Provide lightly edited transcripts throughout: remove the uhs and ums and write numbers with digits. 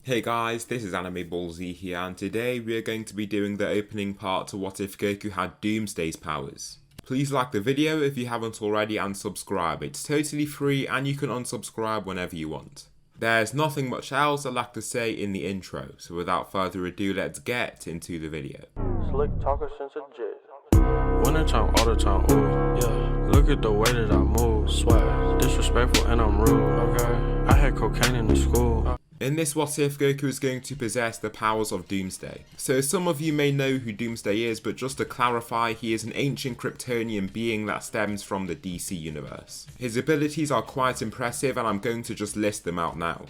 Hey guys, this is Anime Ball Z here, and today we are going to be doing the opening part to What If Goku Had Doomsday's powers. Please like the video if you haven't already and subscribe, it's totally free and you can unsubscribe whenever you want. There's nothing much else I'd like to say in the intro, so without further ado let's get into the video. Slick talker since a jit. Winter time, all the time, ooh, yeah. Look at the way that I move, swag. Disrespectful and I'm rude, okay. I had cocaine in the school. In this What If, Goku is going to possess the powers of Doomsday. So some of you may know who Doomsday is, but just to clarify, he is an ancient Kryptonian being that stems from the DC universe. His abilities are quite impressive and I'm going to just list them out now.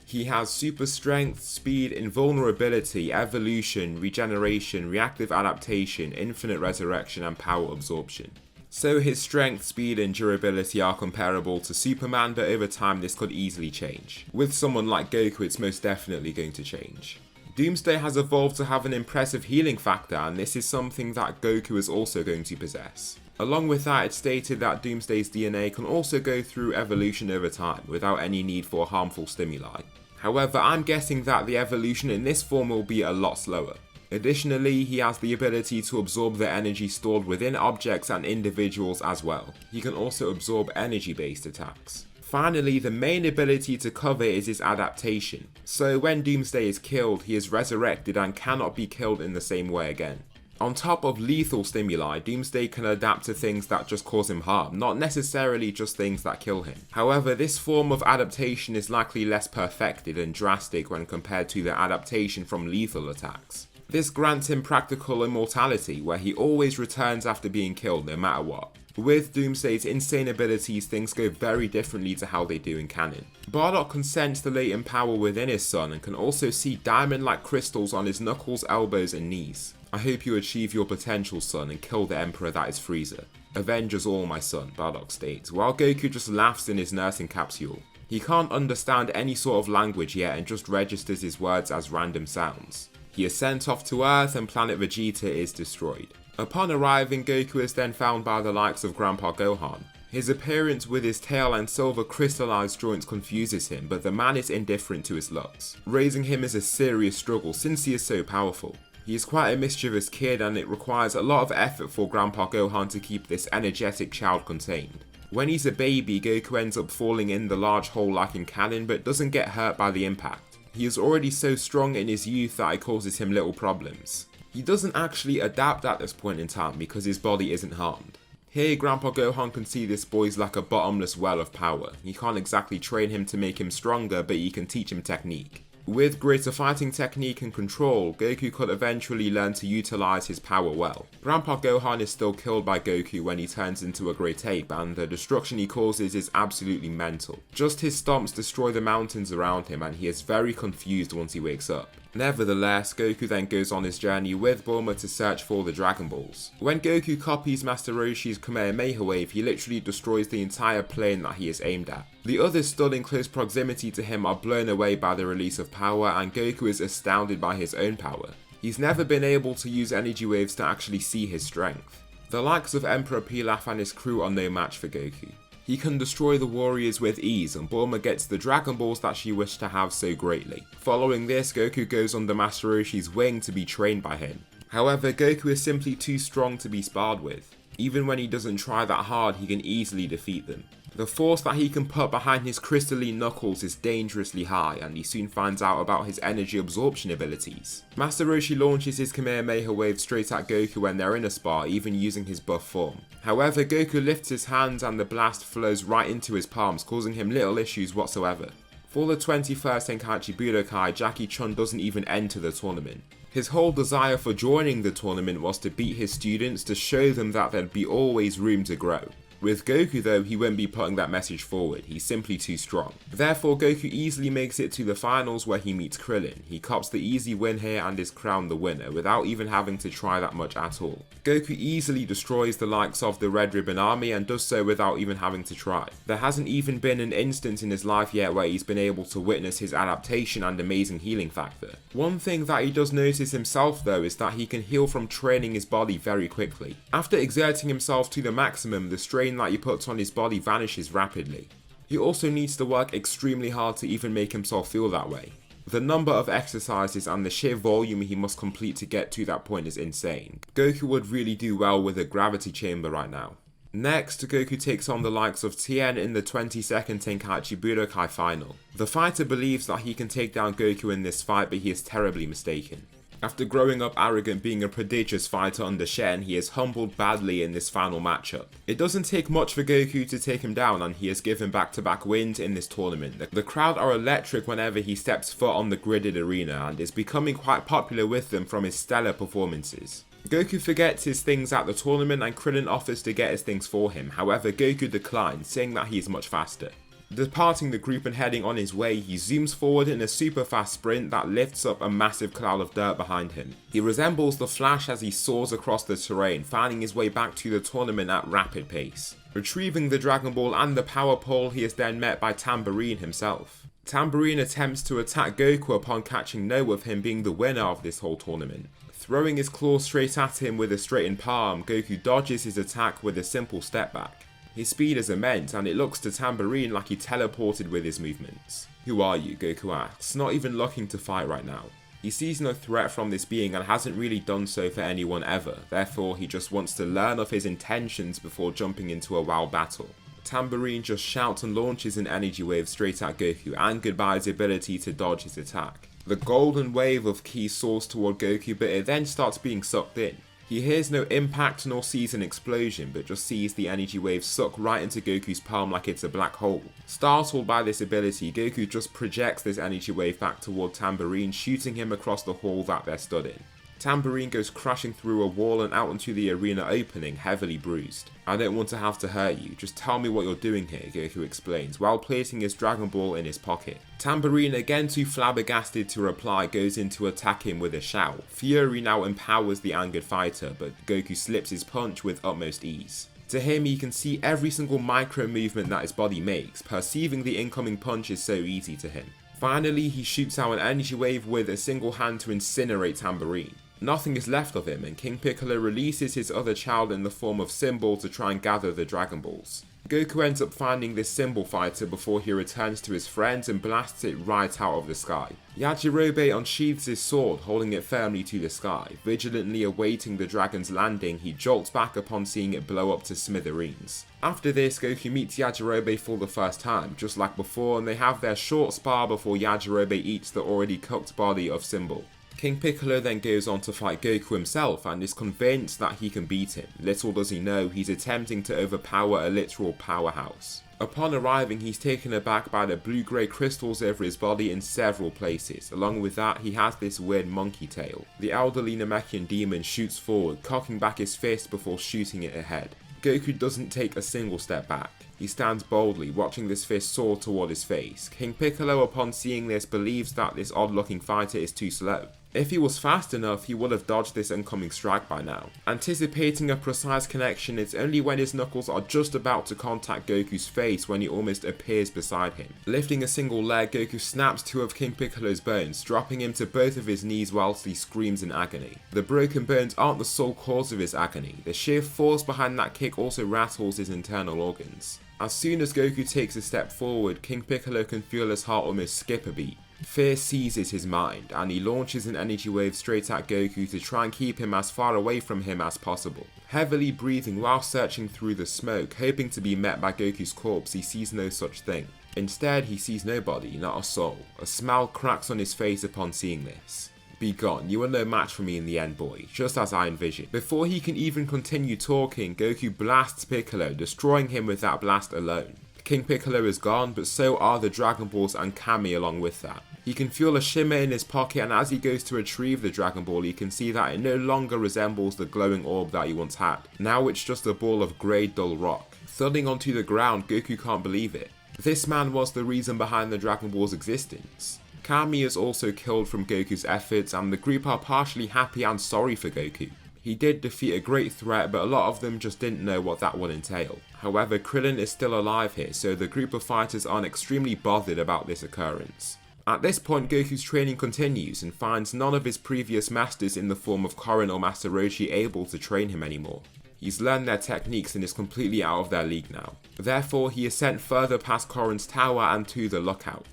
He has super strength, speed, invulnerability, evolution, regeneration, reactive adaptation, infinite resurrection and power absorption. So his strength, speed and durability are comparable to Superman, but over time this could easily change. With someone like Goku it's most definitely going to change. Doomsday has evolved to have an impressive healing factor, and this is something that Goku is also going to possess. Along with that, it's stated that Doomsday's DNA can also go through evolution over time without any need for harmful stimuli. However, I'm guessing that the evolution in this form will be a lot slower. Additionally, he has the ability to absorb the energy stored within objects and individuals as well. He can also absorb energy-based attacks. Finally, the main ability to cover is his adaptation. So when Doomsday is killed, he is resurrected and cannot be killed in the same way again. On top of lethal stimuli, Doomsday can adapt to things that just cause him harm, not necessarily just things that kill him. However, this form of adaptation is likely less perfected and drastic when compared to the adaptation from lethal attacks. This grants him practical immortality, where he always returns after being killed no matter what. With Doomsday's insane abilities, things go very differently to how they do in canon. Bardock can sense the latent power within his son and can also see diamond-like crystals on his knuckles, elbows and knees. I hope you achieve your potential, son, and kill the Emperor that is Frieza. Avenge us all, my son, Bardock states, while Goku just laughs in his nursing capsule. He can't understand any sort of language yet and just registers his words as random sounds. He is sent off to Earth and planet Vegeta is destroyed. Upon arriving, Goku is then found by the likes of Grandpa Gohan. His appearance with his tail and silver crystallized joints confuses him, but the man is indifferent to his looks. Raising him is a serious struggle since he is so powerful. He is quite a mischievous kid and it requires a lot of effort for Grandpa Gohan to keep this energetic child contained. When he's a baby, Goku ends up falling in the large hole like in canon, but doesn't get hurt by the impact. He is already so strong in his youth that it causes him little problems. He doesn't actually adapt at this point in time because his body isn't harmed. Here, Grandpa Gohan can see this boy's like a bottomless well of power. He can't exactly train him to make him stronger, but he can teach him technique. With greater fighting technique and control, Goku could eventually learn to utilize his power well. Grandpa Gohan is still killed by Goku when he turns into a great ape, and the destruction he causes is absolutely mental. Just his stomps destroy the mountains around him and he is very confused once he wakes up. Nevertheless, Goku then goes on his journey with Bulma to search for the Dragon Balls. When Goku copies Master Roshi's Kamehameha wave, he literally destroys the entire plane that he is aimed at. The others stood in close proximity to him are blown away by the release of power, and Goku is astounded by his own power. He's never been able to use energy waves to actually see his strength. The likes of Emperor Pilaf and his crew are no match for Goku. He can destroy the warriors with ease, and Bulma gets the Dragon Balls that she wished to have so greatly. Following this, Goku goes under Master Roshi's wing to be trained by him. However, Goku is simply too strong to be sparred with. Even when he doesn't try that hard, he can easily defeat them. The force that he can put behind his crystalline knuckles is dangerously high, and he soon finds out about his energy absorption abilities. Master Roshi launches his Kamehameha wave straight at Goku when they're in a spar, even using his buff form. However, Goku lifts his hands and the blast flows right into his palms, causing him little issues whatsoever. For the 21st Tenkaichi Budokai, Jackie Chun doesn't even enter the tournament. His whole desire for joining the tournament was to beat his students to show them that there'd be always room to grow. With Goku though, he won't be putting that message forward, he's simply too strong. Therefore, Goku easily makes it to the finals where he meets Krillin. He cops the easy win here and is crowned the winner, without even having to try that much at all. Goku easily destroys the likes of the Red Ribbon Army and does so without even having to try. There hasn't even been an instance in his life yet where he's been able to witness his adaptation and amazing healing factor. One thing that he does notice himself though is that he can heal from training his body very quickly. After exerting himself to the maximum, the strain that he puts on his body vanishes rapidly. He also needs to work extremely hard to even make himself feel that way. The number of exercises and the sheer volume he must complete to get to that point is insane. Goku would really do well with a gravity chamber right now. Next, Goku takes on the likes of Tien in the 22nd Tenkaichi Budokai final. The fighter believes that he can take down Goku in this fight, but he is terribly mistaken. After growing up arrogant being a prodigious fighter under Shen, he is humbled badly in this final matchup. It doesn't take much for Goku to take him down, and he is given back-to-back wins in this tournament. The crowd are electric whenever he steps foot on the gridded arena, and is becoming quite popular with them from his stellar performances. Goku forgets his things at the tournament and Krillin offers to get his things for him, however Goku declines, saying that he is much faster. Departing the group and heading on his way, he zooms forward in a super fast sprint that lifts up a massive cloud of dirt behind him. He resembles the Flash as he soars across the terrain, finding his way back to the tournament at rapid pace. Retrieving the Dragon Ball and the Power Pole, he is then met by Tambourine himself. Tambourine attempts to attack Goku upon catching note of him being the winner of this whole tournament. Throwing his claws straight at him with a straightened palm, Goku dodges his attack with a simple step back. His speed is immense, and it looks to Tambourine like he teleported with his movements. "Who are you?" Goku asks, not even looking to fight right now. He sees no threat from this being and hasn't really done so for anyone ever, therefore he just wants to learn of his intentions before jumping into a wild battle. Tambourine just shouts and launches an energy wave straight at Goku and goodbyes ability to dodge his attack. The golden wave of ki soars toward Goku, but it then starts being sucked in. He hears no impact nor sees an explosion, but just sees the energy wave suck right into Goku's palm like it's a black hole. Startled by this ability, Goku just projects this energy wave back toward Tambourine, shooting him across the hall that they're stood in. Tambourine goes crashing through a wall and out into the arena opening, heavily bruised. "I don't want to have to hurt you, just tell me what you're doing here," Goku explains, while placing his Dragon Ball in his pocket. Tambourine, again too flabbergasted to reply, goes in to attack him with a shout. Fury now empowers the angered fighter, but Goku slips his punch with utmost ease. To him, he can see every single micro movement that his body makes, perceiving the incoming punch is so easy to him. Finally, he shoots out an energy wave with a single hand to incinerate Tambourine. Nothing is left of him, and King Piccolo releases his other child in the form of Symbol to try and gather the Dragon Balls. Goku ends up finding this Symbol fighter before he returns to his friends and blasts it right out of the sky. Yajirobe unsheathes his sword, holding it firmly to the sky. Vigilantly awaiting the dragon's landing, he jolts back upon seeing it blow up to smithereens. After this, Goku meets Yajirobe for the first time, just like before, and they have their short spar before Yajirobe eats the already cooked body of Symbol. King Piccolo then goes on to fight Goku himself and is convinced that he can beat him. Little does he know, he's attempting to overpower a literal powerhouse. Upon arriving, he's taken aback by the blue-grey crystals over his body in several places. Along with that, he has this weird monkey tail. The elderly Namekian demon shoots forward, cocking back his fist before shooting it ahead. Goku doesn't take a single step back. He stands boldly, watching this fist soar toward his face. King Piccolo, upon seeing this, believes that this odd-looking fighter is too slow. If he was fast enough, he would have dodged this incoming strike by now. Anticipating a precise connection, it's only when his knuckles are just about to contact Goku's face when he almost appears beside him. Lifting a single leg, Goku snaps two of King Piccolo's bones, dropping him to both of his knees whilst he screams in agony. The broken bones aren't the sole cause of his agony. The sheer force behind that kick also rattles his internal organs. As soon as Goku takes a step forward, King Piccolo can feel his heart almost skip a beat. Fear seizes his mind, and he launches an energy wave straight at Goku to try and keep him as far away from him as possible. Heavily breathing while searching through the smoke, hoping to be met by Goku's corpse, he sees no such thing. Instead, he sees nobody, not a soul. A smile cracks on his face upon seeing this. "Be gone, you are no match for me in the end, boy, just as I envisioned." Before he can even continue talking, Goku blasts Piccolo, destroying him with that blast alone. King Piccolo is gone, but so are the Dragon Balls and Kami along with that. He can feel a shimmer in his pocket, and as he goes to retrieve the Dragon Ball, he can see that it no longer resembles the glowing orb that he once had. Now it's just a ball of grey dull rock. Thudding onto the ground, Goku can't believe it. This man was the reason behind the Dragon Ball's existence. Kami is also killed from Goku's efforts, and the group are partially happy and sorry for Goku. He did defeat a great threat, but a lot of them just didn't know what that would entail. However, Krillin is still alive here, so the group of fighters aren't extremely bothered about this occurrence. At this point, Goku's training continues and finds none of his previous masters in the form of Korin or Master Roshi able to train him anymore. He's learned their techniques and is completely out of their league now. Therefore, he is sent further past Korin's tower and to the lookout.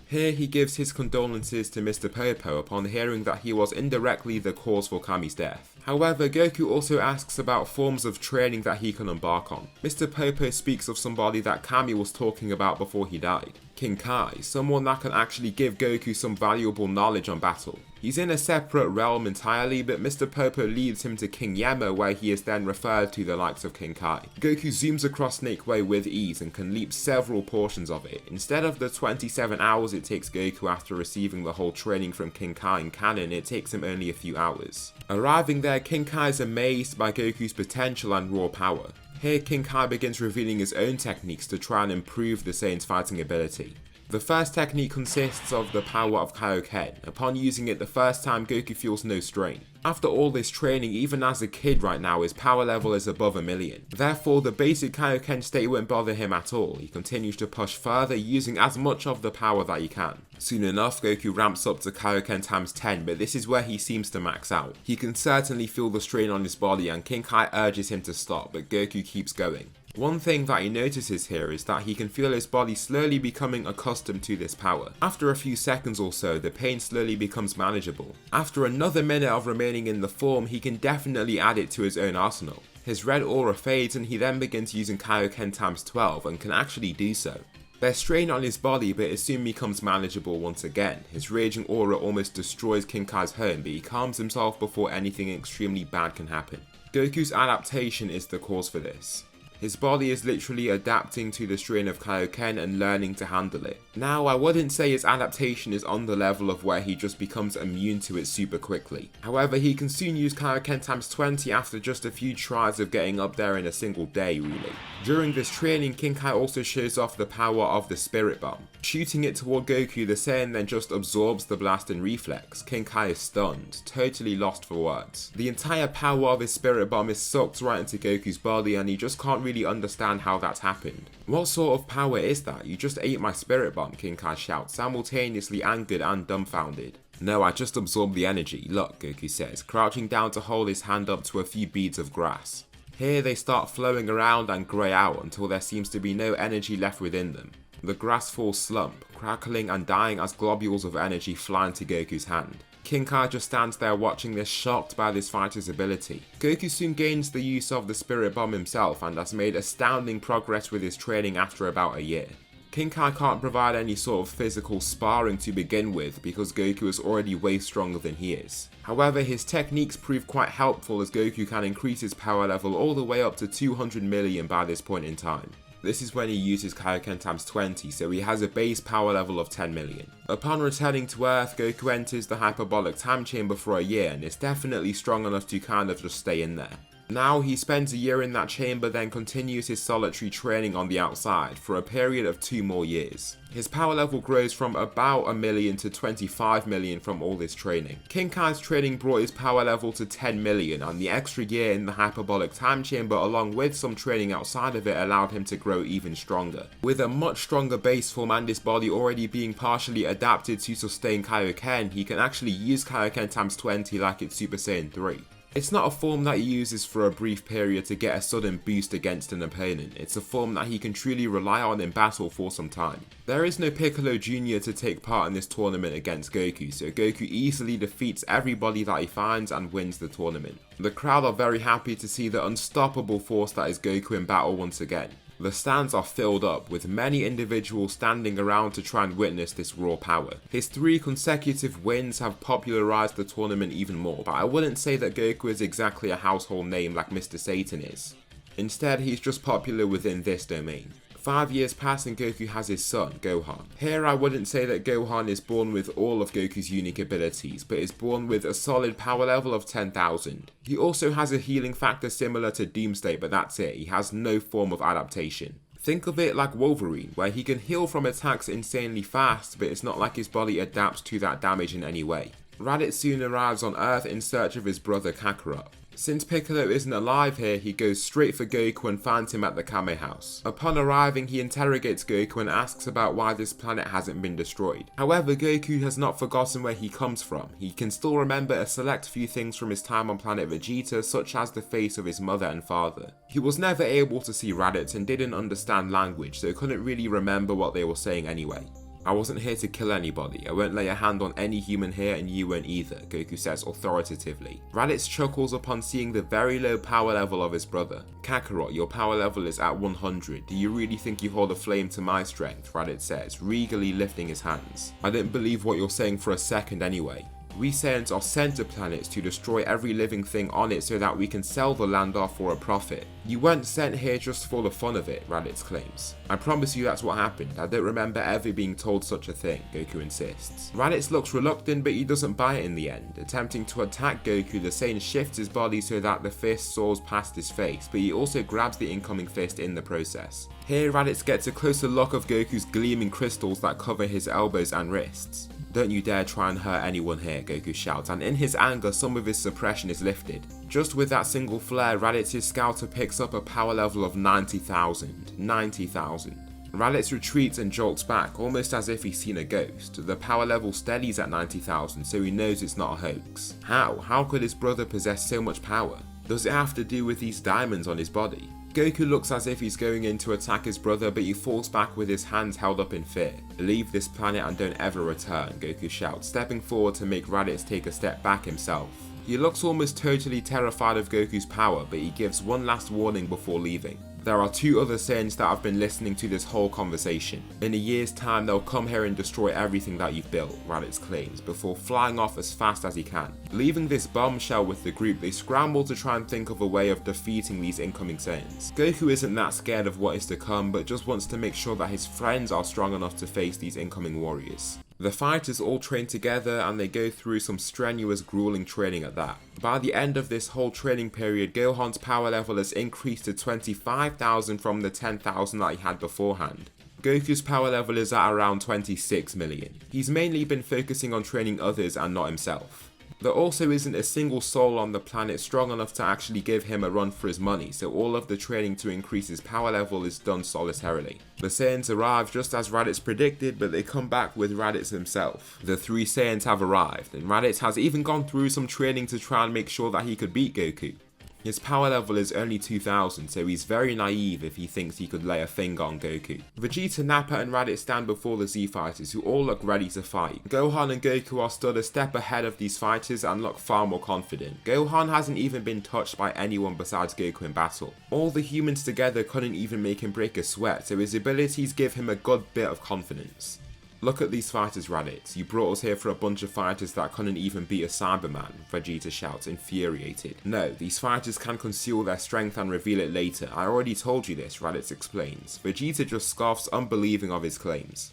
Here he gives his condolences to Mr. Popo upon hearing that he was indirectly the cause for Kami's death. However, Goku also asks about forms of training that he can embark on. Mr. Popo speaks of somebody that Kami was talking about before he died. King Kai, someone that can actually give Goku some valuable knowledge on battle. He's in a separate realm entirely, but Mr. Popo leads him to King Yama, where he is then referred to the likes of King Kai. Goku zooms across Snake Way with ease and can leap several portions of it. Instead of the 27 hours it takes Goku after receiving the whole training from King Kai in canon, it takes him only a few hours. Arriving there, King Kai is amazed by Goku's potential and raw power. Here, King Kai begins revealing his own techniques to try and improve the Saiyan's fighting ability. The first technique consists of the power of Kaioken. Upon using it the first time, Goku feels no strain. After all this training, even as a kid right now, his power level is above 1,000,000. Therefore, the basic Kaioken state won't bother him at all. He continues to push further, using as much of the power that he can. Soon enough, Goku ramps up to Kaioken times 10, but this is where he seems to max out. He can certainly feel the strain on his body, and King Kai urges him to stop, but Goku keeps going. One thing that he notices here is that he can feel his body slowly becoming accustomed to this power. After a few seconds or so, the pain slowly becomes manageable. After another minute of remaining in the form, he can definitely add it to his own arsenal. His red aura fades and he then begins using Kaioken times 12 and can actually do so. There's strain on his body, but it soon becomes manageable once again. His raging aura almost destroys King Kai's home, but he calms himself before anything extremely bad can happen. Goku's adaptation is the cause for this. His body is literally adapting to the strain of Kaioken and learning to handle it. Now, I wouldn't say his adaptation is on the level of where he just becomes immune to it super quickly. However, he can soon use Kaioken times 20 after just a few tries of getting up there in a single day, really. During this training, King Kai also shows off the power of the Spirit Bomb. Shooting it toward Goku, the Saiyan then just absorbs the blast in reflex. King Kai is stunned, totally lost for words. The entire power of his Spirit Bomb is sucked right into Goku's body and he just can't really understand how that's happened. What sort of power is that? You just ate my Spirit Bomb, King Kai shouts, simultaneously angered and dumbfounded. No, I just absorbed the energy. Look, Goku says, crouching down to hold his hand up to a few beads of grass. Here they start flowing around and grey out until there seems to be no energy left within them. The grass falls slump, crackling and dying as globules of energy fly into Goku's hand. King Kai just stands there watching this, shocked by this fighter's ability. Goku soon gains the use of the Spirit Bomb himself and has made astounding progress with his training after about a year. King Kai can't provide any sort of physical sparring to begin with because Goku is already way stronger than he is. However, his techniques prove quite helpful as Goku can increase his power level all the way up to 200 million by this point in time. This is when he uses Kaioken times 20, so he has a base power level of 10 million. Upon returning to Earth, Goku enters the hyperbolic time chamber for a year and is definitely strong enough to kind of just stay in there. Now he spends a year in that chamber, then continues his solitary training on the outside for a period of 2 more years. His power level grows from about 1 million to 25 million from all this training. King Kai's training brought his power level to 10 million, and the extra year in the hyperbolic time chamber along with some training outside of it allowed him to grow even stronger. With a much stronger base form and his body already being partially adapted to sustain Kaioken, he can actually use Kaioken times 20 like it's Super Saiyan 3. It's not a form that he uses for a brief period to get a sudden boost against an opponent, it's a form that he can truly rely on in battle for some time. There is no Piccolo Jr. to take part in this tournament against Goku, so Goku easily defeats everybody that he finds and wins the tournament. The crowd are very happy to see the unstoppable force that is Goku in battle once again. The stands are filled up, with many individuals standing around to try and witness this raw power. His 3 consecutive wins have popularized the tournament even more, but I wouldn't say that Goku is exactly a household name like Mr. Satan is. Instead, he's just popular within this domain. 5 years pass and Goku has his son, Gohan. Here I wouldn't say that Gohan is born with all of Goku's unique abilities, but is born with a solid power level of 10,000. He also has a healing factor similar to Doomsday, but that's it, he has no form of adaptation. Think of it like Wolverine, where he can heal from attacks insanely fast, but it's not like his body adapts to that damage in any way. Raditz soon arrives on Earth in search of his brother Kakarot. Since Piccolo isn't alive here, he goes straight for Goku and finds him at the Kame house. Upon arriving, he interrogates Goku and asks about why this planet hasn't been destroyed. However, Goku has not forgotten where he comes from. He can still remember a select few things from his time on planet Vegeta, such as the face of his mother and father. He was never able to see Raditz and didn't understand language, so couldn't really remember what they were saying anyway. I wasn't here to kill anybody, I won't lay a hand on any human here and you won't either, Goku says authoritatively. Raditz chuckles upon seeing the very low power level of his brother. Kakarot, your power level is at 100, do you really think you hold a flame to my strength? Raditz says, regally lifting his hands. I didn't believe what you're saying for a second anyway. We Saiyans are sent to planets to destroy every living thing on it so that we can sell the land off for a profit. You weren't sent here just for the fun of it, Raditz claims. I promise you that's what happened. I don't remember ever being told such a thing, Goku insists. Raditz looks reluctant, but he doesn't buy it in the end. Attempting to attack Goku, the Saiyan shifts his body so that the fist soars past his face, but he also grabs the incoming fist in the process. Here, Raditz gets a closer look of Goku's gleaming crystals that cover his elbows and wrists. Don't you dare try and hurt anyone here, Goku shouts, and in his anger some of his suppression is lifted. Just with that single flare, Raditz's scouter picks up a power level of 90,000. 90,000. Raditz retreats and jolts back, almost as if he's seen a ghost. The power level steadies at 90,000, so he knows it's not a hoax. How? How could his brother possess so much power? Does it have to do with these diamonds on his body? Goku looks as if he's going in to attack his brother, but he falls back with his hands held up in fear. Leave this planet and don't ever return, Goku shouts, stepping forward to make Raditz take a step back himself. He looks almost totally terrified of Goku's power, but he gives one last warning before leaving. There are 2 other Saiyans that have been listening to this whole conversation. In a year's time they'll come here and destroy everything that you've built, Raditz claims, before flying off as fast as he can. Leaving this bombshell with the group, they scramble to try and think of a way of defeating these incoming Saiyans. Goku isn't that scared of what is to come, but just wants to make sure that his friends are strong enough to face these incoming warriors. The fighters all train together and they go through some strenuous, grueling training at that. By the end of this whole training period, Gohan's power level has increased to 25,000 from the 10,000 that he had beforehand. Goku's power level is at around 26 million. He's mainly been focusing on training others and not himself. There also isn't a single soul on the planet strong enough to actually give him a run for his money, so all of the training to increase his power level is done solitarily. The Saiyans arrive just as Raditz predicted, but they come back with Raditz himself. The 3 Saiyans have arrived, and Raditz has even gone through some training to try and make sure that he could beat Goku. His power level is only 2000, so he's very naive if he thinks he could lay a finger on Goku. Vegeta, Nappa and Raditz stand before the Z fighters, who all look ready to fight. Gohan and Goku are stood a step ahead of these fighters and look far more confident. Gohan hasn't even been touched by anyone besides Goku in battle. All the humans together couldn't even make him break a sweat, so his abilities give him a good bit of confidence. Look at these fighters, Raditz. You brought us here for a bunch of fighters that couldn't even beat a Cyberman, Vegeta shouts, infuriated. No, these fighters can conceal their strength and reveal it later. I already told you this, Raditz explains. Vegeta just scoffs, unbelieving of his claims.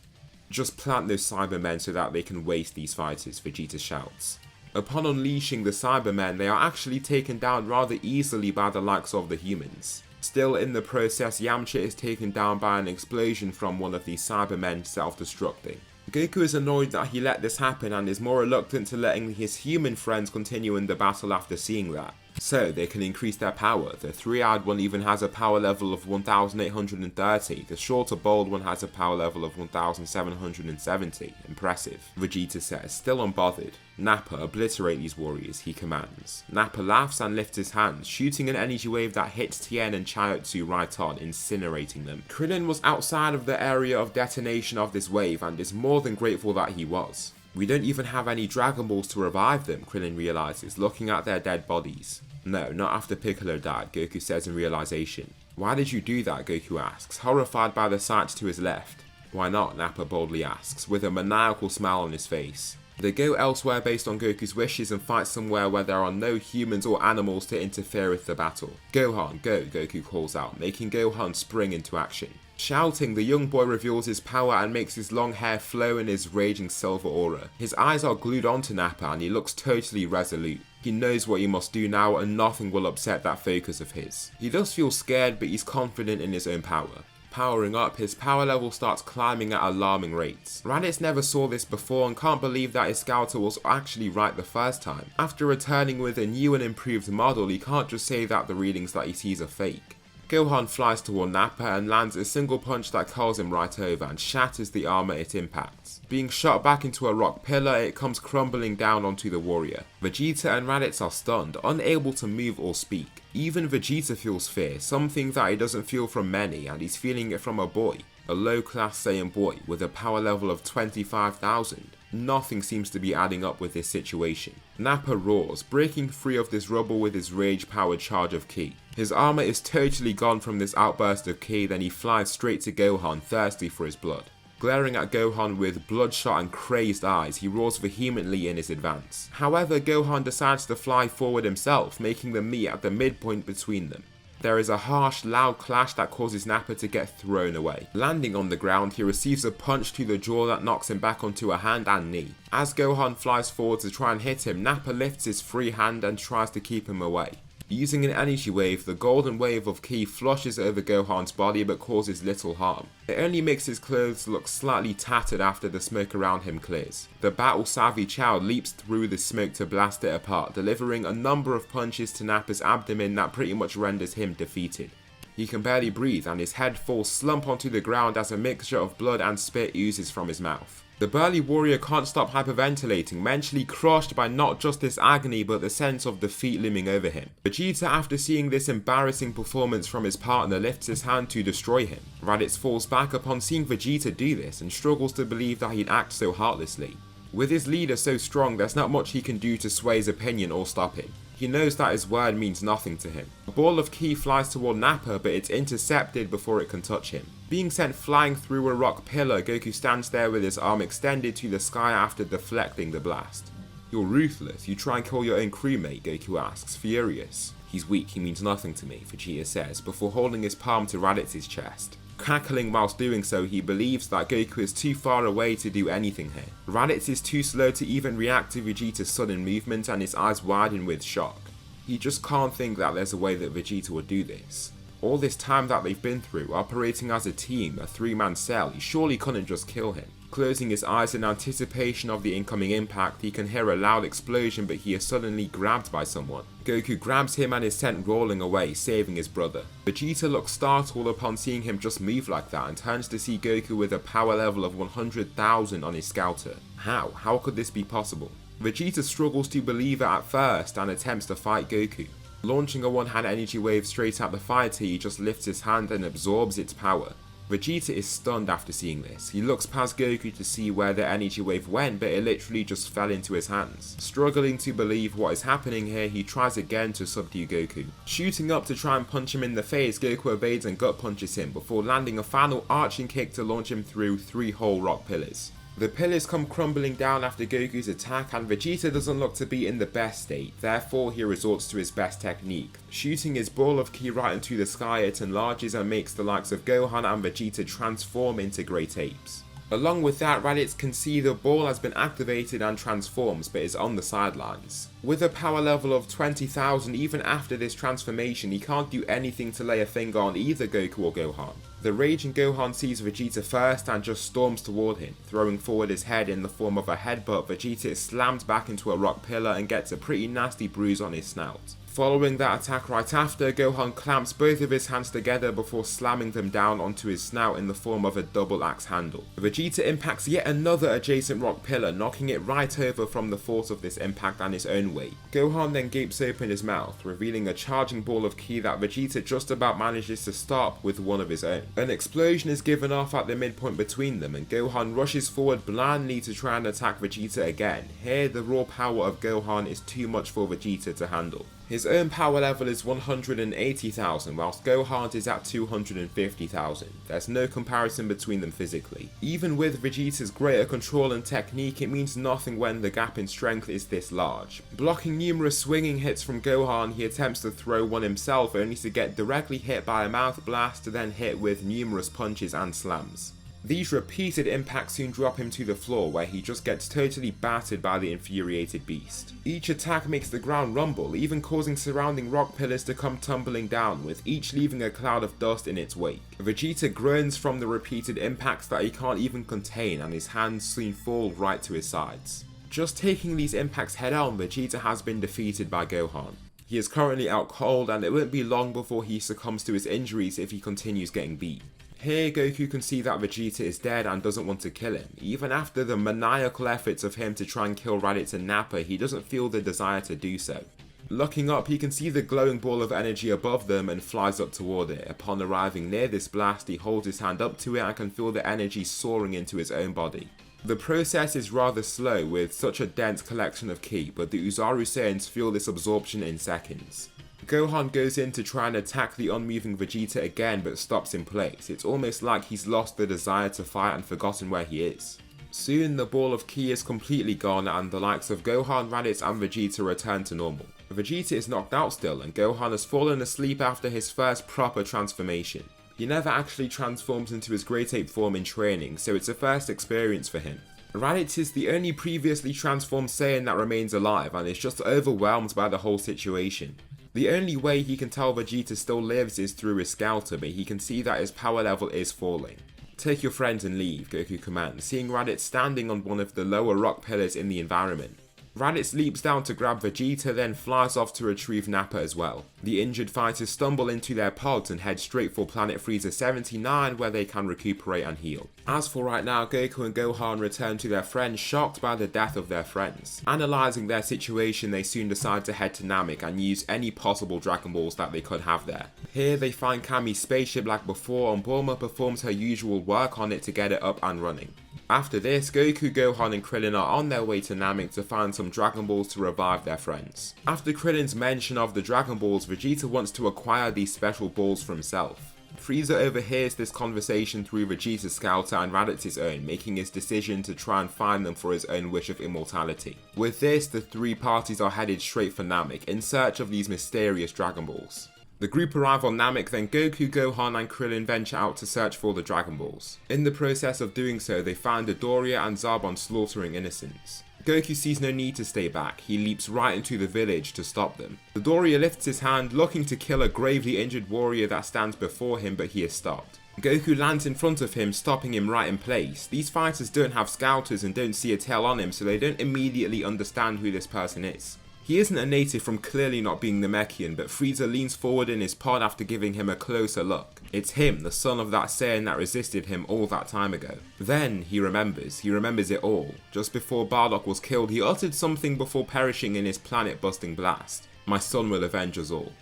Just plant those Cybermen so that they can waste these fighters, Vegeta shouts. Upon unleashing the Cybermen, they are actually taken down rather easily by the likes of the humans. Still in the process, Yamcha is taken down by an explosion from one of these Cybermen self-destructing. Goku is annoyed that he let this happen and is more reluctant to letting his human friends continue in the battle after seeing that. So they can increase their power. The 3-eyed one even has a power level of 1830, the shorter bald one has a power level of 1770. Impressive, Vegeta says, still unbothered. Nappa, obliterate these warriors, he commands. Nappa laughs and lifts his hands, shooting an energy wave that hits Tien and Chiaotzu right on, incinerating them. Krillin was outside of the area of detonation of this wave and is more than grateful that he was. We don't even have any Dragon Balls to revive them, Krillin realizes, looking at their dead bodies. No, not after Piccolo died, Goku says in realization. Why did you do that, Goku asks, horrified by the sight to his left. Why not, Nappa boldly asks, with a maniacal smile on his face. They go elsewhere based on Goku's wishes and fight somewhere where there are no humans or animals to interfere with the battle. Gohan, go, Goku calls out, making Gohan spring into action. Shouting, the young boy reveals his power and makes his long hair flow in his raging silver aura. His eyes are glued onto Nappa and he looks totally resolute. He knows what he must do now and nothing will upset that focus of his. He does feel scared, but he's confident in his own power. Powering up, his power level starts climbing at alarming rates. Raditz never saw this before and can't believe that his scouter was actually right the first time. After returning with a new and improved model, he can't just say that the readings that he sees are fake. Gohan flies toward Nappa and lands a single punch that curls him right over and shatters the armor it impacts. Being shot back into a rock pillar, it comes crumbling down onto the warrior. Vegeta and Raditz are stunned, unable to move or speak. Even Vegeta feels fear, something that he doesn't feel from many, and he's feeling it from a boy. a low-class Saiyan boy with a power level of 25,000. Nothing seems to be adding up with this situation. Nappa roars, breaking free of this rubble with his rage-powered charge of ki. His armor is totally gone from this outburst of ki, then he flies straight to Gohan, thirsty for his blood. Glaring at Gohan with bloodshot and crazed eyes, he roars vehemently in his advance. However, Gohan decides to fly forward himself, making them meet at the midpoint between them. There is a harsh, loud clash that causes Nappa to get thrown away. Landing on the ground, he receives a punch to the jaw that knocks him back onto a hand and knee. As Gohan flies forward to try and hit him, Nappa lifts his free hand and tries to keep him away. Using an energy wave, the golden wave of ki flushes over Gohan's body but causes little harm. It only makes his clothes look slightly tattered after the smoke around him clears. The battle-savvy Chow leaps through the smoke to blast it apart, delivering a number of punches to Nappa's abdomen that pretty much renders him defeated. He can barely breathe and his head falls slump onto the ground as a mixture of blood and spit oozes from his mouth. The burly warrior can't stop hyperventilating, mentally crushed by not just this agony but the sense of defeat looming over him. Vegeta, after seeing this embarrassing performance from his partner, lifts his hand to destroy him. Raditz falls back upon seeing Vegeta do this and struggles to believe that he'd act so heartlessly. With his leader so strong, there's not much he can do to sway his opinion or stop him. He knows that his word means nothing to him. A ball of ki flies toward Nappa, but it's intercepted before it can touch him. Being sent flying through a rock pillar, Goku stands there with his arm extended to the sky after deflecting the blast. "You're ruthless, you try and kill your own crewmate," Goku asks, furious. "He's weak, he means nothing to me," Vegeta says, before holding his palm to Raditz's chest. Cackling whilst doing so, he believes that Goku is too far away to do anything here. Raditz is too slow to even react to Vegeta's sudden movement and his eyes widen with shock. He just can't think that there's a way that Vegeta would do this. All this time that they've been through, operating as a team, a three-man cell, he surely couldn't just kill him. Closing his eyes in anticipation of the incoming impact, he can hear a loud explosion, but he is suddenly grabbed by someone. Goku grabs him and is sent rolling away, saving his brother. Vegeta looks startled upon seeing him just move like that and turns to see Goku with a power level of 100,000 on his scouter. How could this be possible? Vegeta struggles to believe it at first and attempts to fight Goku. Launching a one-hand energy wave straight at the fighter, he just lifts his hand and absorbs its power. Vegeta is stunned after seeing this. He looks past Goku to see where the energy wave went, but it literally just fell into his hands. Struggling to believe what is happening here, he tries again to subdue Goku. Shooting up to try and punch him in the face, Goku evades and gut punches him before landing a final arching kick to launch him through 3 whole rock pillars. The pillars come crumbling down after Goku's attack, and Vegeta doesn't look to be in the best state, therefore he resorts to his best technique. Shooting his ball of ki right into the sky, it enlarges and makes the likes of Gohan and Vegeta transform into great apes. Along with that, Raditz can see the ball has been activated and transforms, but is on the sidelines. With a power level of 20,000, even after this transformation, he can't do anything to lay a finger on either Goku or Gohan. The raging Gohan sees Vegeta first and just storms toward him, throwing forward his head in the form of a headbutt. Vegeta is slammed back into a rock pillar and gets a pretty nasty bruise on his snout. Following that attack right after, Gohan clamps both of his hands together before slamming them down onto his snout in the form of a double axe handle. Vegeta impacts yet another adjacent rock pillar, knocking it right over from the force of this impact and his own weight. Gohan then gapes open his mouth, revealing a charging ball of ki that Vegeta just about manages to stop with one of his own. An explosion is given off at the midpoint between them, and Gohan rushes forward blindly to try and attack Vegeta again. Here, the raw power of Gohan is too much for Vegeta to handle. His own power level is 180,000, whilst Gohan's is at 250,000. There's no comparison between them physically. Even with Vegeta's greater control and technique, it means nothing when the gap in strength is this large. Blocking numerous swinging hits from Gohan, he attempts to throw one himself, only to get directly hit by a mouth blast, then hit with numerous punches and slams. These repeated impacts soon drop him to the floor, where he just gets totally battered by the infuriated beast. Each attack makes the ground rumble, even causing surrounding rock pillars to come tumbling down, with each leaving a cloud of dust in its wake. Vegeta groans from the repeated impacts that he can't even contain, and his hands soon fall right to his sides. Just taking these impacts head on, Vegeta has been defeated by Gohan. He is currently out cold, and it won't be long before he succumbs to his injuries if he continues getting beat. Here, Goku can see that Vegeta is dead and doesn't want to kill him. Even after the maniacal efforts of him to try and kill Raditz and Nappa, he doesn't feel the desire to do so. Looking up, he can see the glowing ball of energy above them and flies up toward it. Upon arriving near this blast, he holds his hand up to it and can feel the energy soaring into his own body. The process is rather slow with such a dense collection of ki, but the Uzaru Saiyans feel this absorption in seconds. Gohan goes in to try and attack the unmoving Vegeta again but stops in place. It's almost like he's lost the desire to fight and forgotten where he is. Soon the ball of ki is completely gone and the likes of Gohan, Raditz and Vegeta return to normal. Vegeta is knocked out still and Gohan has fallen asleep after his first proper transformation. He never actually transforms into his Great Ape form in training, so it's a first experience for him. Raditz is the only previously transformed Saiyan that remains alive and is just overwhelmed by the whole situation. The only way he can tell Vegeta still lives is through his scouter, but he can see that his power level is falling. Take your friends and leave, Goku commands, seeing Raditz standing on one of the lower rock pillars in the environment. Raditz leaps down to grab Vegeta, then flies off to retrieve Nappa as well. The injured fighters stumble into their pods and head straight for Planet Frieza 79 where they can recuperate and heal. As for right now, Goku and Gohan return to their friends shocked by the death of their friends. Analysing their situation, they soon decide to head to Namek and use any possible Dragon Balls that they could have there. Here they find Kami's spaceship like before and Bulma performs her usual work on it to get it up and running. After this, Goku, Gohan and Krillin are on their way to Namek to find some Dragon Balls to revive their friends. After Krillin's mention of the Dragon Balls, Vegeta wants to acquire these special balls for himself. Frieza overhears this conversation through Vegeta's scouter and Raditz's own, making his decision to try and find them for his own wish of immortality. With this, the three parties are headed straight for Namek in search of these mysterious Dragon Balls. The group arrive on Namek, then Goku, Gohan and Krillin venture out to search for the Dragon Balls. In the process of doing so, they find Dodoria and Zarbon slaughtering innocents. Goku sees no need to stay back, he leaps right into the village to stop them. Dodoria lifts his hand, looking to kill a gravely injured warrior that stands before him, but he is stopped. Goku lands in front of him, stopping him right in place. These fighters don't have scouters and don't see a tail on him, so they don't immediately understand who this person is. He isn't a native from clearly not being Namekian, but Frieza leans forward in his pod after giving him a closer look. It's him, the son of that Saiyan that resisted him all that time ago. Then he remembers it all. Just before Bardock was killed, he uttered something before perishing in his planet-busting blast. My son will avenge us all.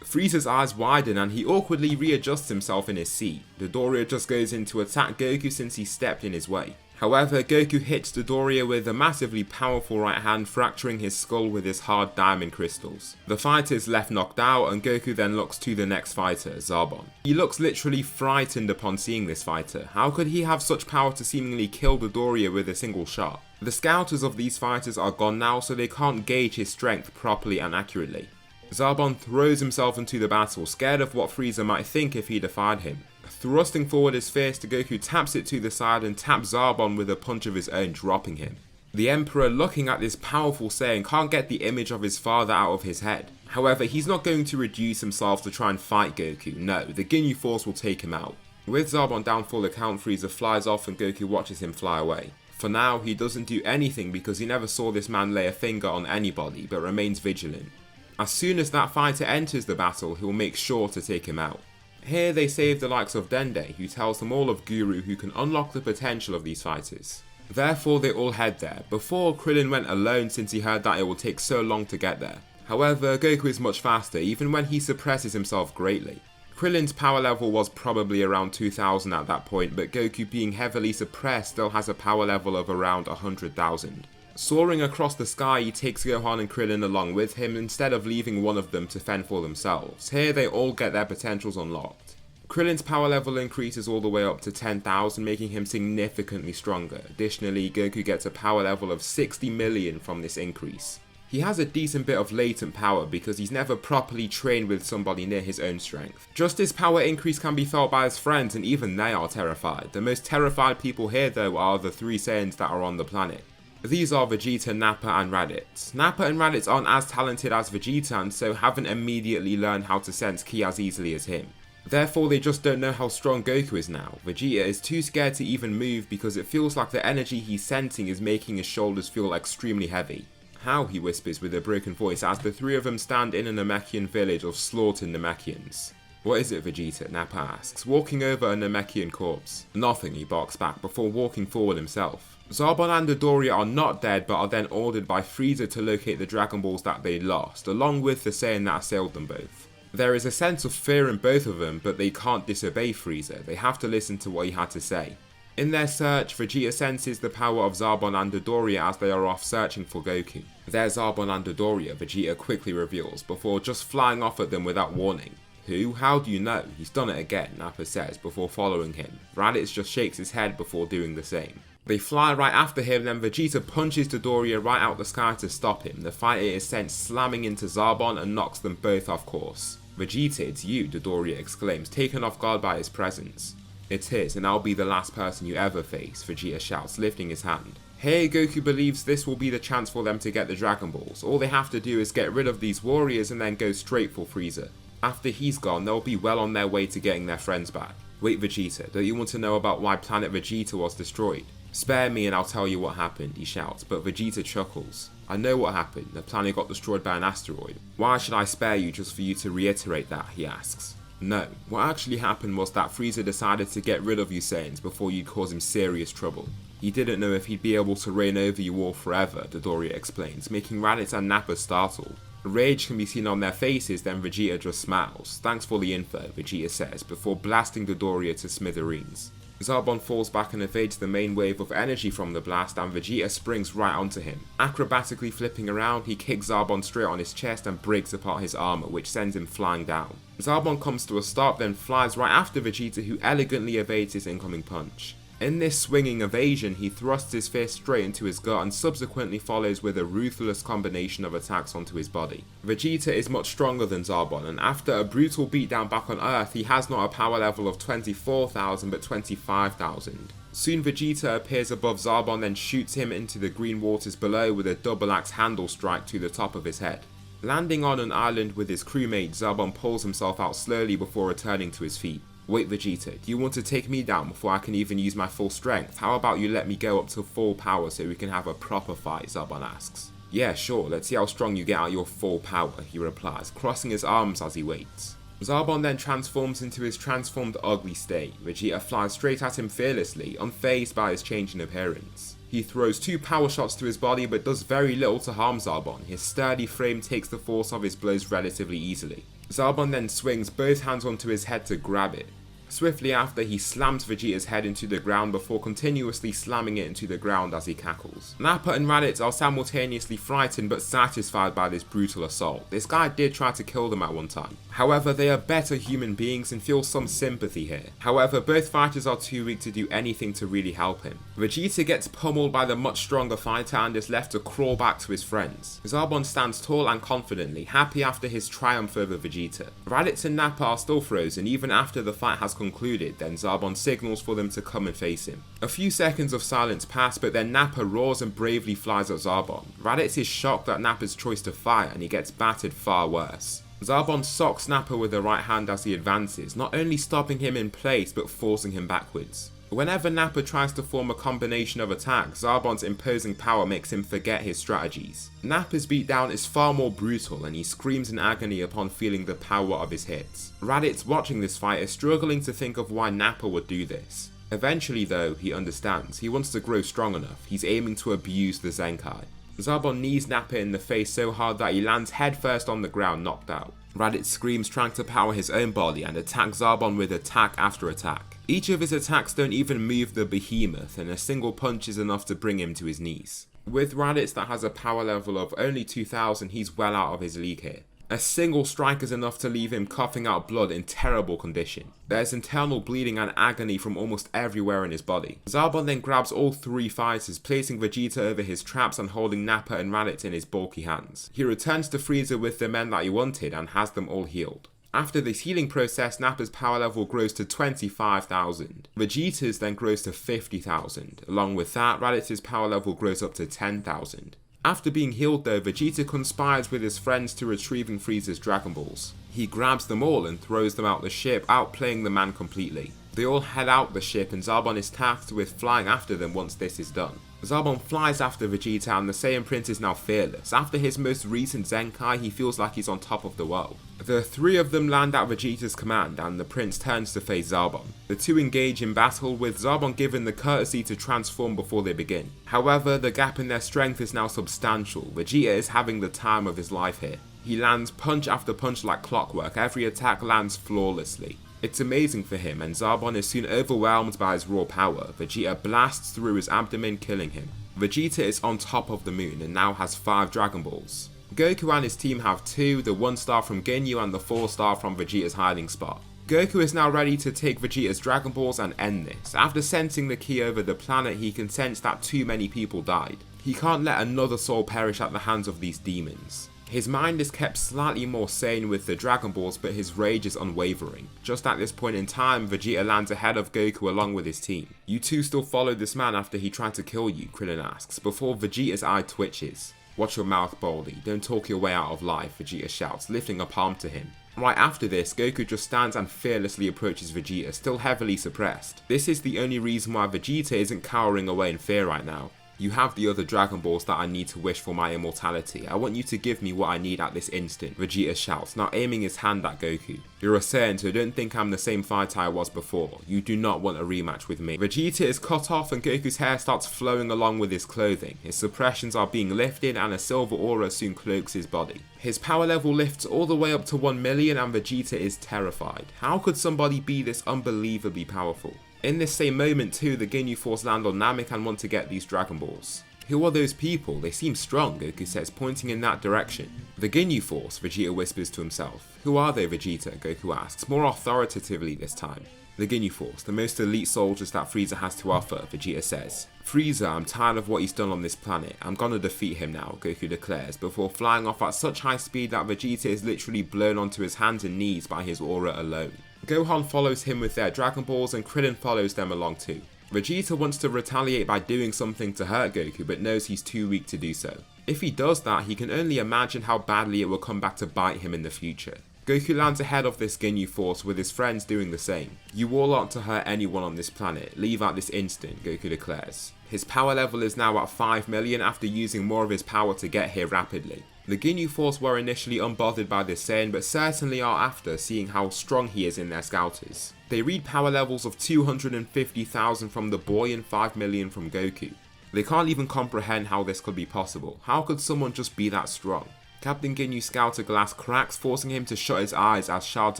Frieza's eyes widen and he awkwardly readjusts himself in his seat. Dodoria just goes in to attack Goku since he stepped in his way. However, Goku hits Dodoria with a massively powerful right hand, fracturing his skull with his hard diamond crystals. The fighter is left knocked out and Goku then looks to the next fighter, Zarbon. He looks literally frightened upon seeing this fighter. How could he have such power to seemingly kill Dodoria with a single shot? The scouters of these fighters are gone now, so they can't gauge his strength properly and accurately. Zarbon throws himself into the battle, scared of what Frieza might think if he defied him. Thrusting forward his fist, Goku taps it to the side and taps Zarbon with a punch of his own, dropping him. The Emperor, looking at this powerful Saiyan, can't get the image of his father out of his head. However, he's not going to reduce himself to try and fight Goku. No, the Ginyu Force will take him out. With Zarbon down full account, Frieza flies off and Goku watches him fly away. For now, he doesn't do anything because he never saw this man lay a finger on anybody, but remains vigilant. As soon as that fighter enters the battle, he'll make sure to take him out. Here they save the likes of Dende, who tells them all of Guru, who can unlock the potential of these fighters. Therefore they all head there. Before, Krillin went alone since he heard that it would take so long to get there. However, Goku is much faster, even when he suppresses himself greatly. Krillin's power level was probably around 2000 at that point, but Goku, being heavily suppressed, still has a power level of around 100,000. Soaring across the sky, he takes Gohan and Krillin along with him instead of leaving one of them to fend for themselves. Here they all get their potentials unlocked. Krillin's power level increases all the way up to 10,000, making him significantly stronger. Additionally, Goku gets a power level of 60 million from this increase. He has a decent bit of latent power because he's never properly trained with somebody near his own strength. Just his power increase can be felt by his friends and even they are terrified. The most terrified people here though are the three Saiyans that are on the planet. These are Vegeta, Nappa and Raditz. Nappa and Raditz aren't as talented as Vegeta and so haven't immediately learned how to sense ki as easily as him. Therefore they just don't know how strong Goku is now. Vegeta is too scared to even move because it feels like the energy he's sensing is making his shoulders feel extremely heavy. How, he whispers with a broken voice as the three of them stand in a Namekian village of slaughtered Namekians. What is it, Vegeta? Nappa asks, walking over a Namekian corpse. Nothing, he barks back before walking forward himself. Zarbon and Dodoria are not dead, but are then ordered by Frieza to locate the Dragon Balls that they lost, along with the Saiyan that assailed them both. There is a sense of fear in both of them, but they can't disobey Frieza, they have to listen to what he had to say. In their search, Vegeta senses the power of Zarbon and Dodoria as they are off searching for Goku. There's Zarbon and Dodoria, Vegeta quickly reveals, before just flying off at them without warning. Who? How do you know? He's done it again, Nappa says, before following him. Raditz just shakes his head before doing the same. They fly right after him, then Vegeta punches Dodoria right out the sky to stop him. The fighter is sent slamming into Zarbon and knocks them both off course. Vegeta, it's you, Dodoria exclaims, taken off guard by his presence. It is, and I'll be the last person you ever face, Vegeta shouts, lifting his hand. Hey, Goku believes this will be the chance for them to get the Dragon Balls. All they have to do is get rid of these warriors and then go straight for Frieza. After he's gone, they'll be well on their way to getting their friends back. Wait, Vegeta, don't you want to know about why Planet Vegeta was destroyed? Spare me and I'll tell you what happened, he shouts, but Vegeta chuckles. I know what happened, the planet got destroyed by an asteroid. Why should I spare you just for you to reiterate that, he asks. No, what actually happened was that Frieza decided to get rid of you Saiyans before you'd cause him serious trouble. He didn't know if he'd be able to reign over you all forever, Dodoria explains, making Raditz and Nappa startled. Rage can be seen on their faces, then Vegeta just smiles. Thanks for the info, Vegeta says, before blasting Dodoria to smithereens. Zarbon falls back and evades the main wave of energy from the blast, and Vegeta springs right onto him. Acrobatically flipping around, he kicks Zarbon straight on his chest and breaks apart his armor, which sends him flying down. Zarbon comes to a stop, then flies right after Vegeta, who elegantly evades his incoming punch. In this swinging evasion, he thrusts his fist straight into his gut and subsequently follows with a ruthless combination of attacks onto his body. Vegeta is much stronger than Zarbon, and after a brutal beatdown back on Earth, he has not a power level of 24,000 but 25,000. Soon Vegeta appears above Zarbon, then shoots him into the green waters below with a double axe handle strike to the top of his head. Landing on an island with his crewmate, Zarbon pulls himself out slowly before returning to his feet. Wait, Vegeta, do you want to take me down before I can even use my full strength? How about you let me go up to full power so we can have a proper fight, Zarbon asks. Yeah, sure, let's see how strong you get out your full power, he replies, crossing his arms as he waits. Zarbon then transforms into his transformed ugly state. Vegeta flies straight at him fearlessly, unfazed by his change in appearance. He throws 2 power shots to his body but does very little to harm Zarbon. His sturdy frame takes the force of his blows relatively easily. Zarbon then swings both hands onto his head to grab it. Swiftly after, he slams Vegeta's head into the ground before continuously slamming it into the ground as he cackles. Nappa and Raditz are simultaneously frightened but satisfied by this brutal assault. This guy did try to kill them at one time. However, they are better human beings and feel some sympathy here. However, both fighters are too weak to do anything to really help him. Vegeta gets pummeled by the much stronger fighter and is left to crawl back to his friends. Zarbon stands tall and confidently, happy after his triumph over Vegeta. Raditz and Nappa are still frozen even after the fight has concluded, then Zarbon signals for them to come and face him. A few seconds of silence pass, but then Nappa roars and bravely flies at Zarbon. Raditz is shocked at Nappa's choice to fight and he gets battered far worse. Zarbon socks Nappa with the right hand as he advances, not only stopping him in place but forcing him backwards. Whenever Nappa tries to form a combination of attacks, Zarbon's imposing power makes him forget his strategies. Nappa's beatdown is far more brutal and he screams in agony upon feeling the power of his hits. Raditz, watching this fight, is struggling to think of why Nappa would do this. Eventually though, he understands. He wants to grow strong enough. He's aiming to abuse the Zenkai. Zarbon knees Nappa in the face so hard that he lands headfirst on the ground, knocked out. Raditz screams, trying to power his own body and attacks Zarbon with attack after attack. Each of his attacks don't even move the behemoth, and a single punch is enough to bring him to his knees. With Raditz that has a power level of only 2000, he's well out of his league here. A single strike is enough to leave him coughing out blood in terrible condition. There's internal bleeding and agony from almost everywhere in his body. Zarbon then grabs all 3 fighters, placing Vegeta over his traps and holding Nappa and Raditz in his bulky hands. He returns to Frieza with the men that he wanted and has them all healed. After this healing process, Nappa's power level grows to 25,000. Vegeta's then grows to 50,000. Along with that, Raditz's power level grows up to 10,000. After being healed though, Vegeta conspires with his friends to retrieving Frieza's Dragon Balls. He grabs them all and throws them out the ship, outplaying the man completely. They all head out the ship and Zarbon is tasked with flying after them once this is done. Zarbon flies after Vegeta and the Saiyan Prince is now fearless. After his most recent Zenkai, he feels like he's on top of the world. The three of them land at Vegeta's command and the Prince turns to face Zarbon. The two engage in battle, with Zarbon given the courtesy to transform before they begin. However, the gap in their strength is now substantial. Vegeta is having the time of his life here. He lands punch after punch like clockwork, every attack lands flawlessly. It's amazing for him, and Zarbon is soon overwhelmed by his raw power. Vegeta blasts through his abdomen, killing him. Vegeta is on top of the moon and now has 5 Dragon Balls. Goku and his team have 2, the 1-star from Ginyu and the 4-star from Vegeta's hiding spot. Goku is now ready to take Vegeta's Dragon Balls and end this. After sensing the ki over the planet, he can sense that too many people died. He can't let another soul perish at the hands of these demons. His mind is kept slightly more sane with the Dragon Balls, but his rage is unwavering. Just at this point in time, Vegeta lands ahead of Goku along with his team. "You two still follow this man after he tried to kill you?" Krillin asks, before Vegeta's eye twitches. "Watch your mouth, Baldy. Don't talk your way out of life," Vegeta shouts, lifting a palm to him. Right after this, Goku just stands and fearlessly approaches Vegeta, still heavily suppressed. This is the only reason why Vegeta isn't cowering away in fear right now. "You have the other Dragon Balls that I need to wish for my immortality. I want you to give me what I need at this instant," Vegeta shouts, now aiming his hand at Goku. "You're a Saiyan, so don't think I'm the same fighter I was before. You do not want a rematch with me." Vegeta is cut off and Goku's hair starts flowing along with his clothing. His suppressions are being lifted and a silver aura soon cloaks his body. His power level lifts all the way up to 1 million and Vegeta is terrified. How could somebody be this unbelievably powerful? In this same moment too, the Ginyu Force land on Namek and want to get these Dragon Balls. "Who are those people? They seem strong," Goku says, pointing in that direction. "The Ginyu Force," Vegeta whispers to himself. "Who are they, Vegeta?" Goku asks, more authoritatively this time. "The Ginyu Force, the most elite soldiers that Frieza has to offer," Vegeta says. "Frieza, I'm tired of what he's done on this planet. I'm gonna defeat him now," Goku declares, before flying off at such high speed that Vegeta is literally blown onto his hands and knees by his aura alone. Gohan follows him with their Dragon Balls and Krillin follows them along too. Vegeta wants to retaliate by doing something to hurt Goku, but knows he's too weak to do so. If he does that, he can only imagine how badly it will come back to bite him in the future. Goku lands ahead of this Ginyu Force with his friends doing the same. "You all aren't to hurt anyone on this planet. Leave at this instant," Goku declares. His power level is now at 5 million after using more of his power to get here rapidly. The Ginyu Force were initially unbothered by this Saiyan, but certainly are after seeing how strong he is in their scouters. They read power levels of 250,000 from the boy and 5 million from Goku. They can't even comprehend how this could be possible. How could someone just be that strong? Captain Ginyu's scouter glass cracks, forcing him to shut his eyes as shards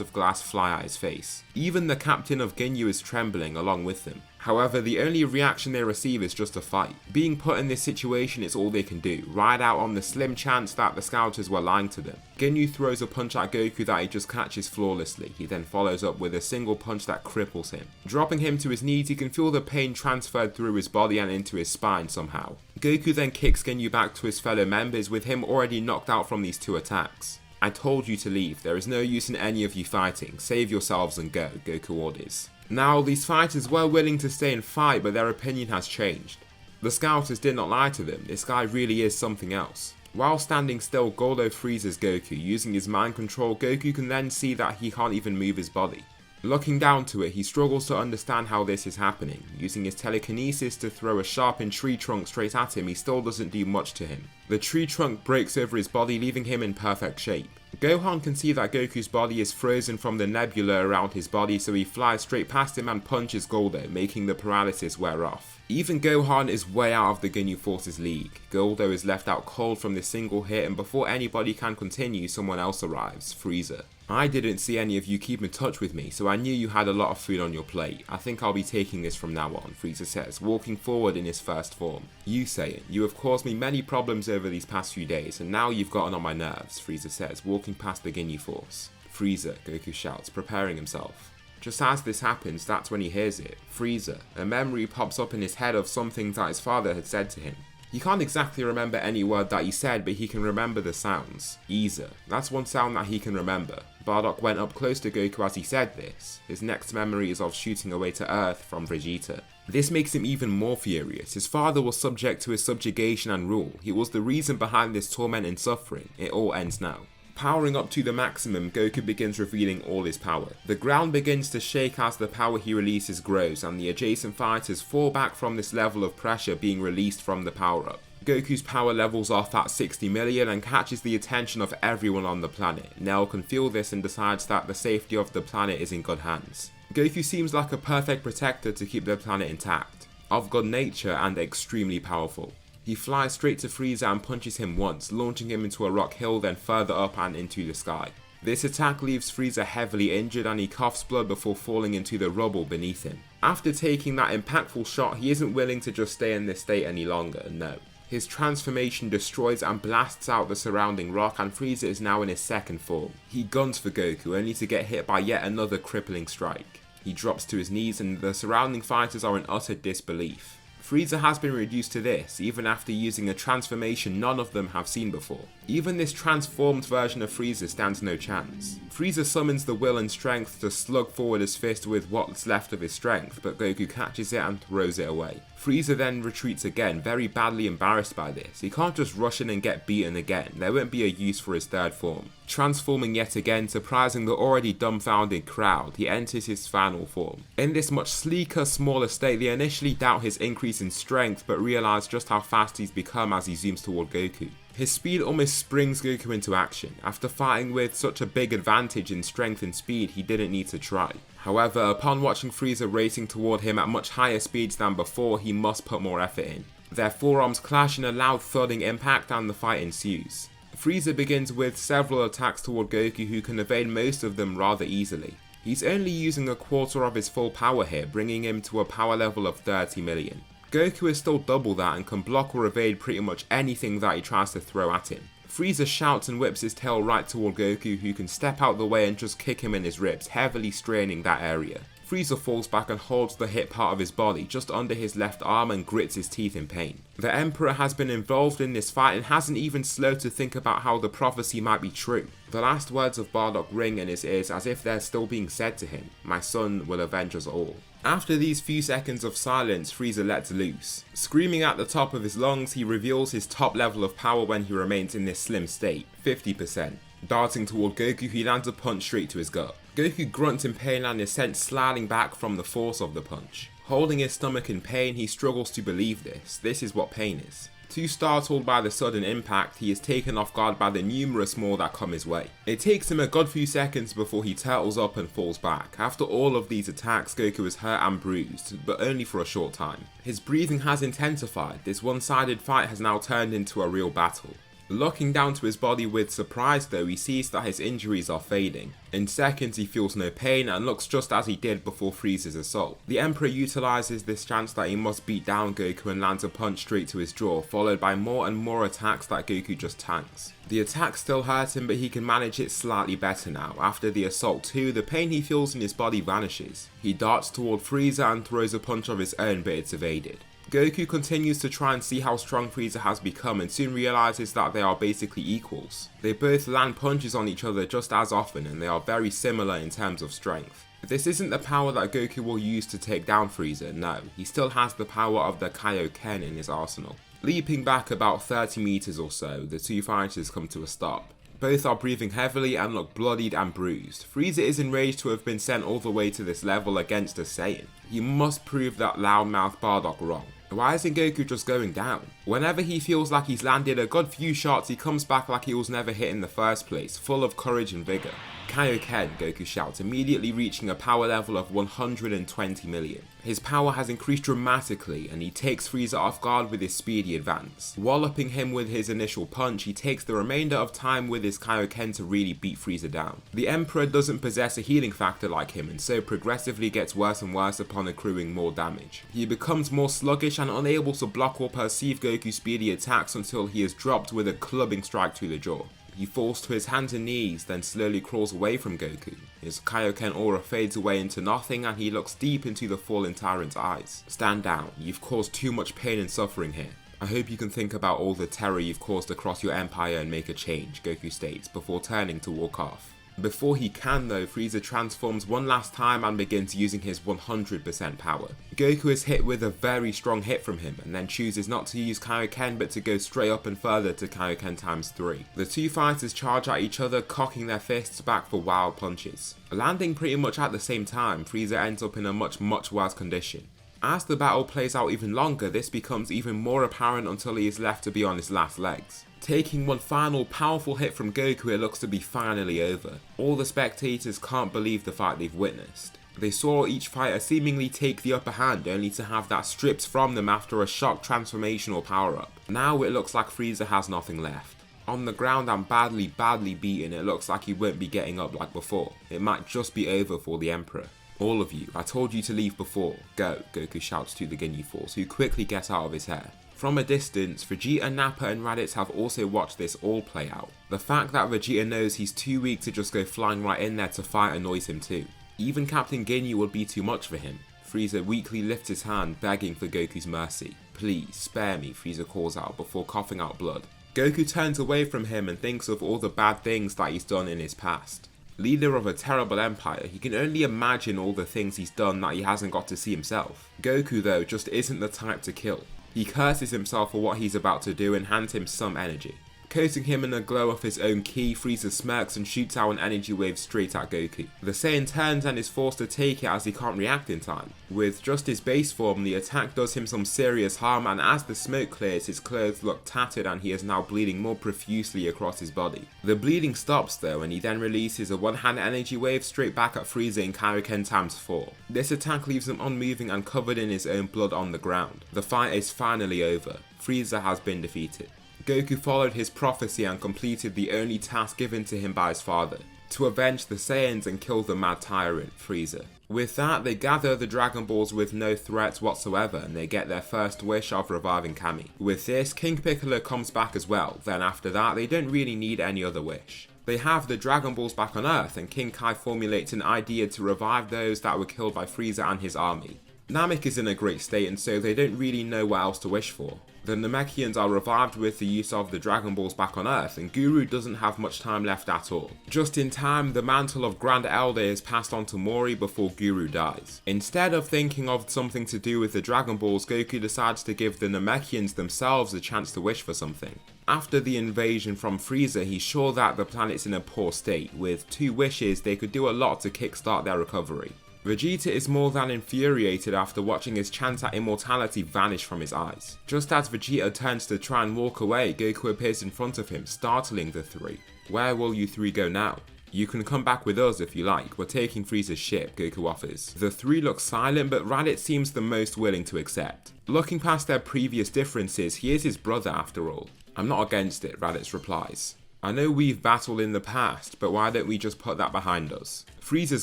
of glass fly at his face. Even the captain of Ginyu is trembling along with them. However, the only reaction they receive is just a fight. Being put in this situation is all they can do, ride out on the slim chance that the scouters were lying to them. Ginyu throws a punch at Goku that he just catches flawlessly. He then follows up with a single punch that cripples him. Dropping him to his knees, he can feel the pain transferred through his body and into his spine somehow. Goku then kicks Ginyu back to his fellow members, with him already knocked out from these 2 attacks. "I told you to leave. There is no use in any of you fighting. Save yourselves and go," Goku orders. Now, these fighters were willing to stay and fight, but their opinion has changed. The scouters did not lie to them. This guy really is something else. While standing still, Goro freezes Goku. Using his mind control, Goku can then see that he can't even move his body. Looking down to it, he struggles to understand how this is happening. Using his telekinesis to throw a sharpened tree trunk straight at him, he still doesn't do much to him. The tree trunk breaks over his body, leaving him in perfect shape. Gohan can see that Goku's body is frozen from the nebula around his body, so he flies straight past him and punches Goro, making the paralysis wear off. Even Gohan is way out of the Ginyu Force's league. Goro is left out cold from this single hit, and before anybody can continue, someone else arrives, Frieza. "I didn't see any of you keep in touch with me, so I knew you had a lot of food on your plate. I think I'll be taking this from now on," Frieza says, walking forward in his first form. "You, Saiyan, you have caused me many problems over these past few days, and now you've gotten on my nerves," Frieza says, walking past the Ginyu Force. "Frieza," Goku shouts, preparing himself. Just as this happens, that's when he hears it. Frieza. A memory pops up in his head of something that his father had said to him. He can't exactly remember any word that he said, but he can remember the sounds. Iza. That's one sound that he can remember. Bardock went up close to Goku as he said this. His next memory is of shooting away to Earth from Vegeta. This makes him even more furious. His father was subject to his subjugation and rule. He was the reason behind this torment and suffering. It all ends now. Powering up to the maximum, Goku begins revealing all his power. The ground begins to shake as the power he releases grows, and the adjacent fighters fall back from this level of pressure being released from the power-up. Goku's power levels off at 60 million and catches the attention of everyone on the planet. Nell can feel this and decides that the safety of the planet is in good hands. Goku seems like a perfect protector to keep the planet intact, of good nature and extremely powerful. He flies straight to Frieza and punches him once, launching him into a rock hill, then further up and into the sky. This attack leaves Frieza heavily injured and he coughs blood before falling into the rubble beneath him. After taking that impactful shot, he isn't willing to just stay in this state any longer, no. His transformation destroys and blasts out the surrounding rock, and Frieza is now in his second form. He guns for Goku, only to get hit by yet another crippling strike. He drops to his knees and the surrounding fighters are in utter disbelief. Frieza has been reduced to this, even after using a transformation none of them have seen before. Even this transformed version of Frieza stands no chance. Frieza summons the will and strength to slug forward his fist with what's left of his strength, but Goku catches it and throws it away. Frieza then retreats again, very badly embarrassed by this. He can't just rush in and get beaten again, there won't be a use for his third form. Transforming yet again, surprising the already dumbfounded crowd, he enters his final form. In this much sleeker, smaller state, they initially doubt his increase in strength, but realise just how fast he's become as he zooms toward Goku. His speed almost springs Goku into action. After fighting with such a big advantage in strength and speed, he didn't need to try. However, upon watching Frieza racing toward him at much higher speeds than before, he must put more effort in. Their forearms clash in a loud thudding impact and the fight ensues. Frieza begins with several attacks toward Goku, who can evade most of them rather easily. He's only using a quarter of his full power here, bringing him to a power level of 30 million. Goku is still double that and can block or evade pretty much anything that he tries to throw at him. Frieza shouts and whips his tail right toward Goku, who can step out the way and just kick him in his ribs, heavily straining that area. Frieza falls back and holds the hit part of his body just under his left arm and grits his teeth in pain. The Emperor has been involved in this fight and hasn't even slowed to think about how the prophecy might be true. The last words of Bardock ring in his ears as if they're still being said to him: "My son will avenge us all." After these few seconds of silence, Frieza lets loose. Screaming at the top of his lungs, he reveals his top level of power when he remains in this slim state, 50%. Darting toward Goku, he lands a punch straight to his gut. Goku grunts in pain and is sent sliding back from the force of the punch. Holding his stomach in pain, he struggles to believe this. This is what pain is. Too startled by the sudden impact, he is taken off guard by the numerous more that come his way. It takes him a good few seconds before he turtles up and falls back. After all of these attacks, Goku is hurt and bruised, but only for a short time. His breathing has intensified. This one-sided fight has now turned into a real battle. Looking down to his body with surprise though, he sees that his injuries are fading. In seconds he feels no pain and looks just as he did before Frieza's assault. The Emperor utilises this chance that he must beat down Goku and lands a punch straight to his jaw, followed by more and more attacks that Goku just tanks. The attacks still hurt him, but he can manage it slightly better now. After the assault too, the pain he feels in his body vanishes. He darts toward Frieza and throws a punch of his own, but it's evaded. Goku continues to try and see how strong Frieza has become and soon realises that they are basically equals. They both land punches on each other just as often and they are very similar in terms of strength. This isn't the power that Goku will use to take down Frieza, no, he still has the power of the Kaioken in his arsenal. Leaping back about 30 meters or so, the two fighters come to a stop. Both are breathing heavily and look bloodied and bruised. Frieza is enraged to have been sent all the way to this level against a Saiyan. He must prove that loudmouth Bardock wrong. Why isn't Goku just going down? Whenever he feels like he's landed a good few shots, he comes back like he was never hit in the first place, full of courage and vigour. Kaioken, Goku shouts, immediately reaching a power level of 120 million. His power has increased dramatically and he takes Frieza off guard with his speedy advance. Walloping him with his initial punch, he takes the remainder of time with his Kaioken to really beat Frieza down. The Emperor doesn't possess a healing factor like him and so progressively gets worse and worse upon accruing more damage. He becomes more sluggish and unable to block or perceive Goku's speedy attacks until he is dropped with a clubbing strike to the jaw. He falls to his hands and knees, then slowly crawls away from Goku. His Kaioken aura fades away into nothing and he looks deep into the fallen tyrant's eyes. Stand down, you've caused too much pain and suffering here. I hope you can think about all the terror you've caused across your empire and make a change, Goku states, before turning to walk off. Before he can though, Frieza transforms one last time and begins using his 100% power. Goku is hit with a very strong hit from him and then chooses not to use Kaioken but to go straight up and further to Kaioken times 3. The two fighters charge at each other, cocking their fists back for wild punches. Landing pretty much at the same time, Frieza ends up in a much worse condition. As the battle plays out even longer, this becomes even more apparent until he is left to be on his last legs. Taking one final powerful hit from Goku, it looks to be finally over. All the spectators can't believe the fight they've witnessed. They saw each fighter seemingly take the upper hand only to have that stripped from them after a shock transformational power up. Now it looks like Frieza has nothing left. On the ground and badly beaten, it looks like he won't be getting up like before. It might just be over for the Emperor. All of you, I told you to leave before. Go, Goku shouts to the Ginyu Force, who quickly get out of his hair. From a distance, Vegeta, Nappa and Raditz have also watched this all play out. The fact that Vegeta knows he's too weak to just go flying right in there to fight annoys him too. Even Captain Ginyu would be too much for him. Frieza weakly lifts his hand, begging for Goku's mercy. Please, spare me, Frieza calls out before coughing out blood. Goku turns away from him and thinks of all the bad things that he's done in his past. Leader of a terrible empire, he can only imagine all the things he's done that he hasn't got to see himself. Goku though just isn't the type to kill. He curses himself for what he's about to do and hands him some energy. Coating him in a glow of his own ki, Frieza smirks and shoots out an energy wave straight at Goku. The Saiyan turns and is forced to take it as he can't react in time. With just his base form, the attack does him some serious harm, and as the smoke clears, his clothes look tattered and he is now bleeding more profusely across his body. The bleeding stops though, and he then releases a one-hand energy wave straight back at Frieza in Kaioken times 4. This attack leaves him unmoving and covered in his own blood on the ground. The fight is finally over. Frieza has been defeated. Goku followed his prophecy and completed the only task given to him by his father, to avenge the Saiyans and kill the mad tyrant, Frieza. With that, they gather the Dragon Balls with no threats whatsoever and they get their first wish of reviving Kami. With this, King Piccolo comes back as well, then after that they don't really need any other wish. They have the Dragon Balls back on Earth and King Kai formulates an idea to revive those that were killed by Frieza and his army. Namek is in a great state and so they don't really know what else to wish for. The Namekians are revived with the use of the Dragon Balls back on Earth and Guru doesn't have much time left at all. Just in time, the mantle of Grand Elder is passed on to Mori before Guru dies. Instead of thinking of something to do with the Dragon Balls, Goku decides to give the Namekians themselves a chance to wish for something. After the invasion from Frieza, he's sure that the planet's in a poor state. With 2 wishes, they could do a lot to kickstart their recovery. Vegeta is more than infuriated after watching his chance at immortality vanish from his eyes. Just as Vegeta turns to try and walk away, Goku appears in front of him, startling the 3. Where will you 3 go now? You can come back with us if you like, we're taking Frieza's ship, Goku offers. The 3 look silent, but Raditz seems the most willing to accept. Looking past their previous differences, he is his brother after all. I'm not against it, Raditz replies. I know we've battled in the past, but why don't we just put that behind us? Frieza's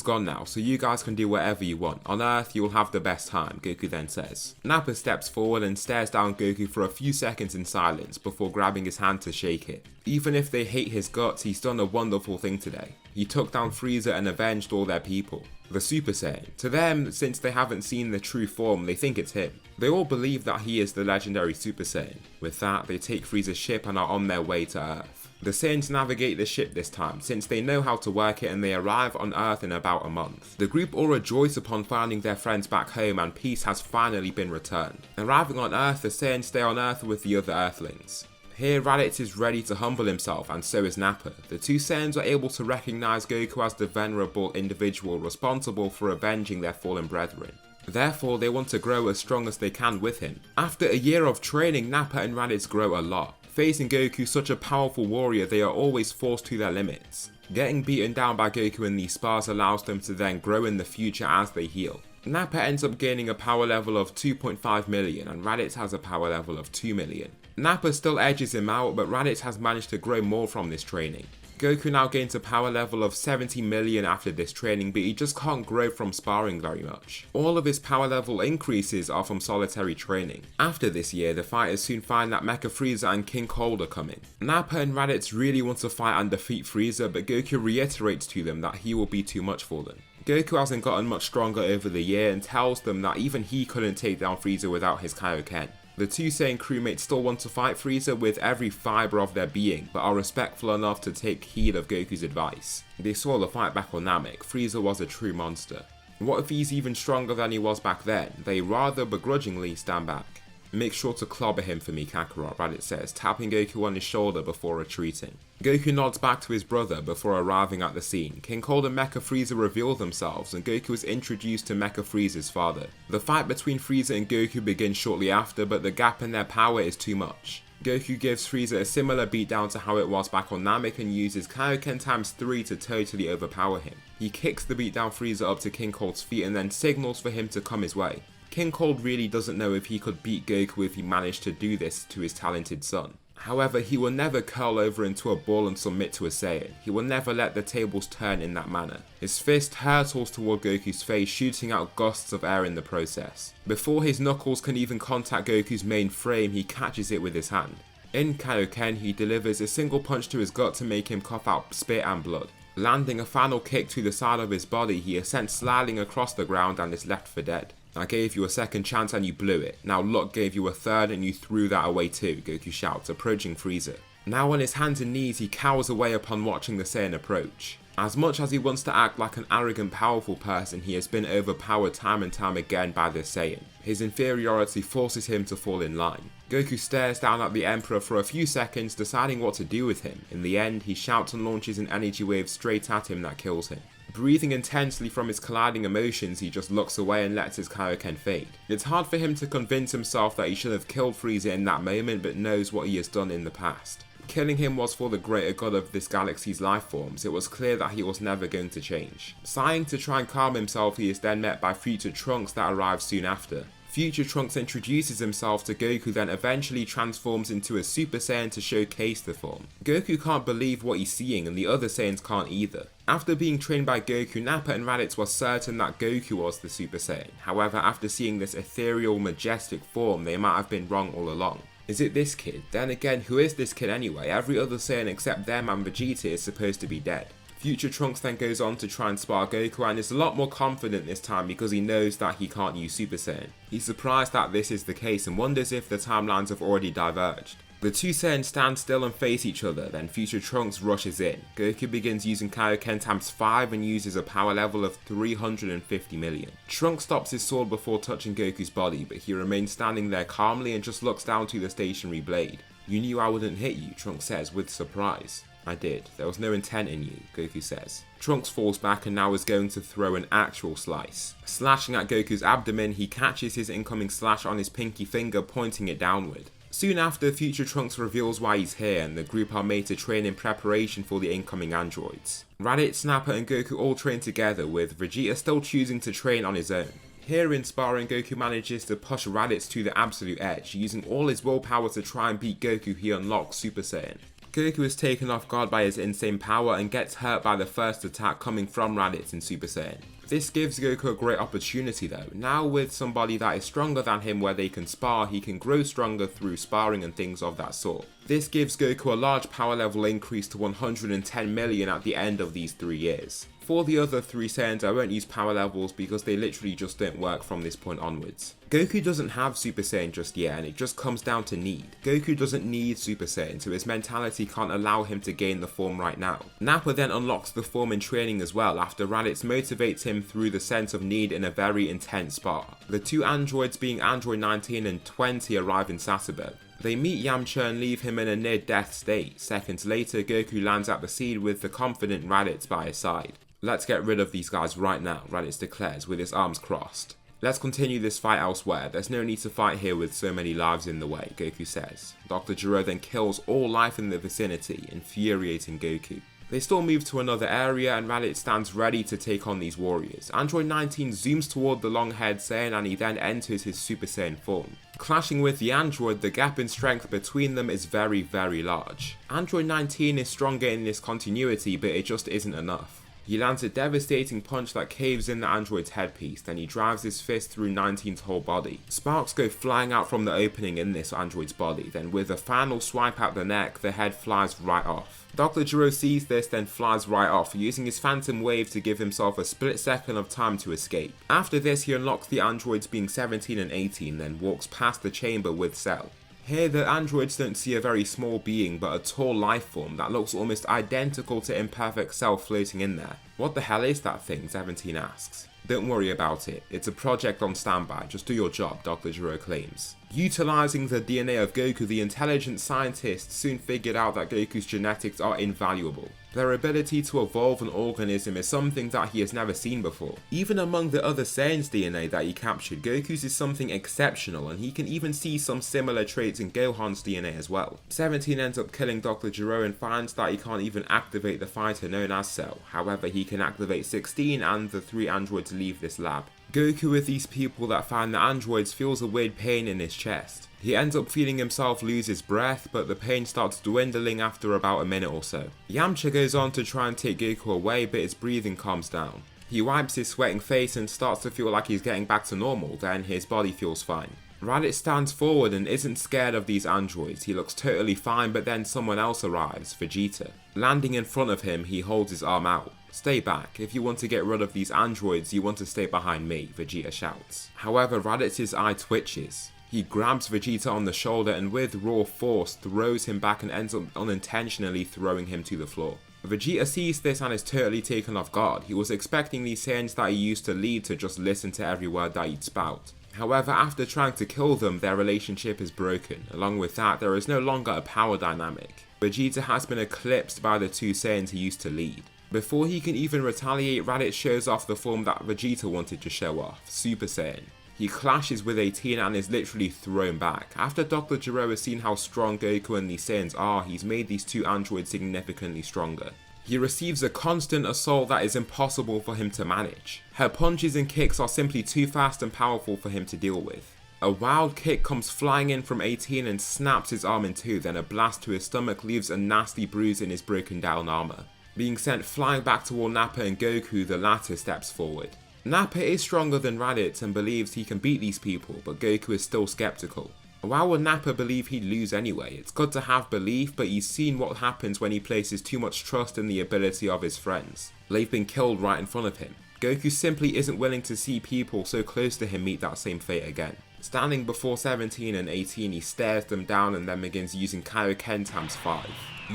gone now, so you guys can do whatever you want. On Earth, you'll have the best time, Goku then says. Nappa steps forward and stares down Goku for a few seconds in silence before grabbing his hand to shake it. Even if they hate his guts, he's done a wonderful thing today. He took down Frieza and avenged all their people. The Super Saiyan. To them, since they haven't seen the true form, they think it's him. They all believe that he is the legendary Super Saiyan. With that, they take Frieza's ship and are on their way to Earth. The Saiyans navigate the ship this time, since they know how to work it and they arrive on Earth in about a month. The group all rejoice upon finding their friends back home and peace has finally been returned. Arriving on Earth, the Saiyans stay on Earth with the other Earthlings. Here, Raditz is ready to humble himself and so is Nappa. The 2 Saiyans are able to recognize Goku as the venerable individual responsible for avenging their fallen brethren. Therefore, they want to grow as strong as they can with him. After a year of training, Nappa and Raditz grow a lot. Facing Goku, such a powerful warrior, they are always forced to their limits. Getting beaten down by Goku in these spars allows them to then grow in the future as they heal. Nappa ends up gaining a power level of 2.5 million and Raditz has a power level of 2 million. Nappa still edges him out, but Raditz has managed to grow more from this training. Goku now gains a power level of 70 million after this training, but he just can't grow from sparring very much. All of his power level increases are from solitary training. After this year, the fighters soon find that Mecha Frieza and King Cold are coming. Nappa and Raditz really want to fight and defeat Frieza, but Goku reiterates to them that he will be too much for them. Goku hasn't gotten much stronger over the year and tells them that even he couldn't take down Frieza without his Kaioken. The two Saiyan crewmates still want to fight Frieza with every fibre of their being, but are respectful enough to take heed of Goku's advice. They saw the fight back on Namek. Frieza was a true monster. What if he's even stronger than he was back then? They rather begrudgingly stand back. Make sure to clobber him for me, Kakarot, Raditz says, tapping Goku on his shoulder before retreating. Goku nods back to his brother before arriving at the scene. King Cold and Mecha Frieza reveal themselves, and Goku is introduced to Mecha Frieza's father. The fight between Frieza and Goku begins shortly after, but the gap in their power is too much. Goku gives Frieza a similar beatdown to how it was back on Namek and uses Kaioken ×3 to totally overpower him. He kicks the beatdown Frieza up to King Cold's feet and then signals for him to come his way. King Cold really doesn't know if he could beat Goku if he managed to do this to his talented son. However, he will never curl over into a ball and submit to a Saiyan. He will never let the tables turn in that manner. His fist hurtles toward Goku's face, shooting out gusts of air in the process. Before his knuckles can even contact Goku's main frame, he catches it with his hand. In Kaioken, he delivers a single punch to his gut to make him cough out spit and blood. Landing a final kick to the side of his body, he ascends sliding across the ground and is left for dead. I gave you a second chance and you blew it. Now luck gave you a third and you threw that away too, Goku shouts, approaching Frieza. Now on his hands and knees, he cowers away upon watching the Saiyan approach. As much as he wants to act like an arrogant, powerful person, he has been overpowered time and time again by this Saiyan. His inferiority forces him to fall in line. Goku stares down at the Emperor for a few seconds, deciding what to do with him. In the end, he shouts and launches an energy wave straight at him that kills him. Breathing intensely from his colliding emotions, he just looks away and lets his Kaioken fade. It's hard for him to convince himself that he should have killed Frieza in that moment, but knows what he has done in the past. Killing him was for the greater good of this galaxy's life forms. It was clear that he was never going to change. Sighing to try and calm himself, he is then met by future Trunks that arrives soon after. Future Trunks introduces himself to Goku, then eventually transforms into a Super Saiyan to showcase the form. Goku can't believe what he's seeing and the other Saiyans can't either. After being trained by Goku, Nappa and Raditz were certain that Goku was the Super Saiyan. However, after seeing this ethereal, majestic form, they might have been wrong all along. Is it this kid? Then again, who is this kid anyway? Every other Saiyan except them and Vegeta is supposed to be dead. Future Trunks then goes on to try and spar Goku and is a lot more confident this time because he knows that he can't use Super Saiyan. He's surprised that this is the case and wonders if the timelines have already diverged. The two Saiyans stand still and face each other, then Future Trunks rushes in. Goku begins using Kaioken ×5 and uses a power level of 350 million. Trunks stops his sword before touching Goku's body, but he remains standing there calmly and just looks down to the stationary blade. "You knew I wouldn't hit you," Trunks says with surprise. "I did. There was no intent in you," Goku says. Trunks falls back and now is going to throw an actual slice. Slashing at Goku's abdomen, he catches his incoming slash on his pinky finger, pointing it downward. Soon after, Future Trunks reveals why he's here and the group are made to train in preparation for the incoming androids. Raditz, Nappa and Goku all train together, with Vegeta still choosing to train on his own. Here in sparring, Goku manages to push Raditz to the absolute edge. Using all his willpower to try and beat Goku, he unlocks Super Saiyan. Goku is taken off guard by his insane power and gets hurt by the first attack coming from Raditz in Super Saiyan. This gives Goku a great opportunity though. Now with somebody that is stronger than him where they can spar, he can grow stronger through sparring and things of that sort. This gives Goku a large power level increase to 110 million at the end of these 3 years. For the other 3 Saiyans, I won't use power levels because they literally just don't work from this point onwards. Goku doesn't have Super Saiyan just yet and it just comes down to need. Goku doesn't need Super Saiyan, so his mentality can't allow him to gain the form right now. Nappa then unlocks the form in training as well after Raditz motivates him through the sense of need in a very intense spar. The 2 androids being Android 19 and 20 arrive in Sasebo. They meet Yamcha and leave him in a near-death state. Seconds later, Goku lands at the scene with the confident Raditz by his side. "Let's get rid of these guys right now," Raditz declares with his arms crossed. "Let's continue this fight elsewhere. There's no need to fight here with so many lives in the way," Goku says. Dr. Gero then kills all life in the vicinity, infuriating Goku. They still move to another area and Raditz stands ready to take on these warriors. Android 19 zooms toward the long-haired Saiyan and he then enters his Super Saiyan form. Clashing with the android, the gap in strength between them is very, very large. Android 19 is stronger in this continuity, but it just isn't enough. He lands a devastating punch that caves in the android's headpiece, then he drives his fist through 19's whole body. Sparks go flying out from the opening in this android's body, then with a final swipe at the neck, the head flies right off. Dr. Gero sees this, then flies right off, using his phantom wave to give himself a split second of time to escape. After this, he unlocks the androids being 17 and 18, then walks past the chamber with Cell. Here, the androids don't see a very small being, but a tall life form that looks almost identical to Imperfect Cell floating in there. What the hell is that thing? 17 asks. Don't worry about it, it's a project on standby, just do your job, Dr. Gero claims. Utilizing the DNA of Goku, the intelligent scientists soon figured out that Goku's genetics are invaluable. Their ability to evolve an organism is something that he has never seen before. Even among the other Saiyan's DNA that he captured, Goku's is something exceptional, and he can even see some similar traits in Gohan's DNA as well. 17 ends up killing Dr. Gero and finds that he can't even activate the fighter known as Cell. However, he can activate 16 and the 3 androids leave this lab. Goku, with these people that find the androids, feels a weird pain in his chest. He ends up feeling himself lose his breath, but the pain starts dwindling after about a minute or so. Yamcha goes on to try and take Goku away, but his breathing calms down. He wipes his sweating face and starts to feel like he's getting back to normal, then his body feels fine. Raditz stands forward and isn't scared of these androids. He looks totally fine, but then someone else arrives, Vegeta. Landing in front of him, he holds his arm out. Stay back, if you want to get rid of these androids, you want to stay behind me, Vegeta shouts. However, Raditz's eye twitches. He grabs Vegeta on the shoulder and with raw force throws him back and ends up unintentionally throwing him to the floor. Vegeta sees this and is totally taken off guard. He was expecting these Saiyans that he used to lead to just listen to every word that he'd spout. However, after trying to kill them, their relationship is broken. Along with that, there is no longer a power dynamic. Vegeta has been eclipsed by the 2 Saiyans he used to lead. Before he can even retaliate, Raditz shows off the form that Vegeta wanted to show off, Super Saiyan. He clashes with 18 and is literally thrown back. After Dr. Gero has seen how strong Goku and these Saiyans are, he's made these 2 androids significantly stronger. He receives a constant assault that is impossible for him to manage. Her punches and kicks are simply too fast and powerful for him to deal with. A wild kick comes flying in from 18 and snaps his arm in 2, then a blast to his stomach leaves a nasty bruise in his broken down armor. Being sent flying back toward Nappa and Goku, the latter steps forward. Nappa is stronger than Raditz and believes he can beat these people, but Goku is still skeptical. Why would Nappa believe he'd lose anyway? It's good to have belief, but he's seen what happens when he places too much trust in the ability of his friends. They've been killed right in front of him. Goku simply isn't willing to see people so close to him meet that same fate again. Standing before 17 and 18, he stares them down and then begins using Kaioken times 5.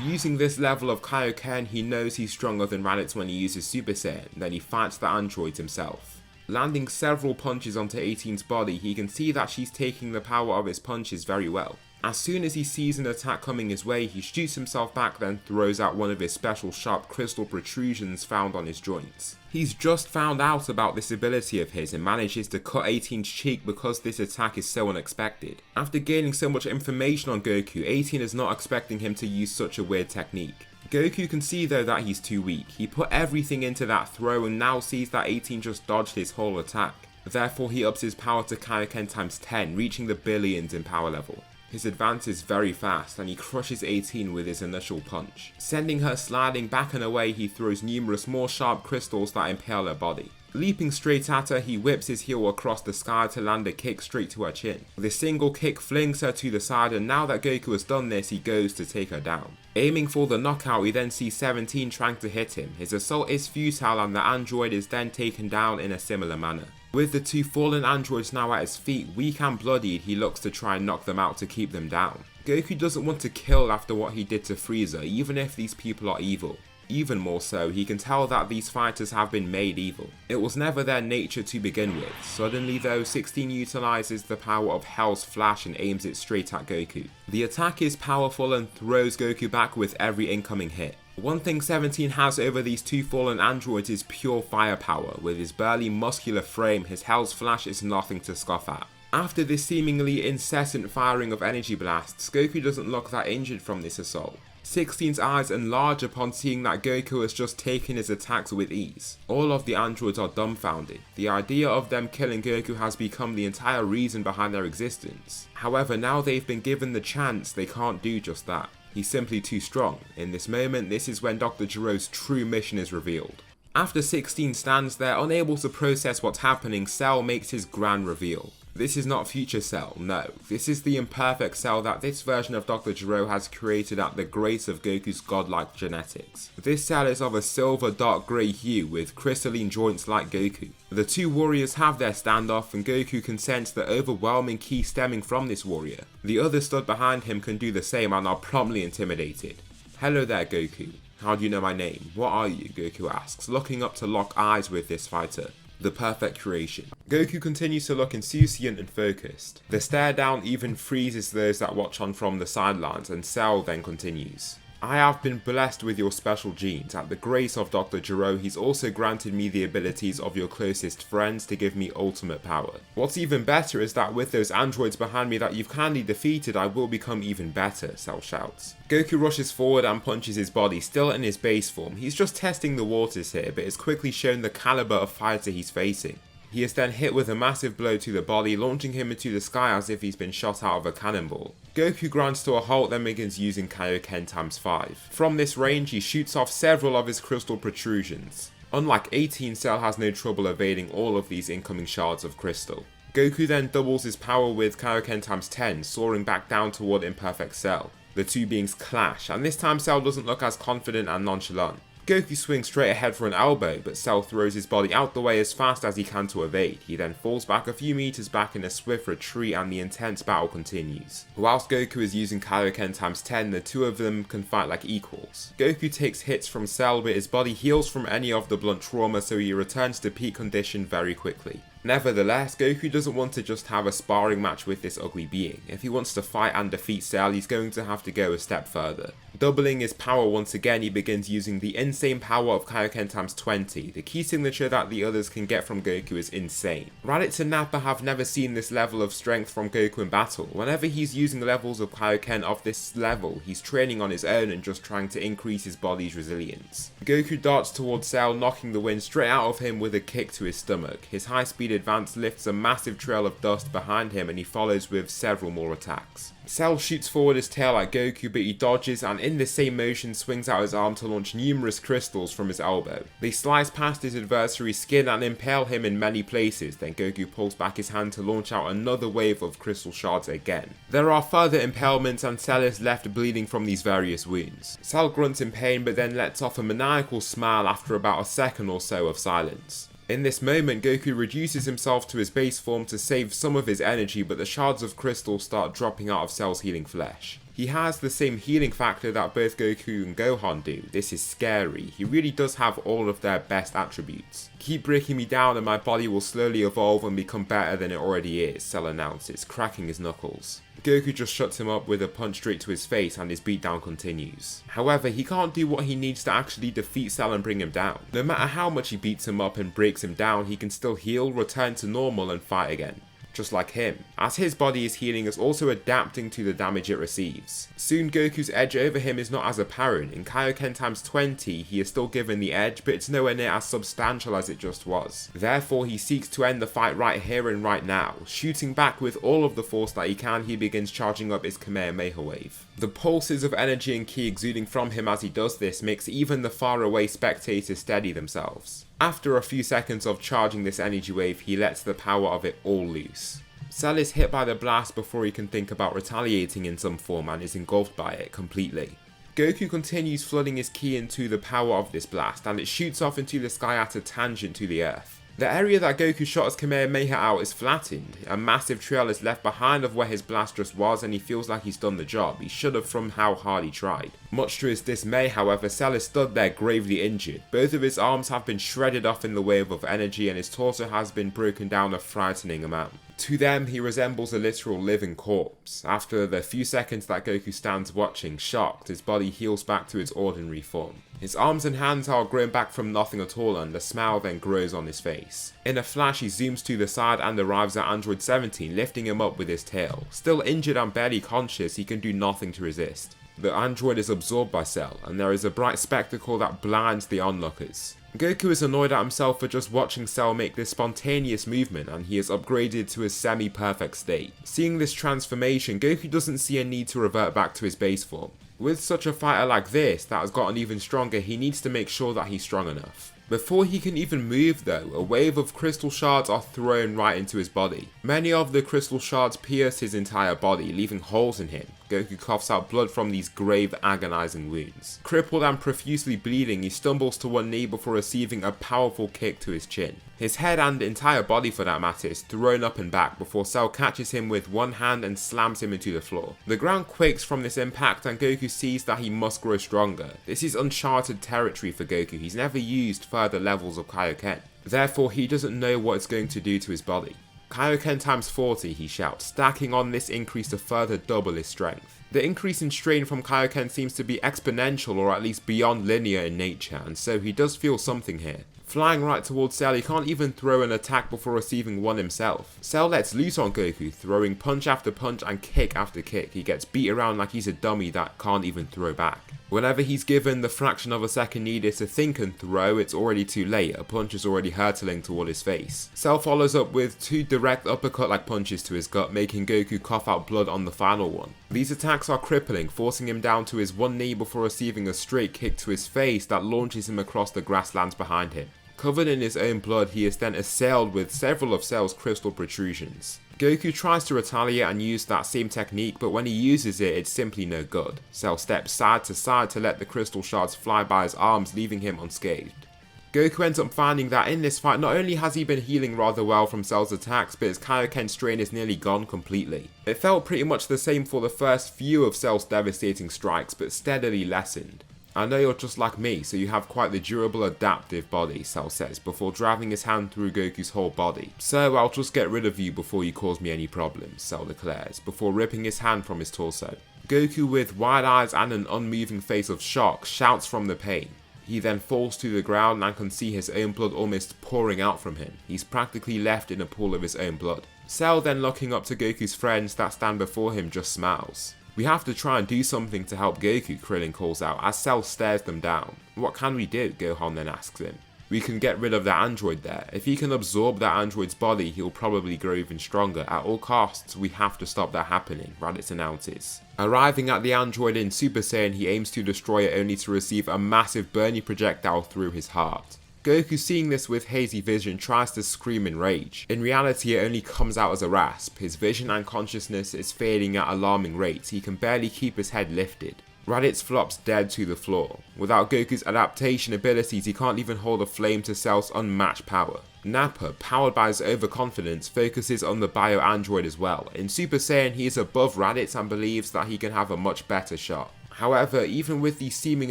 Using this level of Kaioken, he knows he's stronger than Raditz when he uses Super Saiyan, then he fights the androids himself. Landing several punches onto 18's body, he can see that she's taking the power of his punches very well. As soon as he sees an attack coming his way, he shoots himself back, then throws out one of his special sharp crystal protrusions found on his joints. He's just found out about this ability of his and manages to cut 18's cheek because this attack is so unexpected. After gaining so much information on Goku, 18 is not expecting him to use such a weird technique. Goku can see though that he's too weak. He put everything into that throw and now sees that 18 just dodged his whole attack. Therefore he ups his power to Kaioken times 10, reaching the billions in power level. His advance is very fast and he crushes 18 with his initial punch. Sending her sliding back and away, he throws numerous more sharp crystals that impale her body. Leaping straight at her, he whips his heel across the sky to land a kick straight to her chin. This single kick flings her to the side, and now that Goku has done this, he goes to take her down. Aiming for the knockout, we then see 17 trying to hit him. His assault is futile and the android is then taken down in a similar manner. With the 2 fallen androids now at his feet, weak and bloodied, he looks to try and knock them out to keep them down. Goku doesn't want to kill after what he did to Frieza, even if these people are evil. Even more so, he can tell that these fighters have been made evil. It was never their nature to begin with. Suddenly though, 16 utilizes the power of Hell's Flash and aims it straight at Goku. The attack is powerful and throws Goku back with every incoming hit. One thing 17 has over these 2 fallen androids is pure firepower. With his burly muscular frame, his Hell's Flash is nothing to scoff at. After this seemingly incessant firing of energy blasts, Goku doesn't look that injured from this assault. 16's eyes enlarge upon seeing that Goku has just taken his attacks with ease. All of the androids are dumbfounded. The idea of them killing Goku has become the entire reason behind their existence. However, now they've been given the chance, they can't do just that. He's simply too strong. In this moment, this is when Dr. Gero's true mission is revealed. After 16 stands there, unable to process what's happening, Cell makes his grand reveal. This is not future Cell, no. This is the imperfect Cell that this version of Dr. Gero has created at the grace of Goku's godlike genetics. This Cell is of a silver dark grey hue with crystalline joints like Goku. The two warriors have their standoff and Goku can sense the overwhelming ki stemming from this warrior. The others stood behind him can do the same and are promptly intimidated. Hello there Goku. How do you know my name? What are you? Goku asks, looking up to lock eyes with this fighter. The perfect creation. Goku continues to look insouciant and focused. The stare down even freezes those that watch on from the sidelines, and Cell then continues. I have been blessed with your special genes. At the grace of Dr. Gero, he's also granted me the abilities of your closest friends to give me ultimate power. What's even better is that with those androids behind me that you've kindly defeated, I will become even better, Cell shouts. Goku rushes forward and punches his body, still in his base form. He's just testing the waters here, but is quickly shown the caliber of fighter he's facing. He is then hit with a massive blow to the body, launching him into the sky as if he's been shot out of a cannonball. Goku grinds to a halt, then begins using Kaioken ×5. From this range, he shoots off several of his crystal protrusions. Unlike 18, Cell has no trouble evading all of these incoming shards of crystal. Goku then doubles his power with Kaioken ×10, soaring back down toward Imperfect Cell. The two beings clash, and this time Cell doesn't look as confident and nonchalant. Goku swings straight ahead for an elbow, but Cell throws his body out the way as fast as he can to evade. He then falls back a few meters back in a swift retreat and the intense battle continues. Whilst Goku is using Kaioken ×10, the two of them can fight like equals. Goku takes hits from Cell, but his body heals from any of the blunt trauma, so he returns to peak condition very quickly. Nevertheless, Goku doesn't want to just have a sparring match with this ugly being. If he wants to fight and defeat Cell, he's going to have to go a step further. Doubling his power once again, he begins using the insane power of Kaioken ×20. The key signature that the others can get from Goku is insane. Raditz and Nappa have never seen this level of strength from Goku in battle. Whenever he's using levels of Kaioken of this level, he's training on his own and just trying to increase his body's resilience. Goku darts towards Cell, knocking the wind straight out of him with a kick to his stomach. His high-speed advance lifts a massive trail of dust behind him and he follows with several more attacks. Cell shoots forward his tail at Goku, but he dodges and in the same motion swings out his arm to launch numerous crystals from his elbow. They slice past his adversary's skin and impale him in many places, then Goku pulls back his hand to launch out another wave of crystal shards again. There are further impalements and Cell is left bleeding from these various wounds. Cell grunts in pain but then lets off a maniacal smile after about a second or so of silence. In this moment, Goku reduces himself to his base form to save some of his energy, but the shards of crystal start dropping out of Cell's healing flesh. He has the same healing factor that both Goku and Gohan do. This is scary. He really does have all of their best attributes. Keep breaking me down and my body will slowly evolve and become better than it already is, Cell announces, cracking his knuckles. Goku just shuts him up with a punch straight to his face and his beatdown continues. However, he can't do what he needs to actually defeat Cell and bring him down. No matter how much he beats him up and breaks him down, he can still heal, return to normal and fight again. Just like him, as his body is healing, is also adapting to the damage it receives. Soon Goku's edge over him is not as apparent. In Kaioken ×20, he is still given the edge, but it's nowhere near as substantial as it just was. Therefore, he seeks to end the fight right here and right now. Shooting back with all of the force that he can, he begins charging up his Kamehameha wave. The pulses of energy and ki exuding from him as he does this makes even the faraway spectators steady themselves. After a few seconds of charging this energy wave, he lets the power of it all loose. Cell is hit by the blast before he can think about retaliating in some form and is engulfed by it completely. Goku continues flooding his ki into the power of this blast and it shoots off into the sky at a tangent to the earth. The area that Goku shot his Kamehameha out is flattened. A massive trail is left behind of where his blast just was and he feels like he's done the job. He should have from how hard he tried. Much to his dismay, however, Cell is stood there gravely injured. Both of his arms have been shredded off in the wave of energy and his torso has been broken down a frightening amount. To them, he resembles a literal living corpse. After the few seconds that Goku stands watching, shocked, his body heals back to its ordinary form. His arms and hands are grown back from nothing at all and a smile then grows on his face. In a flash, he zooms to the side and arrives at Android 17, lifting him up with his tail. Still injured and barely conscious, he can do nothing to resist. The android is absorbed by Cell, and there is a bright spectacle that blinds the onlookers. Goku is annoyed at himself for just watching Cell make this spontaneous movement and he is upgraded to a semi-perfect state. Seeing this transformation, Goku doesn't see a need to revert back to his base form. With such a fighter like this that has gotten even stronger, he needs to make sure that he's strong enough. Before he can even move though, a wave of crystal shards are thrown right into his body. Many of the crystal shards pierce his entire body, leaving holes in him. Goku coughs out blood from these grave, agonizing wounds. Crippled and profusely bleeding, he stumbles to one knee before receiving a powerful kick to his chin. His head and entire body for that matter is thrown up and back before Cell catches him with one hand and slams him into the floor. The ground quakes from this impact and Goku sees that he must grow stronger. This is uncharted territory for Goku. He's never used further levels of Kaioken. Therefore, he doesn't know what it's going to do to his body. Kaioken times 40, he shouts, stacking on this increase to further double his strength. The increase in strain from Kaioken seems to be exponential or at least beyond linear in nature, and so he does feel something here. Flying right towards Cell, he can't even throw an attack before receiving one himself. Cell lets loose on Goku, throwing punch after punch and kick after kick. He gets beat around like he's a dummy that can't even throw back. Whenever he's given the fraction of a second needed to think and throw, it's already too late. A punch is already hurtling toward his face. Cell follows up with 2 direct uppercut-like punches to his gut, making Goku cough out blood on the final one. These attacks are crippling, forcing him down to his one knee before receiving a straight kick to his face that launches him across the grasslands behind him. Covered in his own blood, he is then assailed with several of Cell's crystal protrusions. Goku tries to retaliate and use that same technique, but when he uses it, it's simply no good. Cell steps side to side to let the crystal shards fly by his arms, leaving him unscathed. Goku ends up finding that in this fight, not only has he been healing rather well from Cell's attacks, but his Kaioken strain is nearly gone completely. It felt pretty much the same for the first few of Cell's devastating strikes, but steadily lessened. I know you're just like me, so you have quite the durable adaptive body, Cell says, before driving his hand through Goku's whole body. So I'll just get rid of you before you cause me any problems, Cell declares, before ripping his hand from his torso. Goku, with wide eyes and an unmoving face of shock, shouts from the pain. He then falls to the ground and can see his own blood almost pouring out from him. He's practically left in a pool of his own blood. Cell, then looking up to Goku's friends that stand before him, just smiles. We have to try and do something to help Goku, Krillin calls out as Cell stares them down. What can we do? Gohan then asks him. We can get rid of that android there. If he can absorb that android's body, he'll probably grow even stronger. At all costs, we have to stop that happening, Raditz announces. Arriving at the android in Super Saiyan, he aims to destroy it only to receive a massive burning projectile through his heart. Goku, seeing this with hazy vision, tries to scream in rage. In reality, it only comes out as a rasp. His vision and consciousness is fading at alarming rates. He can barely keep his head lifted. Raditz flops dead to the floor. Without Goku's adaptation abilities, he can't even hold a flame to Cell's unmatched power. Nappa, powered by his overconfidence, focuses on the bio-android as well. In Super Saiyan, he is above Raditz and believes that he can have a much better shot. However, even with these seeming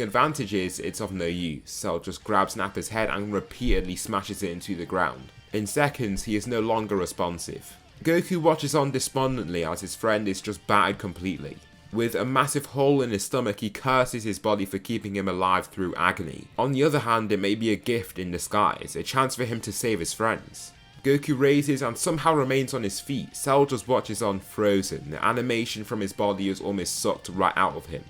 advantages, it's of no use. Cell just grabs Nappa's head and repeatedly smashes it into the ground. In seconds, he is no longer responsive. Goku watches on despondently as his friend is just battered completely. With a massive hole in his stomach, he curses his body for keeping him alive through agony. On the other hand, it may be a gift in disguise, a chance for him to save his friends. Goku raises and somehow remains on his feet. Cell just watches on frozen. The animation from his body is almost sucked right out of him.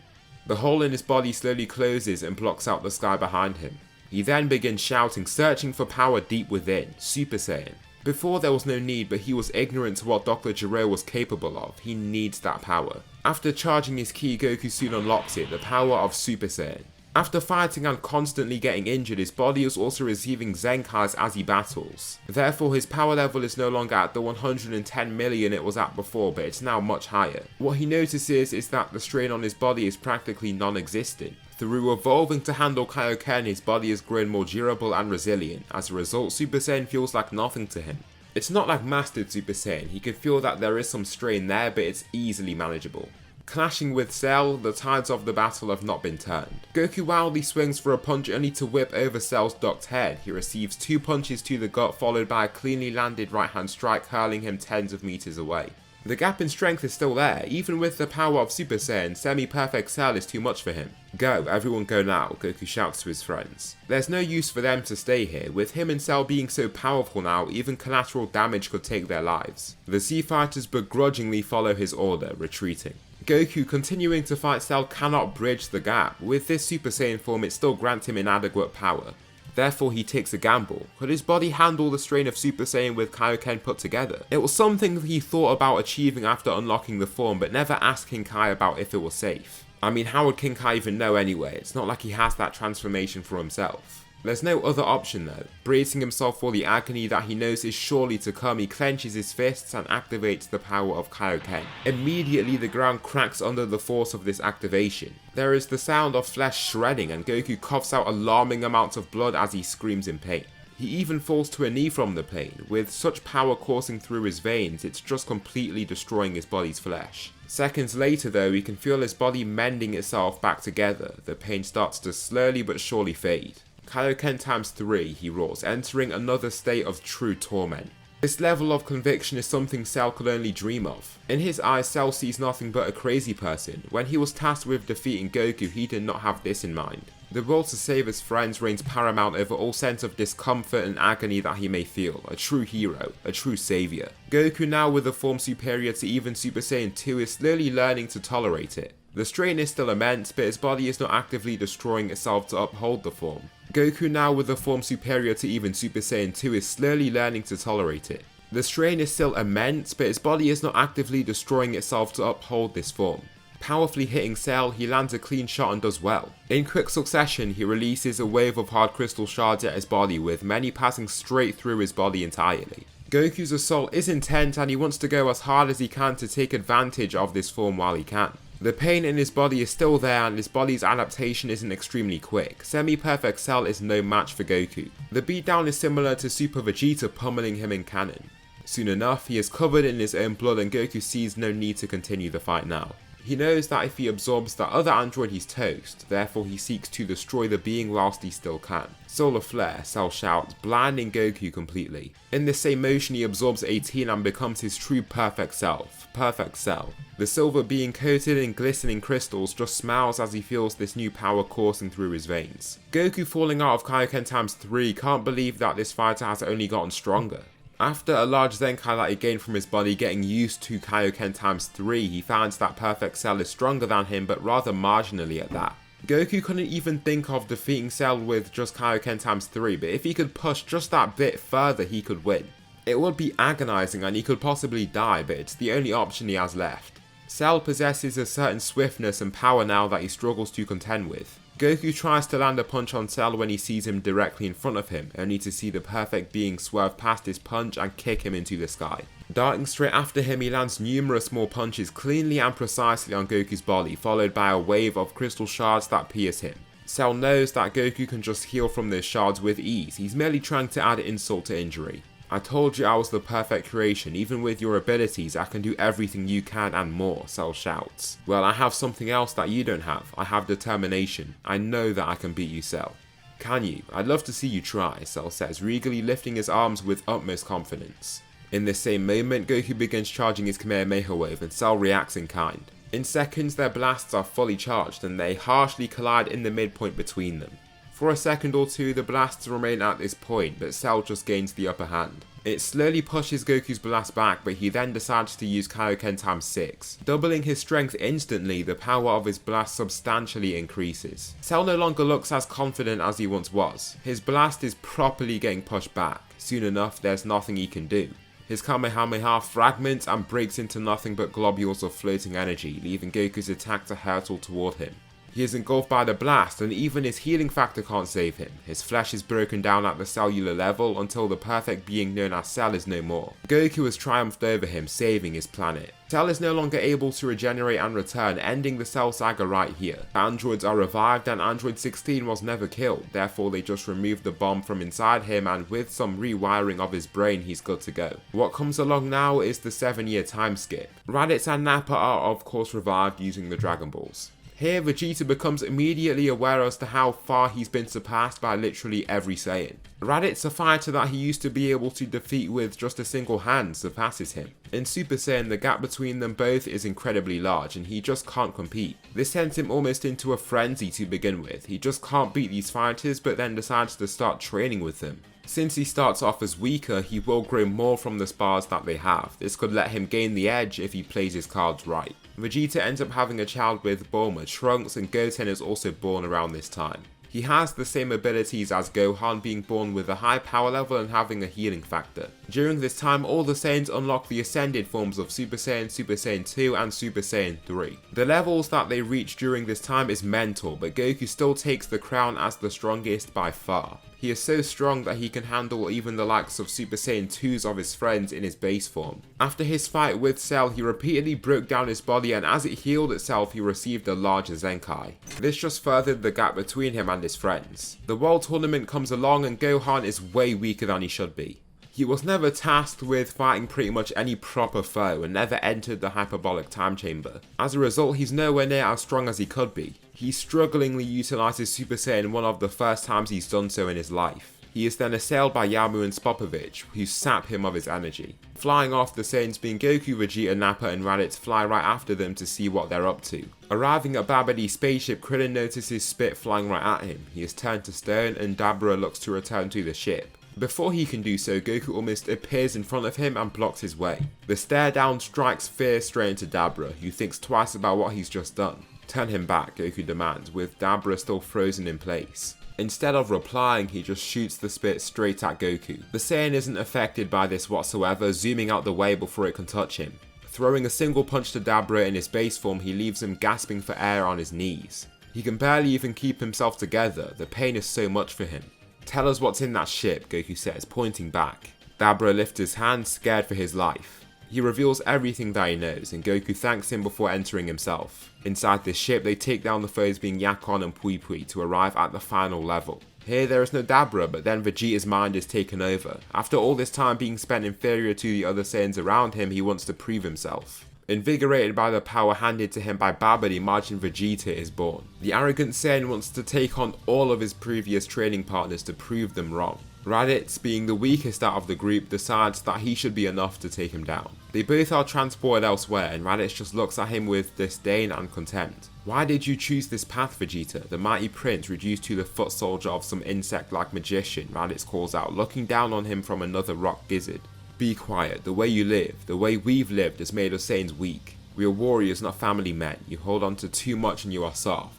The hole in his body slowly closes and blocks out the sky behind him. He then begins shouting, searching for power deep within, Super Saiyan. Before there was no need, but he was ignorant to what Dr. Gero was capable of. He needs that power. After charging his ki, Goku soon unlocks it, the power of Super Saiyan. After fighting and constantly getting injured, his body is also receiving Zenkais as he battles. Therefore, his power level is no longer at the 110 million it was at before, but it's now much higher. What he notices is that the strain on his body is practically non-existent. Through evolving to handle Kaioken, his body has grown more durable and resilient. As a result, Super Saiyan feels like nothing to him. It's not like Mastered Super Saiyan. He can feel that there is some strain there, but it's easily manageable. Clashing with Cell, the tides of the battle have not been turned. Goku wildly swings for a punch only to whip over Cell's ducked head. He receives 2 punches to the gut followed by a cleanly landed right hand strike hurling him tens of meters away. The gap in strength is still there. Even with the power of Super Saiyan, semi-perfect Cell is too much for him. Go, everyone go now, Goku shouts to his friends. There's no use for them to stay here. With him and Cell being so powerful now, even collateral damage could take their lives. The Z Fighters begrudgingly follow his order, retreating. Goku, continuing to fight Cell, cannot bridge the gap. With this Super Saiyan form, it still grants him inadequate power. Therefore, he takes a gamble. Could his body handle the strain of Super Saiyan with Kaioken put together? It was something he thought about achieving after unlocking the form, but never asking Kai about if it was safe. I mean, how would King Kai even know anyway? It's not like he has that transformation for himself. There's no other option though. Bracing himself for the agony that he knows is surely to come, he clenches his fists and activates the power of Kaioken. Immediately the ground cracks under the force of this activation. There is the sound of flesh shredding and Goku coughs out alarming amounts of blood as he screams in pain. He even falls to a knee from the pain. With such power coursing through his veins, it's just completely destroying his body's flesh. Seconds later though, he can feel his body mending itself back together. The pain starts to slowly but surely fade. Kaioken times 3, he roars, entering another state of true torment. This level of conviction is something Cell could only dream of. In his eyes, Cell sees nothing but a crazy person. When he was tasked with defeating Goku, he did not have this in mind. The will to save his friends reigns paramount over all sense of discomfort and agony that he may feel. A true hero, a true saviour. Goku, now with a form superior to even Super Saiyan 2, is slowly learning to tolerate it. The strain is still immense, but his body is not actively destroying itself to uphold the form. Goku, now with a form superior to even Super Saiyan 2, is slowly learning to tolerate it. The strain is still immense, but his body is not actively destroying itself to uphold this form. Powerfully hitting Cell, he lands a clean shot and does well. In quick succession, he releases a wave of hard crystal shards at his body, with many passing straight through his body entirely. Goku's assault is intense and he wants to go as hard as he can to take advantage of this form while he can. The pain in his body is still there and his body's adaptation isn't extremely quick. Semi-perfect Cell is no match for Goku. The beatdown is similar to Super Vegeta pummeling him in canon. Soon enough, he is covered in his own blood and Goku sees no need to continue the fight now. He knows that if he absorbs that other android he's toast, therefore he seeks to destroy the being whilst he still can. Solar Flare, Cell shouts, blinding Goku completely. In this same motion he absorbs 18 and becomes his true perfect self, Perfect Cell. The silver being coated in glistening crystals just smiles as he feels this new power coursing through his veins. Goku, falling out of Kaioken times 3, can't believe that this fighter has only gotten stronger. After a large Zenkai that he gained from his body getting used to Kaioken times 3, he finds that Perfect Cell is stronger than him, but rather marginally at that. Goku couldn't even think of defeating Cell with just Kaioken times 3, but if he could push just that bit further he could win. It would be agonizing and he could possibly die, but it's the only option he has left. Cell possesses a certain swiftness and power now that he struggles to contend with. Goku tries to land a punch on Cell when he sees him directly in front of him, only to see the perfect being swerve past his punch and kick him into the sky. Darting straight after him, he lands numerous more punches cleanly and precisely on Goku's body, followed by a wave of crystal shards that pierce him. Cell knows that Goku can just heal from those shards with ease, he's merely trying to add insult to injury. I told you I was the perfect creation, even with your abilities I can do everything you can and more, Cell shouts. Well, I have something else that you don't have. I have determination. I know that I can beat you, Cell. Can you? I'd love to see you try, Cell says, regally lifting his arms with utmost confidence. In this same moment, Goku begins charging his Kamehameha wave and Cell reacts in kind. In seconds, their blasts are fully charged and they harshly collide in the midpoint between them. For a second or two, the blasts remain at this point, but Cell just gains the upper hand. It slowly pushes Goku's blast back, but he then decides to use Kaioken times 6. Doubling his strength instantly, the power of his blast substantially increases. Cell no longer looks as confident as he once was. His blast is properly getting pushed back. Soon enough, there's nothing he can do. His Kamehameha fragments and breaks into nothing but globules of floating energy, leaving Goku's attack to hurtle toward him. He is engulfed by the blast and even his healing factor can't save him. His flesh is broken down at the cellular level until the perfect being known as Cell is no more. Goku has triumphed over him, saving his planet. Cell is no longer able to regenerate and return, ending the Cell saga right here. Androids are revived and Android 16 was never killed, therefore they just removed the bomb from inside him and with some rewiring of his brain he's good to go. What comes along now is the 7-year time skip. Raditz and Nappa are of course revived using the Dragon Balls. Here, Vegeta becomes immediately aware as to how far he's been surpassed by literally every Saiyan. Raditz, a fighter that he used to be able to defeat with just a single hand, surpasses him. In Super Saiyan, the gap between them both is incredibly large and he just can't compete. This sends him almost into a frenzy to begin with. He just can't beat these fighters but then decides to start training with them. Since he starts off as weaker, he will grow more from the spars that they have. This could let him gain the edge if he plays his cards right. Vegeta ends up having a child with Bulma, Trunks, and Goten is also born around this time. He has the same abilities as Gohan, being born with a high power level and having a healing factor. During this time, all the Saiyans unlock the ascended forms of Super Saiyan, Super Saiyan 2 and Super Saiyan 3. The levels that they reach during this time is mental, but Goku still takes the crown as the strongest by far. He is so strong that he can handle even the likes of Super Saiyan 2s of his friends in his base form. After his fight with Cell, he repeatedly broke down his body, and as it healed itself, he received a larger Zenkai. This just furthered the gap between him and his friends. The World Tournament comes along and Gohan is way weaker than he should be. He was never tasked with fighting pretty much any proper foe and never entered the hyperbolic time chamber. As a result, he's nowhere near as strong as he could be. He strugglingly utilizes Super Saiyan one of the first times he's done so in his life. He is then assailed by Yamu and Spopovich, who sap him of his energy. Flying off, the Saiyans being Goku, Vegeta, Nappa and Raditz fly right after them to see what they're up to. Arriving at Babidi's spaceship, Krillin notices Spit flying right at him. He is turned to stone and Dabura looks to return to the ship. Before he can do so, Goku almost appears in front of him and blocks his way. The stare down strikes fear straight into Dabura, who thinks twice about what he's just done. Turn him back, Goku demands, with Dabura still frozen in place. Instead of replying, he just shoots the Spit straight at Goku. The Saiyan isn't affected by this whatsoever, zooming out the way before it can touch him. Throwing a single punch to Dabura in his base form, he leaves him gasping for air on his knees. He can barely even keep himself together, the pain is so much for him. Tell us what's in that ship, Goku says, pointing back. Dabura lifts his hand, scared for his life. He reveals everything that he knows, and Goku thanks him before entering himself. Inside this ship, they take down the foes being Yakon and Pui Pui to arrive at the final level. Here there is no Dabura, but then Vegeta's mind is taken over. After all this time being spent inferior to the other Saiyans around him, he wants to prove himself. Invigorated by the power handed to him by Babidi, Majin Vegeta is born. The arrogant Saiyan wants to take on all of his previous training partners to prove them wrong. Raditz, being the weakest out of the group, decides that he should be enough to take him down. They both are transported elsewhere and Raditz just looks at him with disdain and contempt. Why did you choose this path, Vegeta? The mighty prince, reduced to the foot soldier of some insect-like magician, Raditz calls out, looking down on him from another rock gizzard. Be quiet, the way you live, the way we've lived has made us Saiyans weak. We are warriors, not family men. You hold on to too much and you are soft.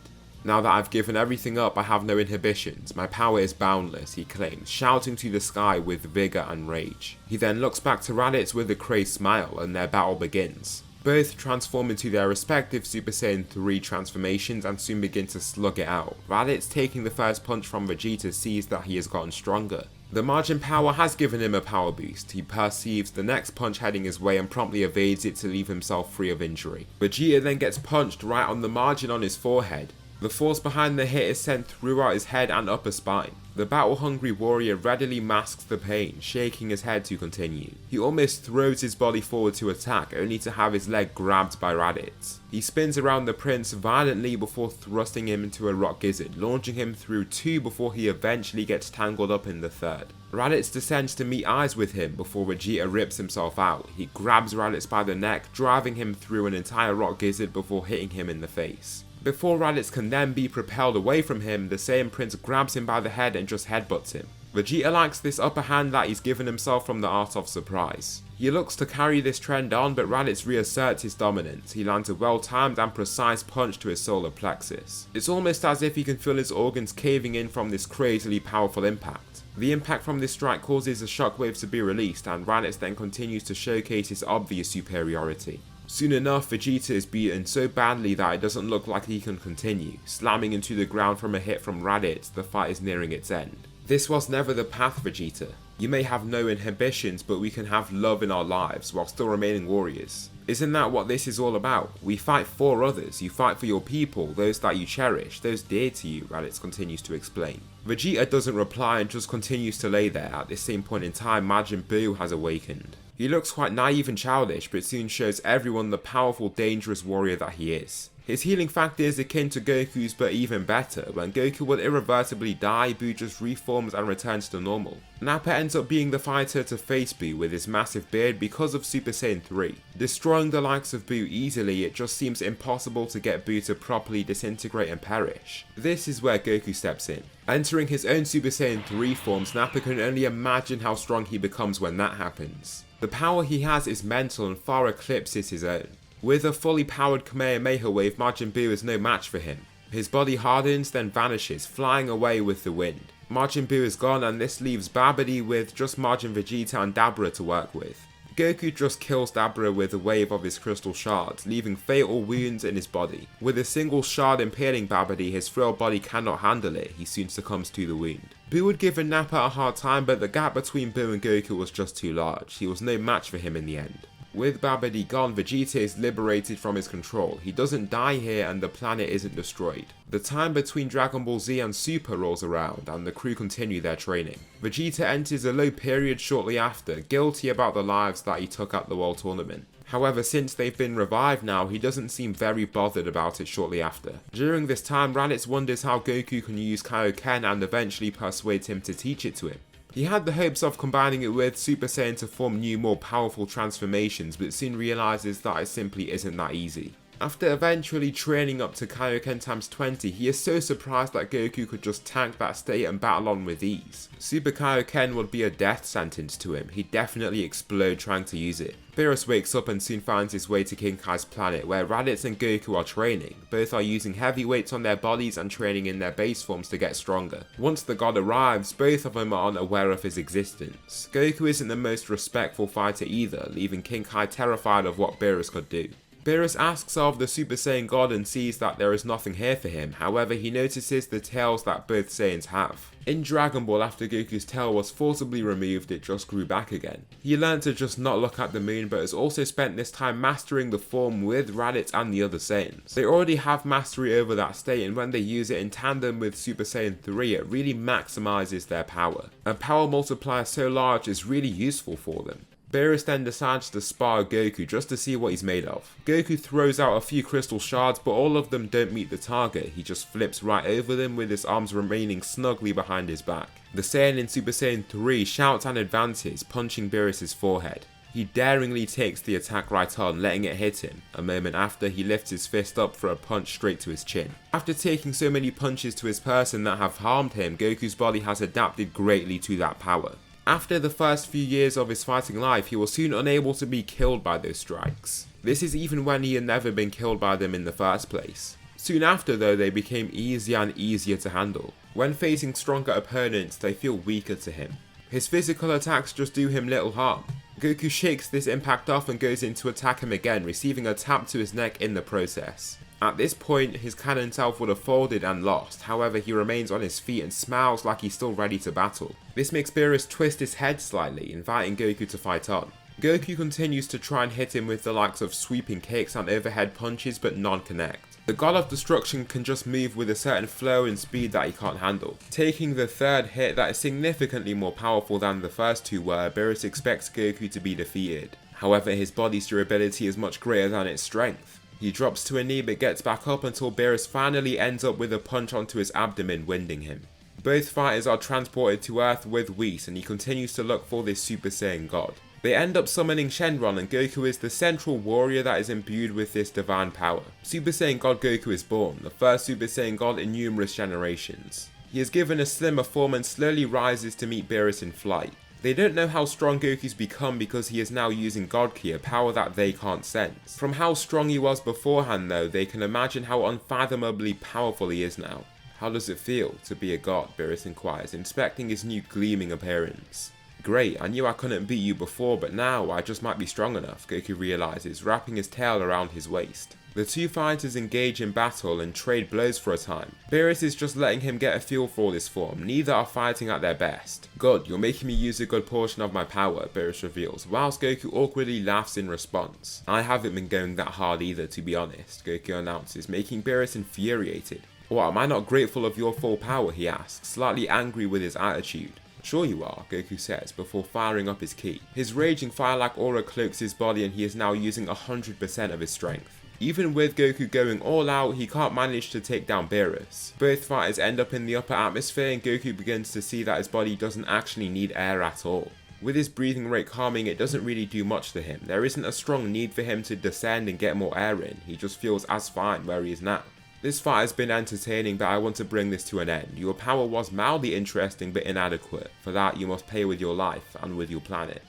Now that I've given everything up, I have no inhibitions. My power is boundless, he claims, shouting to the sky with vigor and rage. He then looks back to Raditz with a crazed smile and their battle begins. Both transform into their respective Super Saiyan 3 transformations and soon begin to slug it out. Raditz, taking the first punch from Vegeta, sees that he has gotten stronger. The Majin power has given him a power boost. He perceives the next punch heading his way and promptly evades it to leave himself free of injury. Vegeta then gets punched right on the margin on his forehead. The force behind the hit is sent throughout his head and upper spine. The battle-hungry warrior readily masks the pain, shaking his head to continue. He almost throws his body forward to attack, only to have his leg grabbed by Raditz. He spins around the prince violently before thrusting him into a rock gizzard, launching him through two before he eventually gets tangled up in the third. Raditz descends to meet eyes with him before Vegeta rips himself out. He grabs Raditz by the neck, driving him through an entire rock gizzard before hitting him in the face. Before Raditz can then be propelled away from him, the Saiyan Prince grabs him by the head and just headbutts him. Vegeta likes this upper hand that he's given himself from the art of surprise. He looks to carry this trend on, but Raditz reasserts his dominance. He lands a well-timed and precise punch to his solar plexus. It's almost as if he can feel his organs caving in from this crazily powerful impact. The impact from this strike causes a shockwave to be released, and Raditz then continues to showcase his obvious superiority. Soon enough, Vegeta is beaten so badly that it doesn't look like he can continue. Slamming into the ground from a hit from Raditz, the fight is nearing its end. This was never the path, Vegeta. You may have no inhibitions, but we can have love in our lives while still remaining warriors. Isn't that what this is all about? We fight for others, you fight for your people, those that you cherish, those dear to you, Raditz continues to explain. Vegeta doesn't reply and just continues to lay there. At this same point in time, Majin Buu has awakened. He looks quite naive and childish, but soon shows everyone the powerful, dangerous warrior that he is. His healing factor is akin to Goku's, but even better. When Goku will irreversibly die, Buu just reforms and returns to normal. Nappa ends up being the fighter to face Buu with his massive beard because of Super Saiyan 3. Destroying the likes of Buu easily, it just seems impossible to get Buu to properly disintegrate and perish. This is where Goku steps in. Entering his own Super Saiyan 3 forms, Nappa can only imagine how strong he becomes when that happens. The power he has is mental and far eclipses his own. With a fully powered Kamehameha wave, Majin Buu is no match for him. His body hardens, then vanishes, flying away with the wind. Majin Buu is gone, and this leaves Babidi with just Majin Vegeta and Dabura to work with. Goku just kills Dabura with a wave of his crystal shards, leaving fatal wounds in his body. With a single shard impaling Babidi, his frail body cannot handle it, he soon succumbs to the wound. Buu would give Nappa a hard time, but the gap between Buu and Goku was just too large. He was no match for him in the end. With Babidi gone, Vegeta is liberated from his control. He doesn't die here and the planet isn't destroyed. The time between Dragon Ball Z and Super rolls around and the crew continue their training. Vegeta enters a low period shortly after, guilty about the lives that he took at the World Tournament. However, since they've been revived now, he doesn't seem very bothered about it shortly after. During this time, Raditz wonders how Goku can use Kaioken and eventually persuades him to teach it to him. He had the hopes of combining it with Super Saiyan to form new, more powerful transformations, but soon realises that it simply isn't that easy. After eventually training up to Kaioken times 20, he is so surprised that Goku could just tank that state and battle on with ease. Super Kaioken would be a death sentence to him. He'd definitely explode trying to use it. Beerus wakes up and soon finds his way to King Kai's planet, where Raditz and Goku are training. Both are using heavy weights on their bodies and training in their base forms to get stronger. Once the god arrives, both of them are unaware of his existence. Goku isn't the most respectful fighter either, leaving King Kai terrified of what Beerus could do. Beerus asks of the Super Saiyan God and sees that there is nothing here for him. However, he notices the tails that both Saiyans have. In Dragon Ball, after Goku's tail was forcibly removed, it just grew back again. He learned to just not look at the moon, but has also spent this time mastering the form with Raditz and the other Saiyans. They already have mastery over that state, and when they use it in tandem with Super Saiyan 3, it really maximizes their power. A power multiplier so large is really useful for them. Beerus then decides to spar Goku just to see what he's made of. Goku throws out a few crystal shards, but all of them don't meet the target. He just flips right over them with his arms remaining snugly behind his back. The Saiyan in Super Saiyan 3 shouts and advances, punching Beerus' forehead. He daringly takes the attack right on, letting it hit him. A moment after, he lifts his fist up for a punch straight to his chin. After taking so many punches to his person that have harmed him, Goku's body has adapted greatly to that power. After the first few years of his fighting life, he was soon unable to be killed by those strikes. This is even when he had never been killed by them in the first place. Soon after though, they became easier and easier to handle. When facing stronger opponents, they feel weaker to him. His physical attacks just do him little harm. Goku shakes this impact off and goes in to attack him again, receiving a tap to his neck in the process. At this point, his cannon self would have folded and lost, however he remains on his feet and smiles like he's still ready to battle. This makes Beerus twist his head slightly, inviting Goku to fight on. Goku continues to try and hit him with the likes of sweeping kicks and overhead punches, but none connect. The God of Destruction can just move with a certain flow and speed that he can't handle. Taking the third hit that is significantly more powerful than the first two were, Beerus expects Goku to be defeated. However, his body's durability is much greater than its strength. He drops to a knee but gets back up until Beerus finally ends up with a punch onto his abdomen, winding him. Both fighters are transported to Earth with Whis, and he continues to look for this Super Saiyan God. They end up summoning Shenron, and Goku is the central warrior that is imbued with this divine power. Super Saiyan God Goku is born, the first Super Saiyan God in numerous generations. He is given a slimmer form and slowly rises to meet Beerus in flight. They don't know how strong Goku's become because he is now using God Ki, a power that they can't sense. From how strong he was beforehand though, they can imagine how unfathomably powerful he is now. How does it feel to be a god? Beerus inquires, inspecting his new gleaming appearance. Great, I knew I couldn't beat you before, but now I just might be strong enough, Goku realizes, wrapping his tail around his waist. The two fighters engage in battle and trade blows for a time. Beerus is just letting him get a feel for this form, neither are fighting at their best. God, you're making me use a good portion of my power, Beerus reveals, whilst Goku awkwardly laughs in response. I haven't been going that hard either, to be honest, Goku announces, making Beerus infuriated. What, am I not grateful of your full power, he asks, slightly angry with his attitude. Sure you are, Goku says, before firing up his ki. His raging fire-like aura cloaks his body and he is now using 100% of his strength. Even with Goku going all out, he can't manage to take down Beerus. Both fighters end up in the upper atmosphere and Goku begins to see that his body doesn't actually need air at all. With his breathing rate calming, it doesn't really do much to him. There isn't a strong need for him to descend and get more air in, he just feels as fine where he is now. This fight has been entertaining, but I want to bring this to an end. Your power was mildly interesting but inadequate. For that you must pay with your life and with your planet.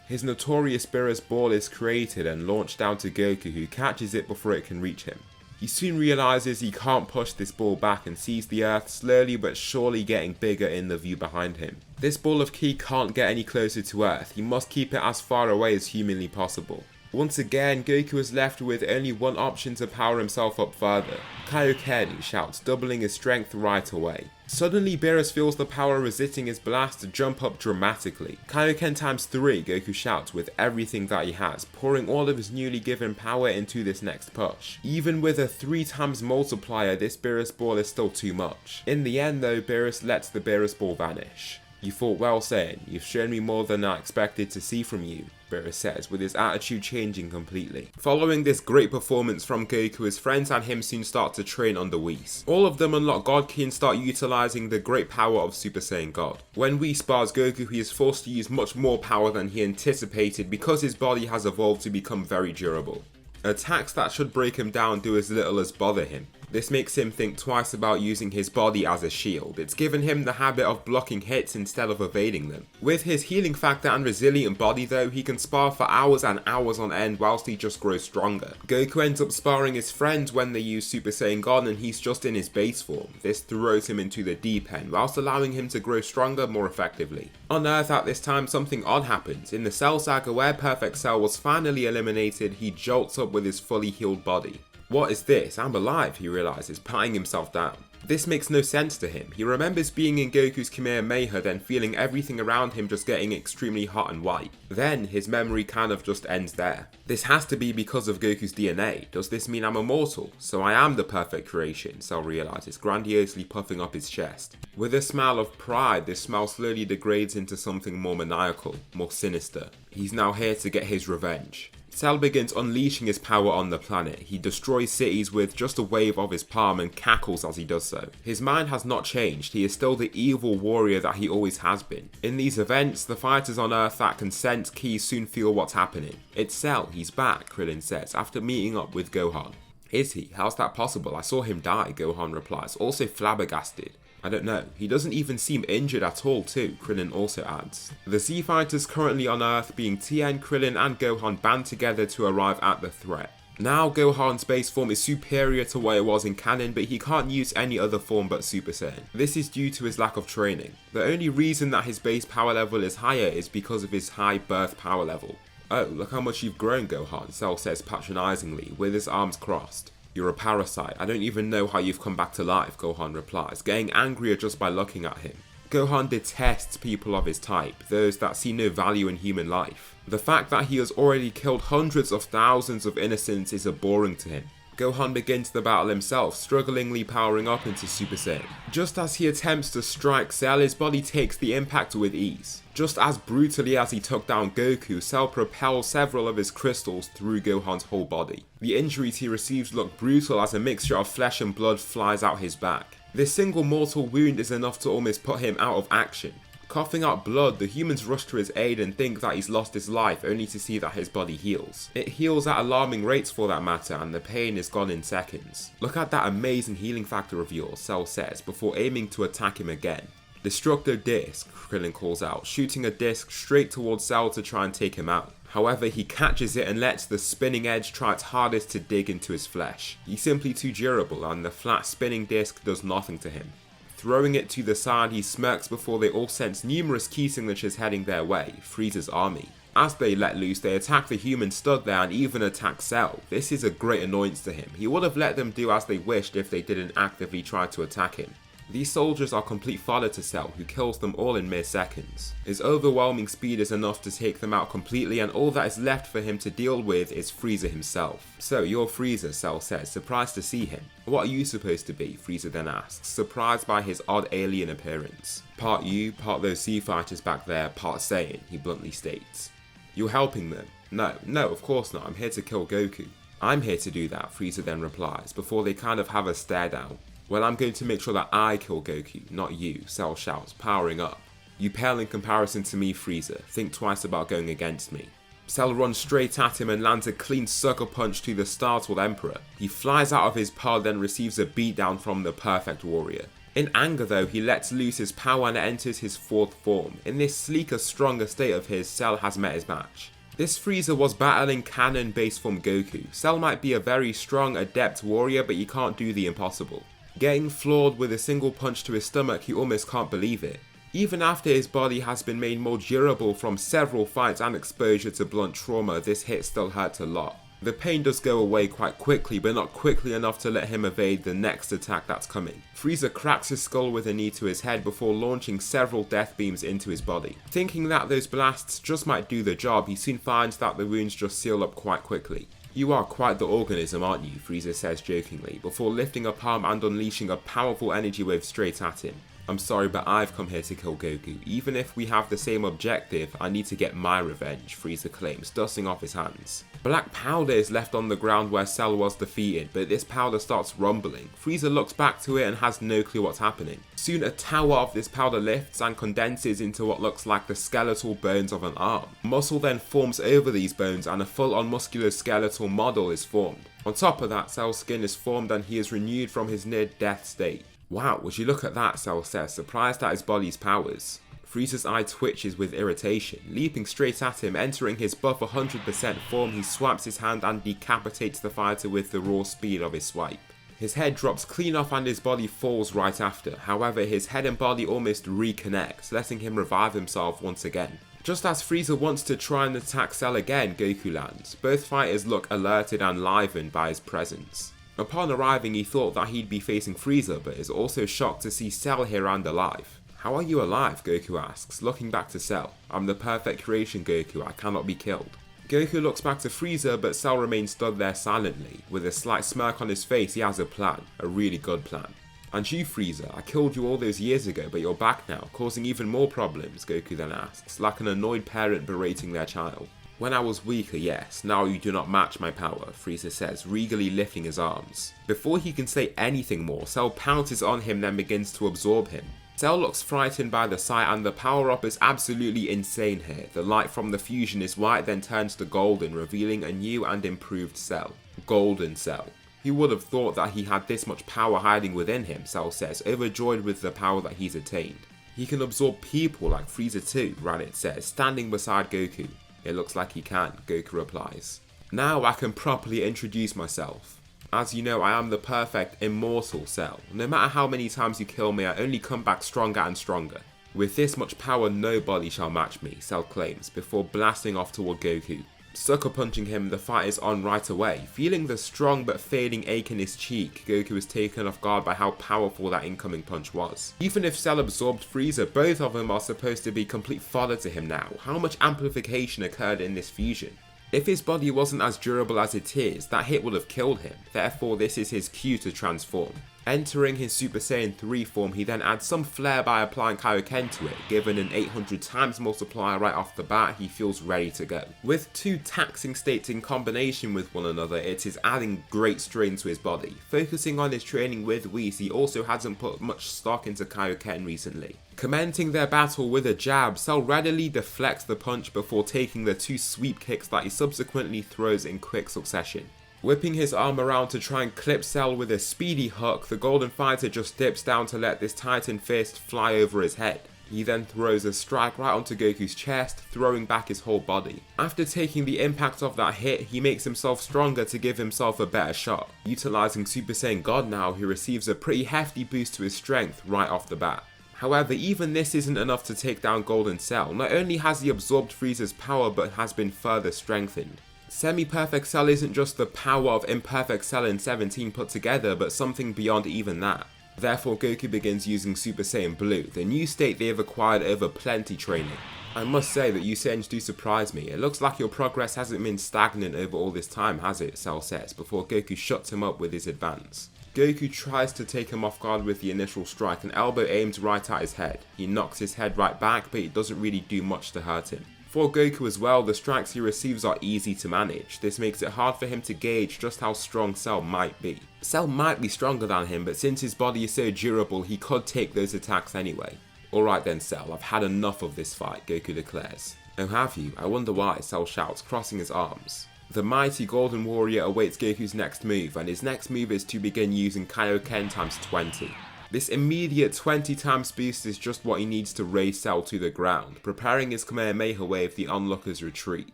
His notorious Beerus ball is created and launched down to Goku, who catches it before it can reach him. He soon realizes he can't push this ball back and sees the Earth slowly but surely getting bigger in the view behind him. This ball of ki can't get any closer to Earth, he must keep it as far away as humanly possible. Once again, Goku is left with only one option to power himself up further. Kaioken, he shouts, doubling his strength right away. Suddenly, Beerus feels the power resisting his blast jump up dramatically. Kaioken times 3, Goku shouts with everything that he has, pouring all of his newly given power into this next push. Even with a 3 times multiplier, this Beerus ball is still too much. In the end though, Beerus lets the Beerus ball vanish. "You fought well, Saiyan. You've shown me more than I expected to see from you," Beerus says, with his attitude changing completely. Following this great performance from Goku, his friends and him soon start to train under Whis. All of them unlock God Ki and start utilizing the great power of Super Saiyan God. When Whis spars Goku, he is forced to use much more power than he anticipated because his body has evolved to become very durable. Attacks that should break him down do as little as bother him. This makes him think twice about using his body as a shield. It's given him the habit of blocking hits instead of evading them. With his healing factor and resilient body though, he can spar for hours and hours on end whilst he just grows stronger. Goku ends up sparring his friends when they use Super Saiyan God and he's just in his base form. This throws him into the deep end whilst allowing him to grow stronger more effectively. On Earth at this time, something odd happens. In the Cell saga where Perfect Cell was finally eliminated, he jolts up with his fully healed body. "What is this? I'm alive," he realizes, patting himself down. This makes no sense to him. He remembers being in Goku's Kamehameha, then feeling everything around him just getting extremely hot and white. Then his memory kind of just ends there. This has to be because of Goku's DNA. Does this mean I'm immortal? So I am the perfect creation, Cell realizes, grandiosely puffing up his chest. With a smile of pride, this smile slowly degrades into something more maniacal, more sinister. He's now here to get his revenge. Cell begins unleashing his power on the planet. He destroys cities with just a wave of his palm and cackles as he does so. His mind has not changed, he is still the evil warrior that he always has been. In these events, the fighters on Earth that can sense ki soon feel what's happening. "It's Cell, he's back," Krillin says, after meeting up with Gohan. "Is he? How's that possible? I saw him die," Gohan replies, also flabbergasted. "I don't know. He doesn't even seem injured at all too," Krillin also adds. The Z fighters currently on Earth, being Tien, Krillin and Gohan, band together to arrive at the threat. Now Gohan's base form is superior to what it was in canon, but he can't use any other form but Super Saiyan. This is due to his lack of training. The only reason that his base power level is higher is because of his high birth power level. "Oh, look how much you've grown, Gohan," Cell says patronizingly, with his arms crossed. "You're a parasite. I don't even know how you've come back to life," Gohan replies, getting angrier just by looking at him. Gohan detests people of his type, those that see no value in human life. The fact that he has already killed hundreds of thousands of innocents is abhorring to him. Gohan begins the battle himself, strugglingly powering up into Super Saiyan. Just as he attempts to strike Cell, his body takes the impact with ease. Just as brutally as he took down Goku, Cell propels several of his crystals through Gohan's whole body. The injuries he receives look brutal as a mixture of flesh and blood flies out his back. This single mortal wound is enough to almost put him out of action. Coughing out blood, the humans rush to his aid and think that he's lost his life, only to see that his body heals. It heals at alarming rates for that matter, and the pain is gone in seconds. "Look at that amazing healing factor of yours," Cell says, before aiming to attack him again. "Destructo Disc," Krillin calls out, shooting a disc straight towards Cell to try and take him out. However, he catches it and lets the spinning edge try its hardest to dig into his flesh. He's simply too durable, and the flat spinning disc does nothing to him. Throwing it to the side, he smirks before they all sense numerous key signatures heading their way, Frieza's army. As they let loose, they attack the human stood there and even attack Cell. This is a great annoyance to him. He would have let them do as they wished if they didn't actively try to attack him. These soldiers are complete fodder to Cell, who kills them all in mere seconds. His overwhelming speed is enough to take them out completely, and all that is left for him to deal with is Frieza himself. "So, you're Frieza," Cell says, surprised to see him. "What are you supposed to be?" Frieza then asks, surprised by his odd alien appearance. "Part you, part those sea fighters back there, part Saiyan," he bluntly states. "You're helping them?" No, of course not, I'm here to kill Goku." "I'm here to do that," Frieza then replies, before they kind of have a stare down. "Well, I'm going to make sure that I kill Goku, not you," Cell shouts, powering up. "You pale in comparison to me, Frieza. Think twice about going against me." Cell runs straight at him and lands a clean sucker punch to the startled Emperor. He flies out of his pod, then receives a beatdown from the perfect warrior. In anger though, he lets loose his power and enters his fourth form. In this sleeker, stronger state of his, Cell has met his match. This Frieza was battling canon base form Goku. Cell might be a very strong, adept warrior, but he can't do the impossible. Getting floored with a single punch to his stomach, he almost can't believe it. Even after his body has been made more durable from several fights and exposure to blunt trauma, this hit still hurts a lot. The pain does go away quite quickly, but not quickly enough to let him evade the next attack that's coming. Frieza cracks his skull with a knee to his head before launching several death beams into his body. Thinking that those blasts just might do the job, he soon finds that the wounds just seal up quite quickly. "You are quite the organism, aren't you?" Frieza says jokingly, before lifting a palm and unleashing a powerful energy wave straight at him. "I'm sorry, but I've come here to kill Goku. Even if we have the same objective, I need to get my revenge," Frieza claims, dusting off his hands. Black powder is left on the ground where Cell was defeated, but this powder starts rumbling. Frieza looks back to it and has no clue what's happening. Soon a tower of this powder lifts and condenses into what looks like the skeletal bones of an arm. Muscle then forms over these bones and a full-on musculoskeletal model is formed. On top of that, Cell's skin is formed and he is renewed from his near-death state. "Wow, would you look at that," Cell says, surprised at his body's powers. Frieza's eye twitches with irritation. Leaping straight at him, entering his buff 100% form, he swipes his hand and decapitates the fighter with the raw speed of his swipe. His head drops clean off and his body falls right after. However, his head and body almost reconnect, letting him revive himself once again. Just as Frieza wants to try and attack Cell again, Goku lands. Both fighters look alerted and livened by his presence. Upon arriving, he thought that he'd be facing Frieza, but is also shocked to see Cell here and alive. "How are you alive?" Goku asks, looking back to Cell. "I'm the perfect creation, Goku, I cannot be killed." Goku looks back to Frieza, but Cell remains stood there silently. With a slight smirk on his face, he has a plan, a really good plan. "And you, Frieza, I killed you all those years ago, but you're back now, causing even more problems," Goku then asks, like an annoyed parent berating their child. "When I was weaker, yes, now you do not match my power," Frieza says, regally lifting his arms. Before he can say anything more, Cell pounces on him then begins to absorb him. Cell looks frightened by the sight and the power-up is absolutely insane here. The light from the fusion is white then turns to golden, revealing a new and improved Cell. Golden Cell. He would have thought that he had this much power hiding within him, Cell says, overjoyed with the power that he's attained. "He can absorb people like Frieza too," Raditz says, standing beside Goku. "It looks like he can," Goku replies. "Now I can properly introduce myself. As you know, I am the perfect, immortal Cell. No matter how many times you kill me, I only come back stronger and stronger. With this much power, nobody shall match me," Cell claims, before blasting off toward Goku. Sucker punching him, the fight is on right away. Feeling the strong but fading ache in his cheek, Goku is taken off guard by how powerful that incoming punch was. Even if Cell absorbed Frieza, both of them are supposed to be complete fodder to him now. How much amplification occurred in this fusion? If his body wasn't as durable as it is, that hit would have killed him, therefore this is his cue to transform. Entering his Super Saiyan 3 form, he then adds some flair by applying Kaioken to it. Given an 800 times multiplier right off the bat, he feels ready to go. With two taxing states in combination with one another, it is adding great strain to his body. Focusing on his training with Whis, he also hasn't put much stock into Kaioken recently. Commencing their battle with a jab, Cell readily deflects the punch before taking the two sweep kicks that he subsequently throws in quick succession. Whipping his arm around to try and clip Cell with a speedy hook, the Golden Fighter just dips down to let this Titan fist fly over his head. He then throws a strike right onto Goku's chest, throwing back his whole body. After taking the impact of that hit, he makes himself stronger to give himself a better shot. Utilizing Super Saiyan God now, he receives a pretty hefty boost to his strength right off the bat. However, even this isn't enough to take down Golden Cell. Not only has he absorbed Frieza's power, but has been further strengthened. Semi-Perfect Cell isn't just the power of Imperfect Cell in 17 put together, but something beyond even that. Therefore, Goku begins using Super Saiyan Blue, the new state they have acquired over plenty training. "I must say that you Saiyans do surprise me. It looks like your progress hasn't been stagnant over all this time, has it?" Cell says, before Goku shuts him up with his advance. Goku tries to take him off guard with the initial strike, an elbow aimed right at his head. He knocks his head right back, but it doesn't really do much to hurt him. For Goku as well, the strikes he receives are easy to manage. This makes it hard for him to gauge just how strong Cell might be. Cell might be stronger than him, but since his body is so durable, he could take those attacks anyway. "Alright then Cell, I've had enough of this fight," Goku declares. "Oh, have you? I wonder why," Cell shouts, crossing his arms. The mighty Golden Warrior awaits Goku's next move, and his next move is to begin using Kaioken times 20. This immediate 20 times boost is just what he needs to raise Cell to the ground, preparing his Kamehameha wave the onlooker's retreat.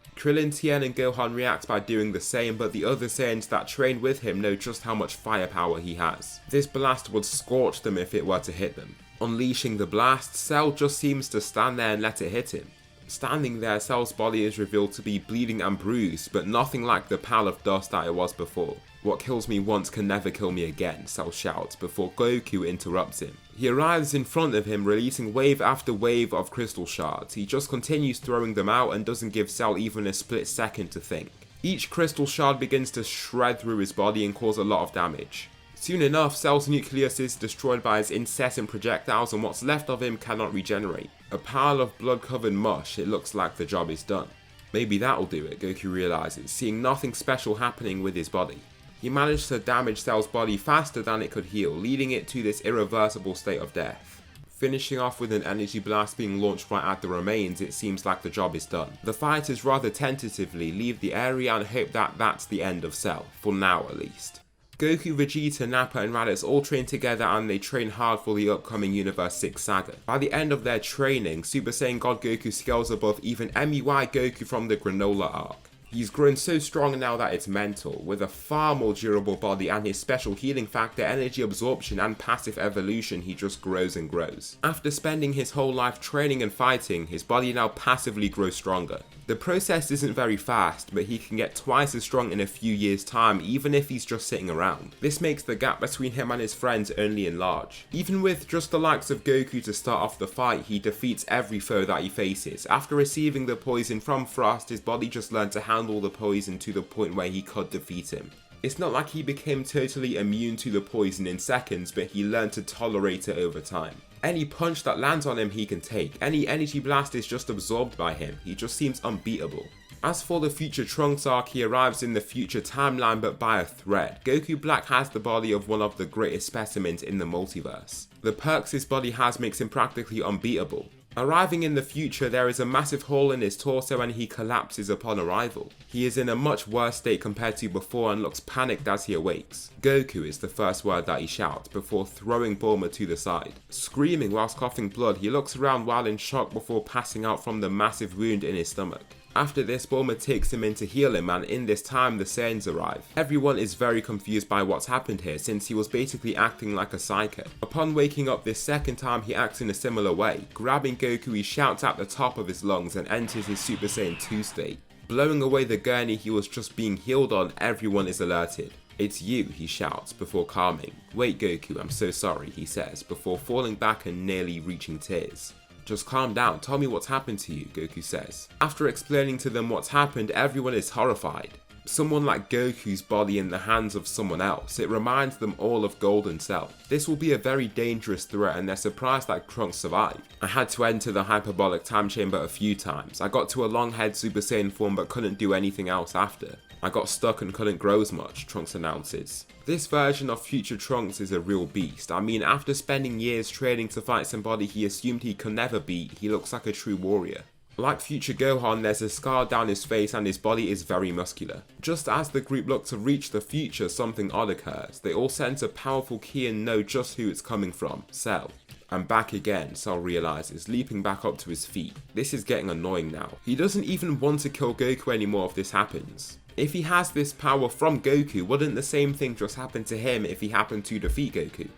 Krillin, Tien and Gohan react by doing the same, but the other Saiyans that train with him know just how much firepower he has. This blast would scorch them if it were to hit them. Unleashing the blast, Cell just seems to stand there and let it hit him. Standing there, Cell's body is revealed to be bleeding and bruised, but nothing like the pile of dust that it was before. What kills me once can never kill me again, Cell shouts before Goku interrupts him. He arrives in front of him, releasing wave after wave of crystal shards. He just continues throwing them out and doesn't give Cell even a split second to think. Each crystal shard begins to shred through his body and cause a lot of damage. Soon enough, Cell's nucleus is destroyed by his incessant projectiles and what's left of him cannot regenerate. A pile of blood-covered mush, it looks like the job is done. Maybe that'll do it, Goku realizes, seeing nothing special happening with his body. He managed to damage Cell's body faster than it could heal, leading it to this irreversible state of death. Finishing off with an energy blast being launched right at the remains, it seems like the job is done. The fighters rather tentatively leave the area and hope that that's the end of Cell, for now at least. Goku, Vegeta, Nappa and Raditz all train together and they train hard for the upcoming Universe 6 saga. By the end of their training, Super Saiyan God Goku scales above even MEY Goku from the Granolah arc. He's grown so strong now that it's mental, with a far more durable body and his special healing factor, energy absorption and passive evolution, he just grows and grows. After spending his whole life training and fighting, his body now passively grows stronger. The process isn't very fast, but he can get twice as strong in a few years' time even if he's just sitting around. This makes the gap between him and his friends only enlarge. Even with just the likes of Goku to start off the fight, he defeats every foe that he faces. After receiving the poison from Frost, his body just learned to handle the poison to the point where he could defeat him. It's not like he became totally immune to the poison in seconds, but he learned to tolerate it over time. Any punch that lands on him he can take, any energy blast is just absorbed by him, he just seems unbeatable. As for the future Trunks arc, he arrives in the future timeline but by a thread. Goku Black has the body of one of the greatest specimens in the multiverse. The perks his body has makes him practically unbeatable. Arriving in the future, there is a massive hole in his torso and he collapses upon arrival. He is in a much worse state compared to before and looks panicked as he awakes. Goku is the first word that he shouts before throwing Bulma to the side. Screaming whilst coughing blood, he looks around while in shock before passing out from the massive wound in his stomach. After this, Bulma takes him in to heal him and in this time the Saiyans arrive. Everyone is very confused by what's happened here since he was basically acting like a psycho. Upon waking up this second time, he acts in a similar way. Grabbing Goku, he shouts at the top of his lungs and enters his Super Saiyan 2 state. Blowing away the gurney he was just being healed on, everyone is alerted. "It's you," he shouts before calming. "Wait Goku, I'm so sorry," he says before falling back and nearly reaching tears. "Just calm down, tell me what's happened to you," Goku says. After explaining to them what's happened, everyone is horrified. Someone like Goku's body in the hands of someone else, it reminds them all of Golden Cell. This will be a very dangerous threat and they're surprised that Trunks survived. "I had to enter the hyperbolic time chamber a few times. I got to a long head Super Saiyan form but couldn't do anything else after. I got stuck and couldn't grow as much," Trunks announces. This version of future Trunks is a real beast. I mean, after spending years training to fight somebody he assumed he could never beat, he looks like a true warrior. Like future Gohan, there's a scar down his face and his body is very muscular. Just as the group look to reach the future, something odd occurs. They all sense a powerful key and know just who it's coming from: Cell. "I'm back again," Cell realizes, leaping back up to his feet. This is getting annoying now. He doesn't even want to kill Goku anymore if this happens. If he has this power from Goku, wouldn't the same thing just happen to him if he happened to defeat Goku?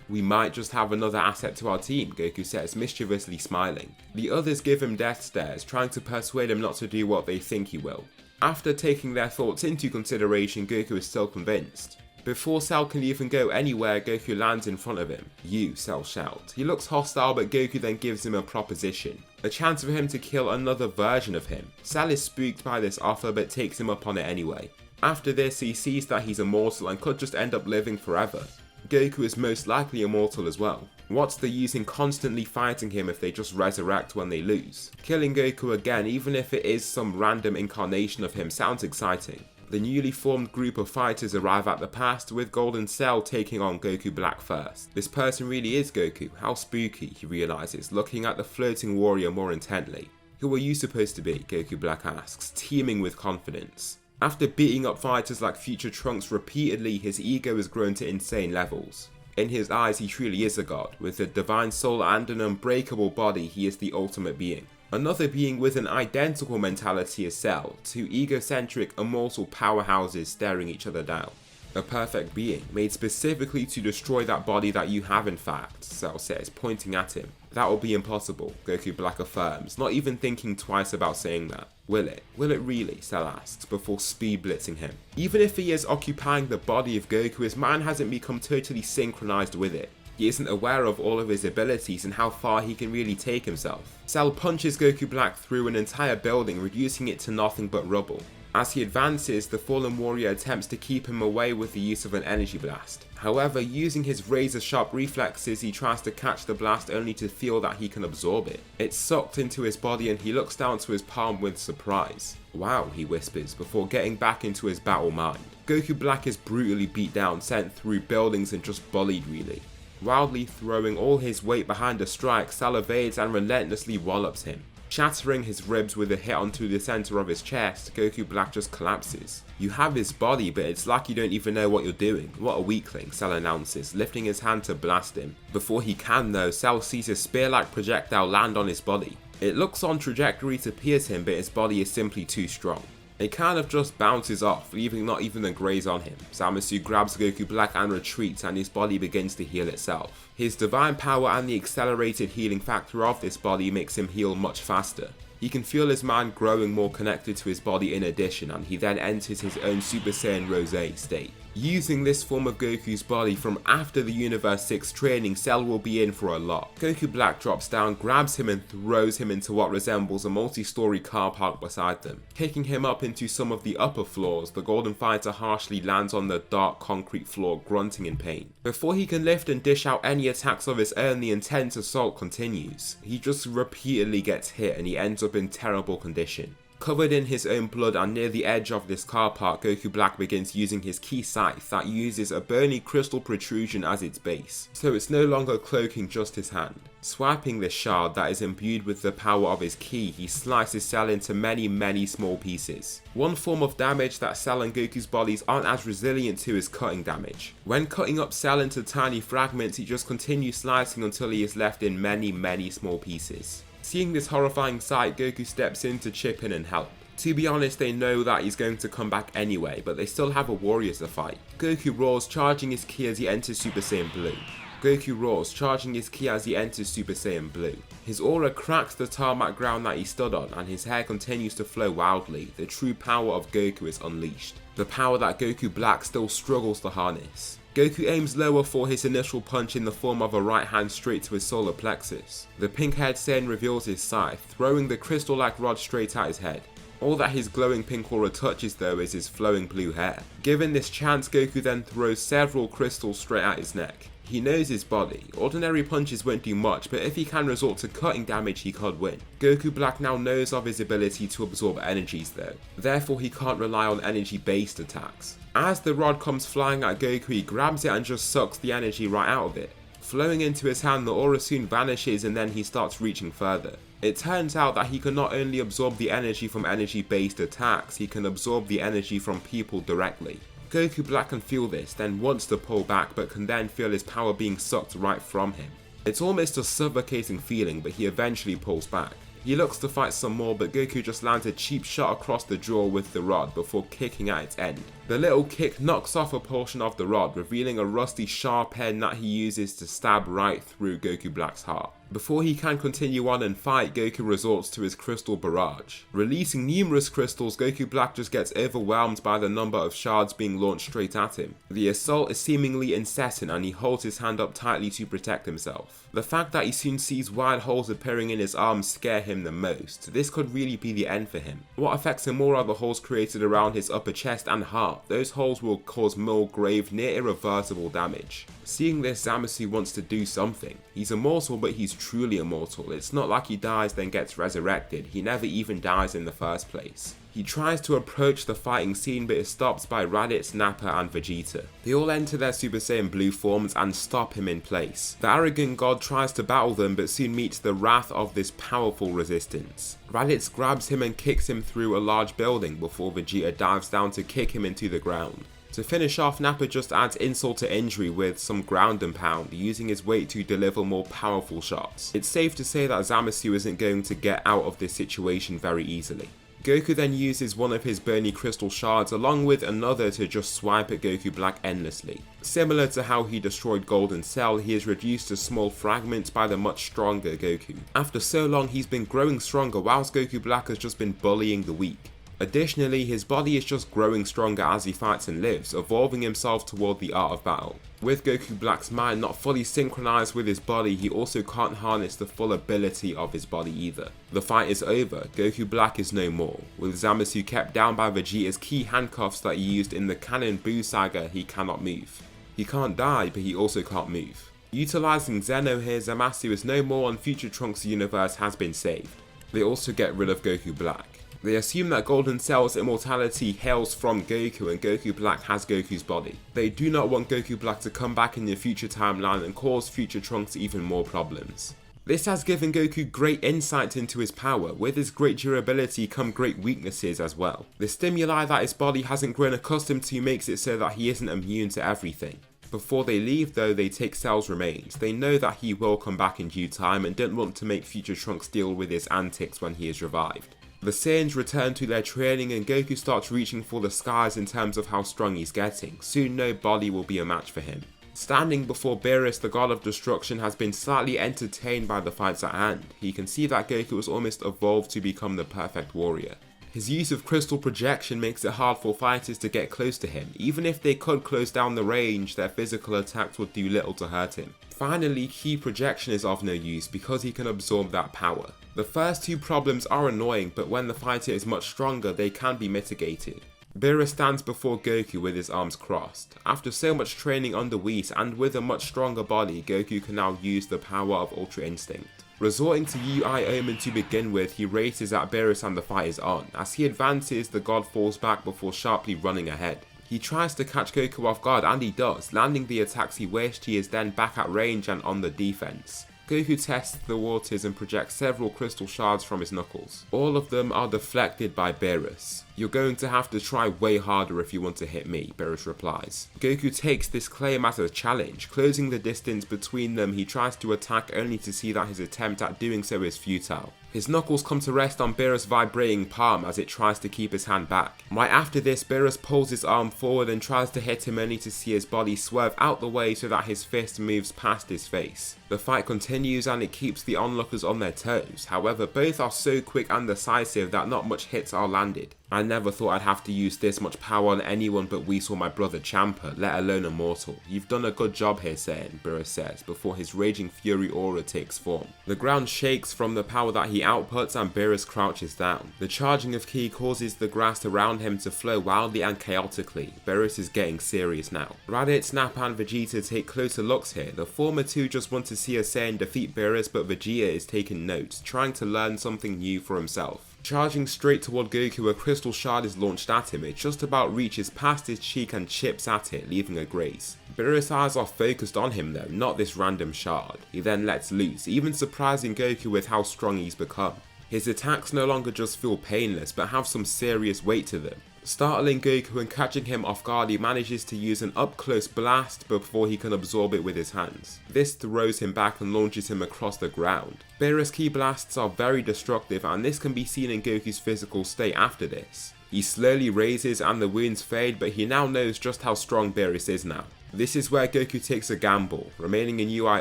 "We might just have another asset to our team," Goku says, mischievously smiling. The others give him death stares, trying to persuade him not to do what they think he will. After taking their thoughts into consideration, Goku is still convinced. Before Cell can even go anywhere, Goku lands in front of him. "You," Cell shouts. He looks hostile, but Goku then gives him a proposition. A chance for him to kill another version of him. Cell is spooked by this offer but takes him up on it anyway. After this, he sees that he's immortal and could just end up living forever. Goku is most likely immortal as well. What's the use in constantly fighting him if they just resurrect when they lose? Killing Goku again, even if it is some random incarnation of him, sounds exciting. The newly formed group of fighters arrive at the past, with Golden Cell taking on Goku Black first. This person really is Goku, how spooky, he realizes, looking at the floating warrior more intently. "Who are you supposed to be?" Goku Black asks, teeming with confidence. After beating up fighters like future Trunks repeatedly, his ego has grown to insane levels. In his eyes, he truly is a god. With a divine soul and an unbreakable body, he is the ultimate being. Another being with an identical mentality is Cell, two egocentric, immortal powerhouses staring each other down. A perfect being, made specifically to destroy that body that you have in fact, Cell says, pointing at him. That will be impossible, Goku Black affirms, not even thinking twice about saying that. Will it? Will it really? Cell asks, before speed blitzing him. Even if he is occupying the body of Goku, his mind hasn't become totally synchronized with it. He isn't aware of all of his abilities and how far he can really take himself. Cell punches Goku Black through an entire building, reducing it to nothing but rubble. As he advances, the fallen warrior attempts to keep him away with the use of an energy blast. However, using his razor-sharp reflexes, he tries to catch the blast only to feel that he can absorb it. It's sucked into his body and he looks down to his palm with surprise. Wow, he whispers, before getting back into his battle mind. Goku Black is brutally beat down, sent through buildings and just bullied really. Wildly throwing all his weight behind a strike, Cell evades and relentlessly wallops him. Shattering his ribs with a hit onto the center of his chest, Goku Black just collapses. You have his body, but it's like you don't even know what you're doing. What a weakling, Cell announces, lifting his hand to blast him. Before he can though, Cell sees a spear-like projectile land on his body. It looks on trajectory to pierce him, but his body is simply too strong. It kind of just bounces off, leaving not even a graze on him. Zamasu grabs Goku Black and retreats, and his body begins to heal itself. His divine power and the accelerated healing factor of this body makes him heal much faster. He can feel his mind growing more connected to his body in addition, and he then enters his own Super Saiyan Rose state. Using this form of Goku's body from after the Universe 6 training, Cell will be in for a lot. Goku Black drops down, grabs him and throws him into what resembles a multi-story car park beside them. Kicking him up into some of the upper floors, the Golden Fighter harshly lands on the dark concrete floor, grunting in pain. Before he can lift and dish out any attacks of his own, the intense assault continues. He just repeatedly gets hit and he ends up in terrible condition. Covered in his own blood and near the edge of this car park, Goku Black begins using his key scythe that uses a bony crystal protrusion as its base, so it's no longer cloaking just his hand. Swiping this shard that is imbued with the power of his ki, he slices Cell into many small pieces. One form of damage that Cell and Goku's bodies aren't as resilient to is cutting damage. When cutting up Cell into tiny fragments, he just continues slicing until he is left in many small pieces. Seeing this horrifying sight, Goku steps in to chip in and help. To be honest, they know that he's going to come back anyway, but they still have a warrior to fight. Goku roars, charging his ki as he enters Super Saiyan Blue. Goku roars, charging his ki as he enters Super Saiyan Blue. His aura cracks the tarmac ground that he stood on, and his hair continues to flow wildly. The true power of Goku is unleashed. The power that Goku Black still struggles to harness. Goku aims lower for his initial punch in the form of a right hand straight to his solar plexus. The pink-haired Saiyan reveals his scythe, throwing the crystal-like rod straight at his head. All that his glowing pink aura touches though is his flowing blue hair. Given this chance, Goku then throws several crystals straight at his neck. He knows his body. Ordinary punches won't do much, but if he can resort to cutting damage, he could win. Goku Black now knows of his ability to absorb energies though, therefore he can't rely on energy-based attacks. As the rod comes flying at Goku, he grabs it and just sucks the energy right out of it. Flowing into his hand, the aura soon vanishes and then he starts reaching further. It turns out that he can not only absorb the energy from energy-based attacks, he can absorb the energy from people directly. Goku Black can feel this, then wants to pull back, but can then feel his power being sucked right from him. It's almost a suffocating feeling, but he eventually pulls back. He looks to fight some more, but Goku just lands a cheap shot across the jaw with the rod before kicking at its end. The little kick knocks off a portion of the rod, revealing a rusty sharp end that he uses to stab right through Goku Black's heart. Before he can continue on and fight, Goku resorts to his crystal barrage. Releasing numerous crystals, Goku Black just gets overwhelmed by the number of shards being launched straight at him. The assault is seemingly incessant and he holds his hand up tightly to protect himself. The fact that he soon sees wide holes appearing in his arms scare him the most. This could really be the end for him. What affects him more are the holes created around his upper chest and heart. Those holes will cause more grave, near irreversible damage. Seeing this, Zamasu wants to do something. He's immortal, but he's truly immortal. It's not like he dies then gets resurrected. He never even dies in the first place. He tries to approach the fighting scene but is stopped by Raditz, Nappa and Vegeta. They all enter their Super Saiyan Blue forms and stop him in place. The arrogant god tries to battle them but soon meets the wrath of this powerful resistance. Raditz grabs him and kicks him through a large building before Vegeta dives down to kick him into the ground. To finish off, Nappa just adds insult to injury with some ground and pound, using his weight to deliver more powerful shots. It's safe to say that Zamasu isn't going to get out of this situation very easily. Goku then uses one of his burning crystal shards along with another to just swipe at Goku Black endlessly. Similar to how he destroyed Golden Cell, he is reduced to small fragments by the much stronger Goku. After so long, he's been growing stronger whilst Goku Black has just been bullying the weak. Additionally, his body is just growing stronger as he fights and lives, evolving himself toward the art of battle. With Goku Black's mind not fully synchronized with his body, he also can't harness the full ability of his body either. The fight is over, Goku Black is no more. With Zamasu kept down by Vegeta's key handcuffs that he used in the canon Buu saga, he cannot move. He can't die, but he also can't move. Utilizing Zeno here, Zamasu is no more and future Trunks' universe has been saved. They also get rid of Goku Black. They assume that Golden Cell's immortality hails from Goku and Goku Black has Goku's body. They do not want Goku Black to come back in the future timeline and cause future Trunks even more problems. This has given Goku great insight into his power. With his great durability come great weaknesses as well. The stimuli that his body hasn't grown accustomed to makes it so that he isn't immune to everything. Before they leave though, they take Cell's remains. They know that he will come back in due time and don't want to make future Trunks deal with his antics when he is revived. The Saiyans return to their training and Goku starts reaching for the skies in terms of how strong he's getting. Soon no body will be a match for him. Standing before Beerus, the god of destruction, has been slightly entertained by the fights at hand. He can see that Goku has almost evolved to become the perfect warrior. His use of crystal projection makes it hard for fighters to get close to him. Even if they could close down the range, their physical attacks would do little to hurt him. Finally, key projection is of no use because he can absorb that power. The first two problems are annoying, but when the fighter is much stronger, they can be mitigated. Beerus stands before Goku with his arms crossed. After so much training under Whis and with a much stronger body, Goku can now use the power of Ultra Instinct. Resorting to UI Omen to begin with, he races at Beerus and the fight is on. As he advances, the god falls back before sharply running ahead. He tries to catch Goku off guard and he does, landing the attacks he wished. He is then back at range and on the defense. Goku tests the waters and projects several crystal shards from his knuckles. All of them are deflected by Beerus. "You're going to have to try way harder if you want to hit me," Beerus replies. Goku takes this claim as a challenge. Closing the distance between them, he tries to attack only to see that his attempt at doing so is futile. His knuckles come to rest on Beerus' vibrating palm as it tries to keep his hand back. Right after this, Beerus pulls his arm forward and tries to hit him only to see his body swerve out the way so that his fist moves past his face. The fight continues and it keeps the onlookers on their toes. However, both are so quick and decisive that not much hits are landed. "I never thought I'd have to use this much power on anyone but Whis or my brother Champa, let alone a mortal. You've done a good job here, Saiyan," Beerus says, before his raging fury aura takes form. The ground shakes from the power that he outputs and Beerus crouches down. The charging of ki causes the grass around him to flow wildly and chaotically. Beerus is getting serious now. Raditz, Nappa and Vegeta take closer looks here. The former two just want to see a Saiyan defeat Beerus, but Vegeta is taking notes, trying to learn something new for himself. Charging straight toward Goku, a crystal shard is launched at him. It just about reaches past his cheek and chips at it, leaving a graze. Beerus' eyes are focused on him though, not this random shard. He then lets loose, even surprising Goku with how strong he's become. His attacks no longer just feel painless, but have some serious weight to them. Startling Goku and catching him off guard, he manages to use an up-close blast before he can absorb it with his hands. This throws him back and launches him across the ground. Beerus' ki blasts are very destructive and this can be seen in Goku's physical state after this. He slowly raises and the wounds fade, but he now knows just how strong Beerus is now. This is where Goku takes a gamble. Remaining in UI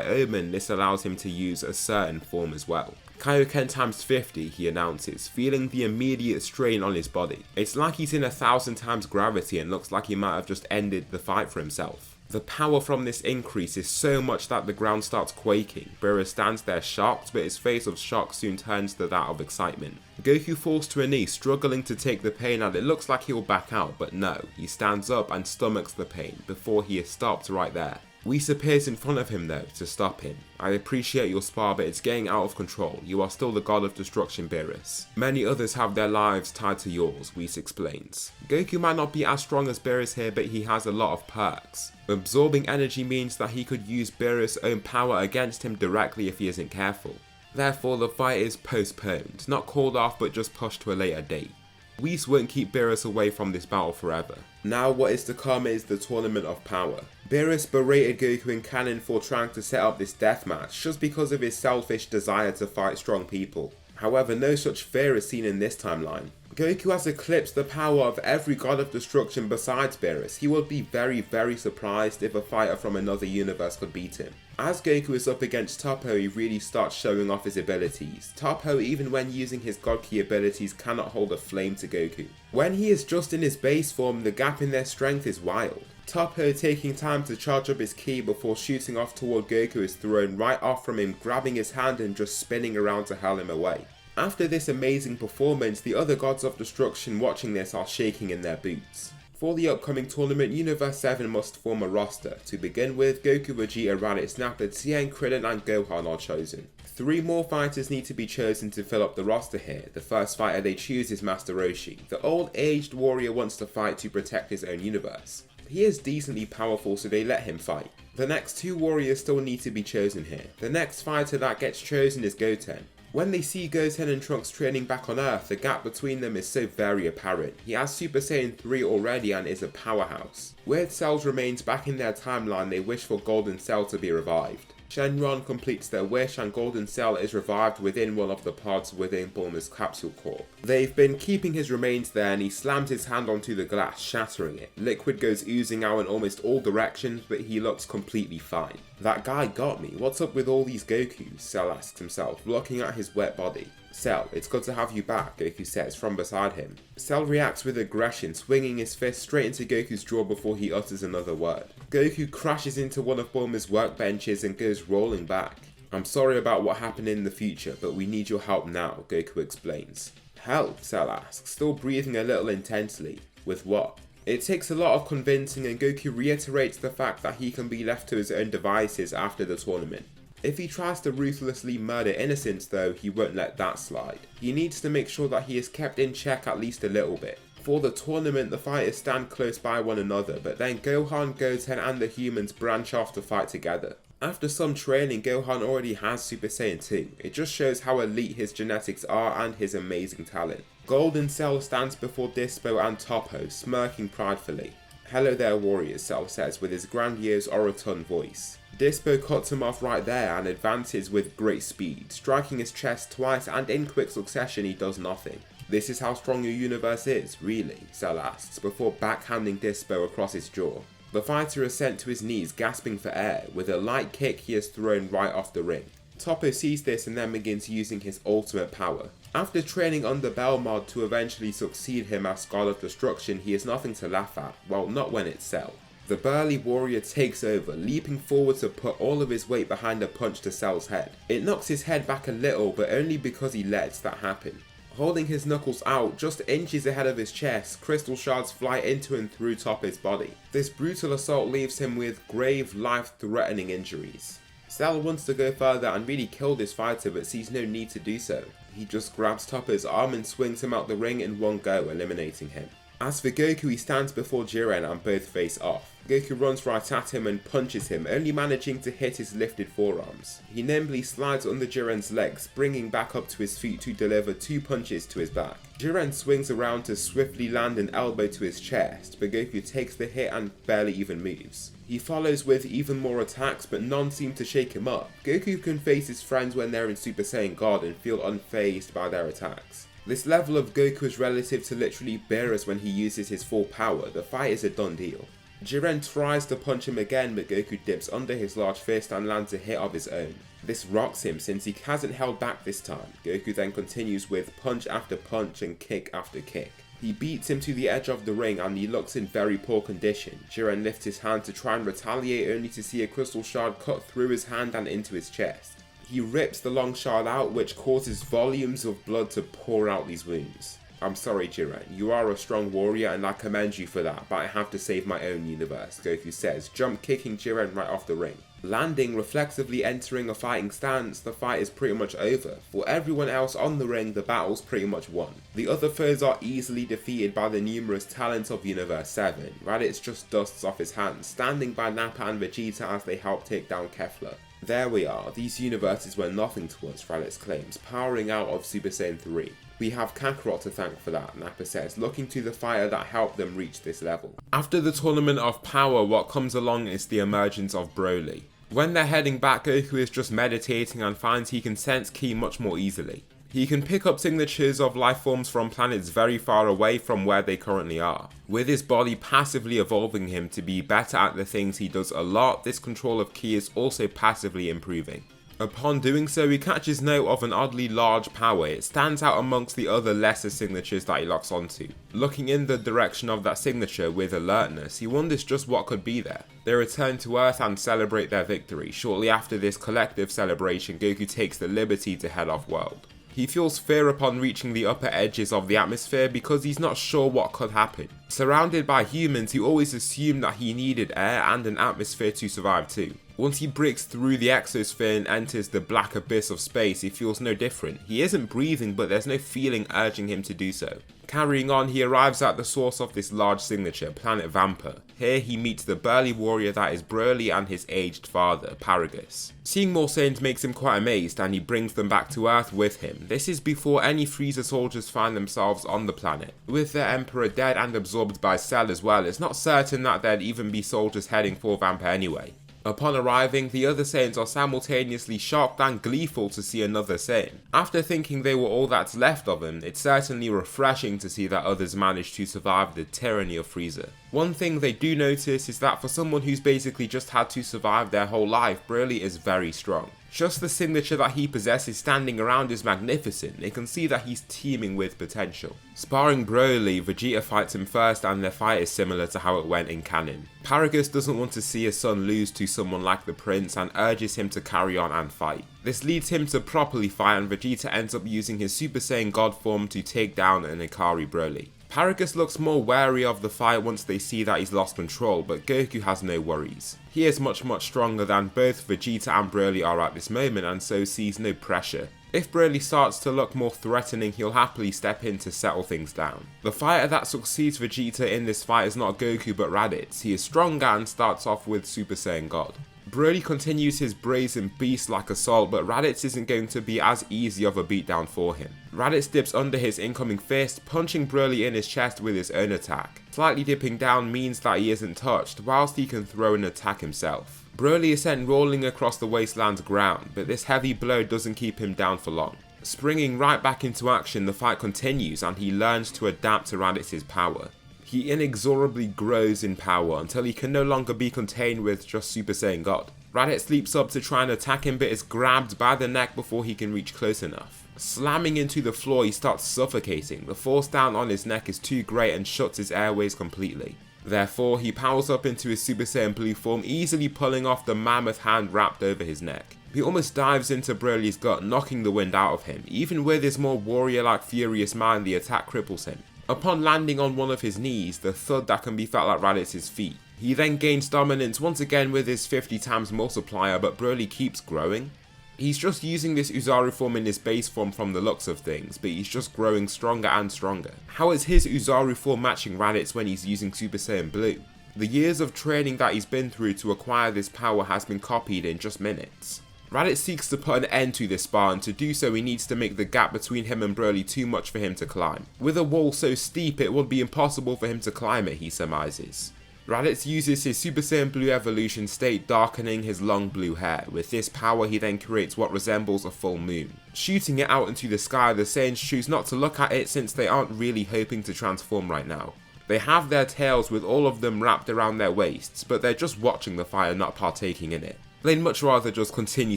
Omen, this allows him to use a certain form as well. "Kaioken times 50, he announces, feeling the immediate strain on his body. It's like he's in 1,000 times gravity and looks like he might have just ended the fight for himself. The power from this increase is so much that the ground starts quaking. Beerus stands there shocked, but his face of shock soon turns to that of excitement. Goku falls to a knee, struggling to take the pain, and it looks like he'll back out, but no, he stands up and stomachs the pain before he is stopped right there. Whis appears in front of him though, to stop him. "I appreciate your spar, but it's getting out of control. You are still the god of destruction, Beerus. Many others have their lives tied to yours," Whis explains. Goku might not be as strong as Beerus here, but he has a lot of perks. Absorbing energy means that he could use Beerus' own power against him directly if he isn't careful. Therefore, the fight is postponed, not called off but just pushed to a later date. Whis won't keep Beerus away from this battle forever. Now what is to come is the Tournament of Power. Beerus berated Goku in canon for trying to set up this deathmatch just because of his selfish desire to fight strong people. However, no such fear is seen in this timeline. Goku has eclipsed the power of every god of destruction besides Beerus. He would be very surprised if a fighter from another universe could beat him. As Goku is up against Topo, he really starts showing off his abilities. Topo, even when using his God Ki abilities, cannot hold a flame to Goku. When he is just in his base form, the gap in their strength is wild. Topo, taking time to charge up his ki before shooting off toward Goku, is thrown right off from him, grabbing his hand and just spinning around to hurl him away. After this amazing performance, the other gods of destruction watching this are shaking in their boots. For the upcoming tournament, Universe 7 must form a roster. To begin with, Goku, Vegeta, Raditz, Nappa, Tien, Krillin and Gohan are chosen. 3 more fighters need to be chosen to fill up the roster here. The first fighter they choose is Master Roshi. The old-aged warrior wants to fight to protect his own universe. He is decently powerful, so they let him fight. The next 2 warriors still need to be chosen here. The next fighter that gets chosen is Goten. When they see Goten and Trunks training back on Earth, the gap between them is so very apparent. He has Super Saiyan 3 already and is a powerhouse. With Cell's remains back in their timeline, they wish for Golden Cell to be revived. Shenron completes their wish and Golden Cell is revived within one of the pods within Bulma's capsule core. They've been keeping his remains there and he slams his hand onto the glass, shattering it. Liquid goes oozing out in almost all directions, but he looks completely fine. That guy got me. What's up with all these Gokus? Cell asks himself, looking at his wet body. Cell, it's good to have you back, Goku says from beside him. Cell reacts with aggression, swinging his fist straight into Goku's jaw before he utters another word. Goku crashes into one of Bulma's workbenches and goes rolling back. I'm sorry about what happened in the future, but we need your help now, Goku explains. Help? Cell asks, still breathing a little intensely. With what? It takes a lot of convincing and Goku reiterates the fact that he can be left to his own devices after the tournament. If he tries to ruthlessly murder innocents though, he won't let that slide. He needs to make sure that he is kept in check at least a little bit. For the tournament, the fighters stand close by one another, but then Gohan, Goten and the humans branch off to fight together. After some training, Gohan already has Super Saiyan 2. It just shows how elite his genetics are and his amazing talent. Golden Cell stands before Dispo and Topo, smirking pridefully. Hello there warriors, Cell says with his grandiose Oroton voice. Dispo cuts him off right there and advances with great speed, striking his chest twice and in quick succession he does nothing. This is how strong your universe is, really? Cell asks, before backhanding Dispo across his jaw. The fighter is sent to his knees, gasping for air. With a light kick he is thrown right off the ring. Topo sees this and then begins using his ultimate power. After training under Belmod to eventually succeed him as God of Destruction, he is nothing to laugh at, well not when it's Cell. The burly warrior takes over, leaping forward to put all of his weight behind a punch to Cell's head. It knocks his head back a little, but only because he lets that happen. Holding his knuckles out, just inches ahead of his chest, crystal shards fly into and through Toppo's body. This brutal assault leaves him with grave, life-threatening injuries. Cell wants to go further and really kill this fighter, but sees no need to do so. He just grabs Toppo's arm and swings him out the ring in one go, eliminating him. As for Goku, he stands before Jiren and both face off. Goku runs right at him and punches him, only managing to hit his lifted forearms. He nimbly slides under Jiren's legs, springing back up to his feet to deliver 2 punches to his back. Jiren swings around to swiftly land an elbow to his chest, but Goku takes the hit and barely even moves. He follows with even more attacks, but none seem to shake him up. Goku can face his friends when they're in Super Saiyan God and feel unfazed by their attacks. This level of Goku is relative to literally Beerus when he uses his full power. The fight is a done deal. Jiren tries to punch him again, but Goku dips under his large fist and lands a hit of his own. This rocks him since he hasn't held back this time. Goku then continues with punch after punch and kick after kick. He beats him to the edge of the ring and he looks in very poor condition. Jiren lifts his hand to try and retaliate, only to see a crystal shard cut through his hand and into his chest. He rips the long shard out, which causes volumes of blood to pour out these wounds. I'm sorry Jiren, you are a strong warrior and I commend you for that, but I have to save my own universe, Goku says, jump kicking Jiren right off the ring. Landing, reflexively entering a fighting stance, the fight is pretty much over. For everyone else on the ring, the battle's pretty much won. The other foes are easily defeated by the numerous talents of Universe 7. Raditz just dusts off his hands, standing by Nappa and Vegeta as they help take down Kefla. There we are, these universes were nothing to us, Raditz claims, powering out of Super Saiyan 3. We have Kakarot to thank for that, Nappa says, looking to the fire that helped them reach this level. After the Tournament of Power, what comes along is the emergence of Broly. When they're heading back, Goku is just meditating and finds he can sense ki much more easily. He can pick up signatures of life forms from planets very far away from where they currently are. With his body passively evolving him to be better at the things he does a lot, this control of ki is also passively improving. Upon doing so, he catches note of an oddly large power. It stands out amongst the other lesser signatures that he locks onto. Looking in the direction of that signature with alertness, he wonders just what could be there. They return to Earth and celebrate their victory. Shortly after this collective celebration, Goku takes the liberty to head off-world. He feels fear upon reaching the upper edges of the atmosphere because he's not sure what could happen. Surrounded by humans who always assumed that he needed air and an atmosphere to survive too. Once he breaks through the exosphere and enters the black abyss of space, he feels no different. He isn't breathing, but there's no feeling urging him to do so. Carrying on, he arrives at the source of this large signature, planet Vampa. Here he meets the burly warrior that is Broly and his aged father, Paragus. Seeing more Saiyans makes him quite amazed, and he brings them back to Earth with him. This is before any Frieza soldiers find themselves on the planet. With their Emperor dead and absorbed by Cell as well, it's not certain that there'd even be soldiers heading for Vampa anyway. Upon arriving, the other Saiyans are simultaneously shocked and gleeful to see another Saiyan. After thinking they were all that's left of him, it's certainly refreshing to see that others managed to survive the tyranny of Frieza. One thing they do notice is that for someone who's basically just had to survive their whole life, Broly is very strong. Just the signature that he possesses standing around is magnificent. They can see that he's teeming with potential. Sparring Broly, Vegeta fights him first and their fight is similar to how it went in canon. Paragus doesn't want to see his son lose to someone like the Prince and urges him to carry on and fight. This leads him to properly fight and Vegeta ends up using his Super Saiyan God form to take down an Ikari Broly. Paragus looks more wary of the fight once they see that he's lost control, but Goku has no worries. He is much stronger than both Vegeta and Broly are at this moment and so sees no pressure. If Broly starts to look more threatening, he'll happily step in to settle things down. The fighter that succeeds Vegeta in this fight is not Goku but Raditz. He is stronger and starts off with Super Saiyan God. Broly continues his brazen beast-like assault, but Raditz isn't going to be as easy of a beatdown for him. Raditz dips under his incoming fist, punching Broly in his chest with his own attack. Slightly dipping down means that he isn't touched, whilst he can throw an attack himself. Broly is sent rolling across the wasteland's ground, but this heavy blow doesn't keep him down for long. Springing right back into action, the fight continues and he learns to adapt to Raditz's power. He inexorably grows in power until he can no longer be contained with just Super Saiyan God. Raditz leaps up to try and attack him but is grabbed by the neck before he can reach close enough. Slamming into the floor, he starts suffocating. The force down on his neck is too great and shuts his airways completely. Therefore, he powers up into his Super Saiyan Blue form, easily pulling off the mammoth hand wrapped over his neck. He almost dives into Broly's gut, knocking the wind out of him. Even with his more warrior-like furious mind, the attack cripples him. Upon landing on one of his knees, the thud that can be felt at Raditz's feet. He then gains dominance once again with his 50 times multiplier, but Broly keeps growing. He's just using this Uzaru form in his base form from the looks of things, but he's just growing stronger and stronger. How is his Uzaru form matching Raditz when he's using Super Saiyan Blue? The years of training that he's been through to acquire this power has been copied in just minutes. Raditz seeks to put an end to this spar, and to do so he needs to make the gap between him and Broly too much for him to climb. With a wall so steep it would be impossible for him to climb it, he surmises. Raditz uses his Super Saiyan Blue evolution state, darkening his long blue hair. With this power he then creates what resembles a full moon. Shooting it out into the sky, the Saiyans choose not to look at it since they aren't really hoping to transform right now. They have their tails with all of them wrapped around their waists, but they're just watching the fire, not partaking in it. They'd much rather just continue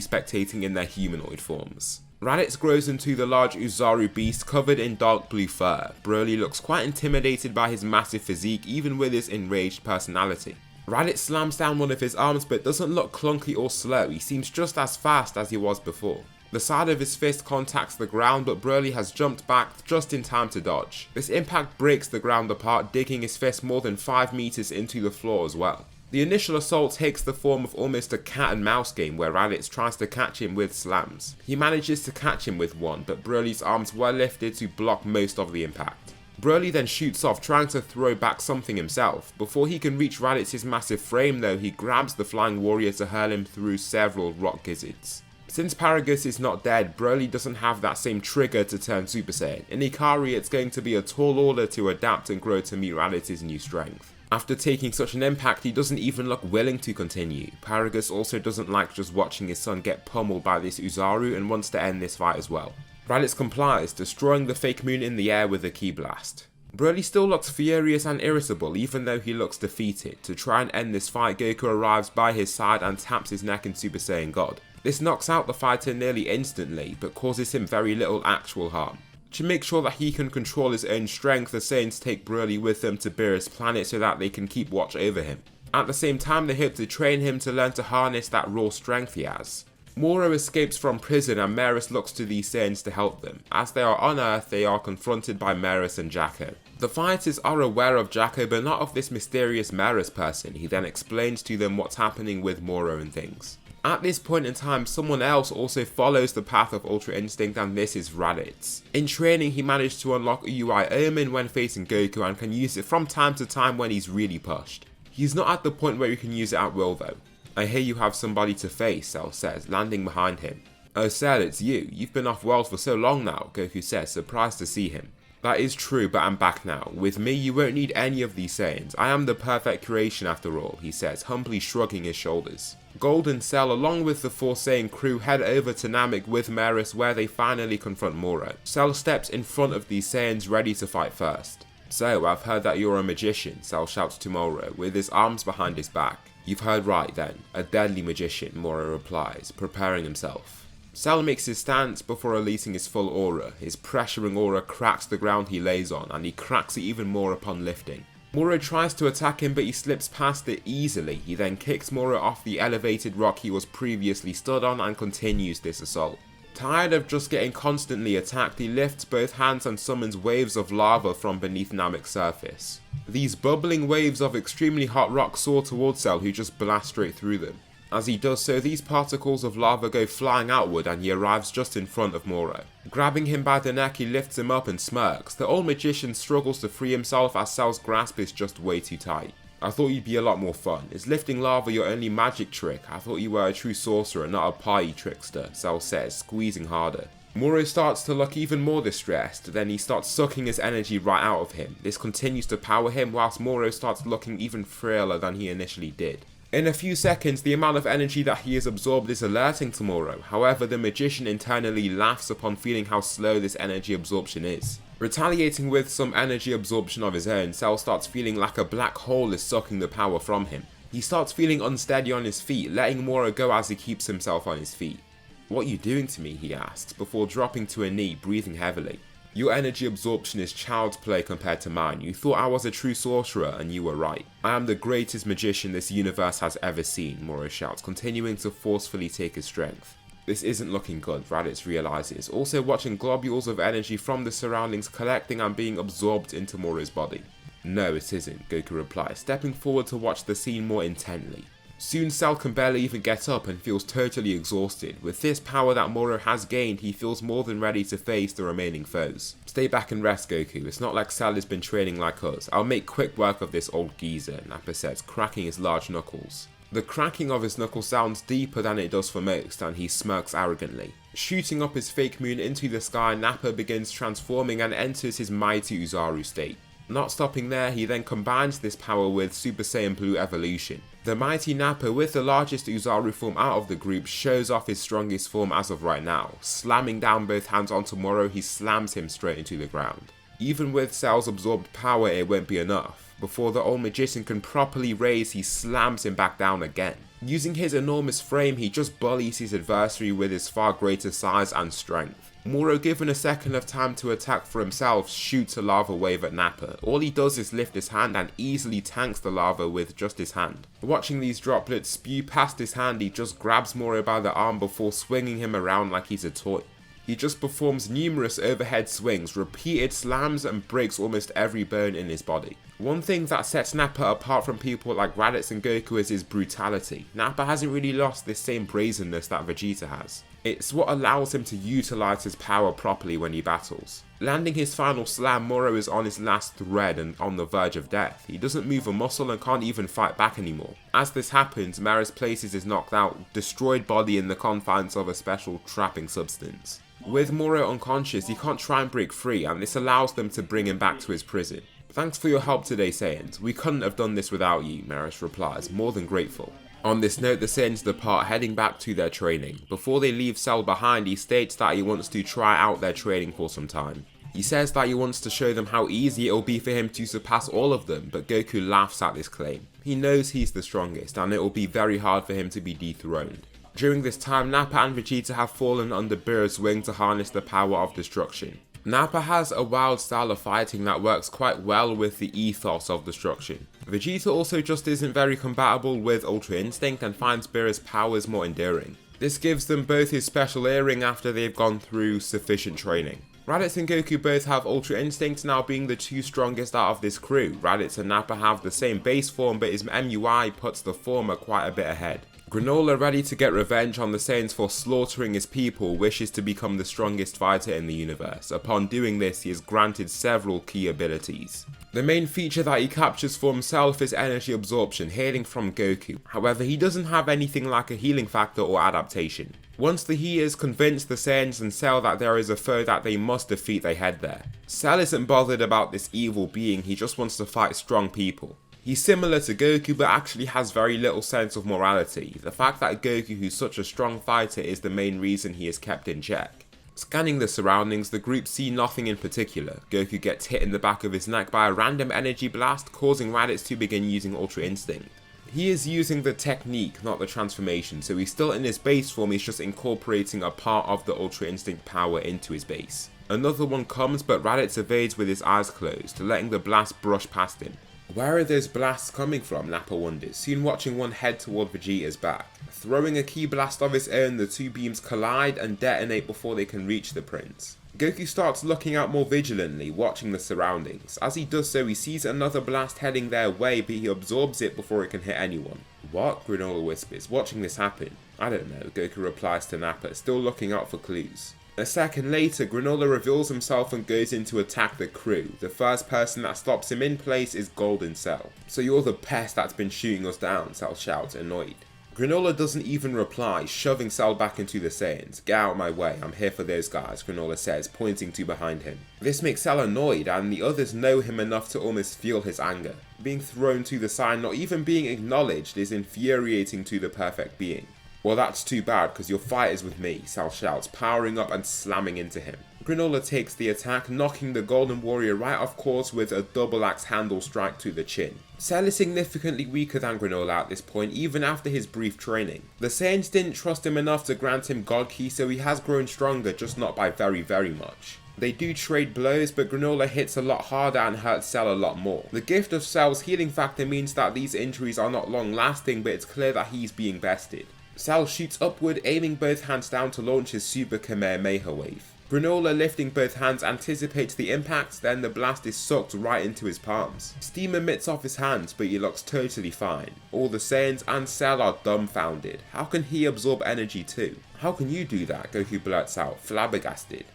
spectating in their humanoid forms. Raditz grows into the large Uzaru beast covered in dark blue fur. Broly looks quite intimidated by his massive physique even with his enraged personality. Raditz slams down one of his arms but doesn't look clunky or slow, he seems just as fast as he was before. The side of his fist contacts the ground but Broly has jumped back just in time to dodge. This impact breaks the ground apart, digging his fist more than 5 meters into the floor as well. The initial assault takes the form of almost a cat and mouse game where Raditz tries to catch him with slams. He manages to catch him with one, but Broly's arms were lifted to block most of the impact. Broly then shoots off, trying to throw back something himself. Before he can reach Raditz's massive frame though, he grabs the flying warrior to hurl him through several rock gizzards. Since Paragus is not dead, Broly doesn't have that same trigger to turn Super Saiyan. In Ikari, it's going to be a tall order to adapt and grow to meet Raditz's new strength. After taking such an impact, he doesn't even look willing to continue. Paragus also doesn't like just watching his son get pummeled by this Uzaru and wants to end this fight as well. Raditz complies, destroying the fake moon in the air with a ki blast. Broly still looks furious and irritable even though he looks defeated. To try and end this fight, Goku arrives by his side and taps his neck in Super Saiyan God. This knocks out the fighter nearly instantly, but causes him very little actual harm. To make sure that he can control his own strength, the Saiyans take Broly with them to Beerus' planet so that they can keep watch over him. At the same time, they hope to train him to learn to harness that raw strength he has. Moro escapes from prison and Beerus looks to these Saiyans to help them. As they are on Earth, they are confronted by Beerus and Jacko. The fighters are aware of Jacko but not of this mysterious Beerus person. He then explains to them what's happening with Moro and things. At this point in time, someone else also follows the path of Ultra Instinct, and this is Raditz. In training, he managed to unlock UI Omen when facing Goku and can use it from time to time when he's really pushed. He's not at the point where he can use it at will though. I hear you have somebody to face, Cell says, landing behind him. Oh Cell, it's you. You've been off world for so long now, Goku says, surprised to see him. That is true, but I'm back now. With me, you won't need any of these Saiyans. I am the perfect creation after all, he says, humbly shrugging his shoulders. Gold and Cell, along with the 4 Saiyan crew, head over to Namek with Beerus where they finally confront Moro. Cell steps in front of these Saiyans ready to fight first. So, I've heard that you're a magician, Cell shouts to Moro, with his arms behind his back. You've heard right then, a deadly magician, Moro replies, preparing himself. Cell makes his stance before releasing his full aura. His pressuring aura cracks the ground he lays on, and he cracks it even more upon lifting. Moro tries to attack him but he slips past it easily. He then kicks Moro off the elevated rock he was previously stood on and continues this assault. Tired of just getting constantly attacked, he lifts both hands and summons waves of lava from beneath Namek's surface. These bubbling waves of extremely hot rock soar towards Cell, who just blasts straight through them. As he does so, these particles of lava go flying outward and he arrives just in front of Moro. Grabbing him by the neck, he lifts him up and smirks. The old magician struggles to free himself as Cell's grasp is just way too tight. I thought you'd be a lot more fun. Is lifting lava your only magic trick? I thought you were a true sorcerer, not a party trickster, Cell says, squeezing harder. Moro starts to look even more distressed, then he starts sucking his energy right out of him. This continues to power him whilst Moro starts looking even frailer than he initially did. In a few seconds, the amount of energy that he has absorbed is alerting to Moro. However, the magician internally laughs upon feeling how slow this energy absorption is. Retaliating with some energy absorption of his own, Cell starts feeling like a black hole is sucking the power from him. He starts feeling unsteady on his feet, letting Moro go as he keeps himself on his feet. What are you doing to me, he asks, before dropping to a knee, breathing heavily. Your energy absorption is child's play compared to mine. You thought I was a true sorcerer and you were right. I am the greatest magician this universe has ever seen, Moro shouts, continuing to forcefully take his strength. This isn't looking good, Raditz realizes, also watching globules of energy from the surroundings collecting and being absorbed into Moro's body. No, it isn't, Goku replies, stepping forward to watch the scene more intently. Soon Cell can barely even get up and feels totally exhausted. With this power that Moro has gained, he feels more than ready to face the remaining foes. Stay back and rest, Goku. It's not like Cell has been training like us. I'll make quick work of this old geezer, Nappa says, cracking his large knuckles. The cracking of his knuckles sounds deeper than it does for most, and he smirks arrogantly. Shooting up his fake moon into the sky, Nappa begins transforming and enters his mighty Uzaru state. Not stopping there, he then combines this power with Super Saiyan Blue evolution. The mighty Nappa, with the largest Uzaru form out of the group, shows off his strongest form as of right now. Slamming down both hands onto Moro, he slams him straight into the ground. Even with Cell's absorbed power, it won't be enough. Before the old magician can properly raise, he slams him back down again. Using his enormous frame, he just bullies his adversary with his far greater size and strength. Moro, given a second of time to attack for himself, shoots a lava wave at Nappa. All he does is lift his hand and easily tanks the lava with just his hand. Watching these droplets spew past his hand, he just grabs Moro by the arm before swinging him around like he's a toy. He just performs numerous overhead swings, repeated slams, and breaks almost every bone in his body. One thing that sets Nappa apart from people like Raditz and Goku is his brutality. Nappa hasn't really lost this same brazenness that Vegeta has. It's what allows him to utilize his power properly when he battles. Landing his final slam, Moro is on his last thread and on the verge of death. He doesn't move a muscle and can't even fight back anymore. As this happens, Maris places his knocked out, destroyed body in the confines of a special trapping substance. With Moro unconscious, he can't try and break free, and this allows them to bring him back to his prison. "Thanks for your help today, Saiyans. We couldn't have done this without you," Maris replies, more than grateful. On this note, the Saiyans depart, heading back to their training. Before they leave Cell behind, he states that he wants to try out their training for some time. He says that he wants to show them how easy it will be for him to surpass all of them, but Goku laughs at this claim. He knows he's the strongest, and it will be very hard for him to be dethroned. During this time, Nappa and Vegeta have fallen under Beerus' wing to harness the power of destruction. Nappa has a wild style of fighting that works quite well with the ethos of destruction. Vegeta also just isn't very compatible with Ultra Instinct and finds Beerus' powers more endearing. This gives them both his special earring after they've gone through sufficient training. Raditz and Goku both have Ultra Instinct, now being the two strongest out of this crew. Raditz and Nappa have the same base form, but his MUI puts the former quite a bit ahead. Granolah, ready to get revenge on the Saiyans for slaughtering his people, wishes to become the strongest fighter in the universe. Upon doing this, he is granted several key abilities. The main feature that he captures for himself is energy absorption, hailing from Goku. However, he doesn't have anything like a healing factor or adaptation. Once the Heaters convince the Saiyans and Cell that there is a foe that they must defeat, they head there. Cell isn't bothered about this evil being, he just wants to fight strong people. He's similar to Goku, but actually has very little sense of morality. The fact that Goku, who's such a strong fighter, is the main reason he is kept in check. Scanning the surroundings, the group see nothing in particular. Goku gets hit in the back of his neck by a random energy blast, causing Raditz to begin using Ultra Instinct. He is using the technique, not the transformation, so he's still in his base form, he's just incorporating a part of the Ultra Instinct power into his base. Another one comes, but Raditz evades with his eyes closed, letting the blast brush past him. Where are those blasts coming from? Nappa wonders, soon watching one head toward Vegeta's back. Throwing a key blast of his own, the two beams collide and detonate before they can reach the prince. Goku starts looking out more vigilantly, watching the surroundings. As he does so, he sees another blast heading their way, but he absorbs it before it can hit anyone. "What?" Granolah whispers, watching this happen. "I don't know," Goku replies to Nappa, still looking out for clues. A second later, Granolah reveals himself and goes in to attack the crew. The first person that stops him in place is Golden Cell. "So you're the pest that's been shooting us down," Cell shouts, annoyed. Granolah doesn't even reply, shoving Cell back into the Saiyans. "Get out of my way, I'm here for those guys," Granolah says, pointing to behind him. This makes Cell annoyed, and the others know him enough to almost feel his anger. Being thrown to the side, not even being acknowledged, is infuriating to the perfect being. "Well, that's too bad, because your fight is with me," Cell shouts, powering up and slamming into him. Granolah takes the attack, knocking the Golden Warrior right off course with a double axe handle strike to the chin. Cell is significantly weaker than Granolah at this point, even after his brief training. The Saiyans didn't trust him enough to grant him God Ki, so he has grown stronger, just not by very much. They do trade blows, but Granolah hits a lot harder and hurts Cell a lot more. The gift of Cell's healing factor means that these injuries are not long lasting, but it's clear that he's being bested. Cell shoots upward, aiming both hands down to launch his Super Kamehameha wave. Granolah, lifting both hands, anticipates the impact, then the blast is sucked right into his palms. Steam emits off his hands, but he looks totally fine. All the Saiyans and Cell are dumbfounded. How can he absorb energy too? "How can you do that?" Goku blurts out, flabbergasted.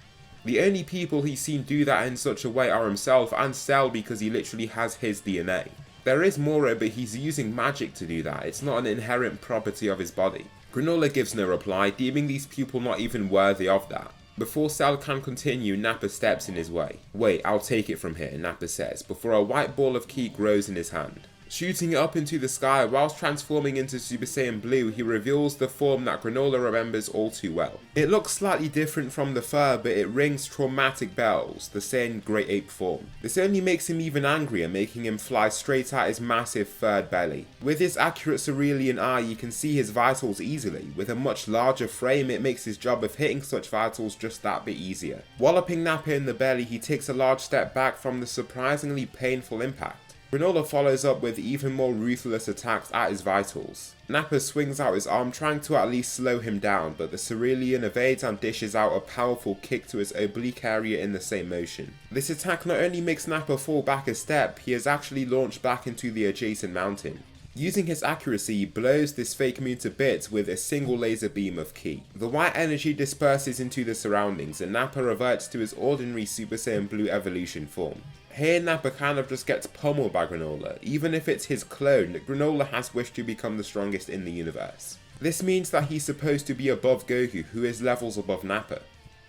The only people he's seen do that in such a way are himself and Cell, because he literally has his DNA. There is Moro, but he's using magic to do that. It's not an inherent property of his body. Granolah gives no reply, deeming these people not even worthy of that. Before Cell can continue, Nappa steps in his way. "Wait, I'll take it from here," Nappa says, before a white ball of ki grows in his hand. Shooting it up into the sky whilst transforming into Super Saiyan Blue, he reveals the form that Granolah remembers all too well. It looks slightly different from the fur, but it rings traumatic bells, the Saiyan Great Ape form. This only makes him even angrier, making him fly straight at his massive furred belly. With his accurate cerulean eye, you can see his vitals easily. With a much larger frame, it makes his job of hitting such vitals just that bit easier. Walloping Nappa in the belly, he takes a large step back from the surprisingly painful impact. Granolah follows up with even more ruthless attacks at his vitals. Nappa swings out his arm, trying to at least slow him down, but the cerulean evades and dishes out a powerful kick to his oblique area in the same motion. This attack not only makes Nappa fall back a step, he is actually launched back into the adjacent mountain. Using his accuracy, he blows this fake moon to bits with a single laser beam of ki. The white energy disperses into the surroundings and Nappa reverts to his ordinary Super Saiyan Blue evolution form. Here Nappa kind of just gets pummeled by Granolah. Even if it's his clone, Granolah has wished to become the strongest in the universe. This means that he's supposed to be above Goku, who is levels above Nappa.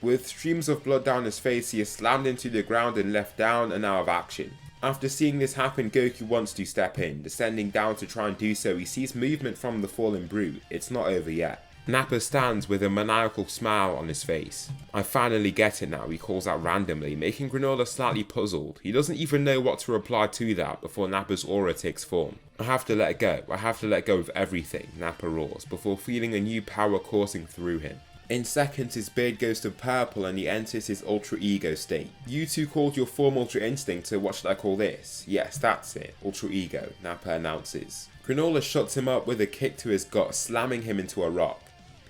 With streams of blood down his face, he is slammed into the ground and left down and out of action. After seeing this happen, Goku wants to step in. Descending down to try and do so, he sees movement from the fallen brute. It's not over yet. Nappa stands with a maniacal smile on his face. "I finally get it now," he calls out randomly, making Granolah slightly puzzled. He doesn't even know what to reply to that before Nappa's aura takes form. "I have to let go. I have to let go of everything," Nappa roars, before feeling a new power coursing through him. In seconds, his beard goes to purple and he enters his Ultra Ego state. "You two called your form Ultra Instinct, so what should I call this?" "Yes, that's it, Ultra Ego," Nappa announces. Granolah shuts him up with a kick to his gut, slamming him into a rock.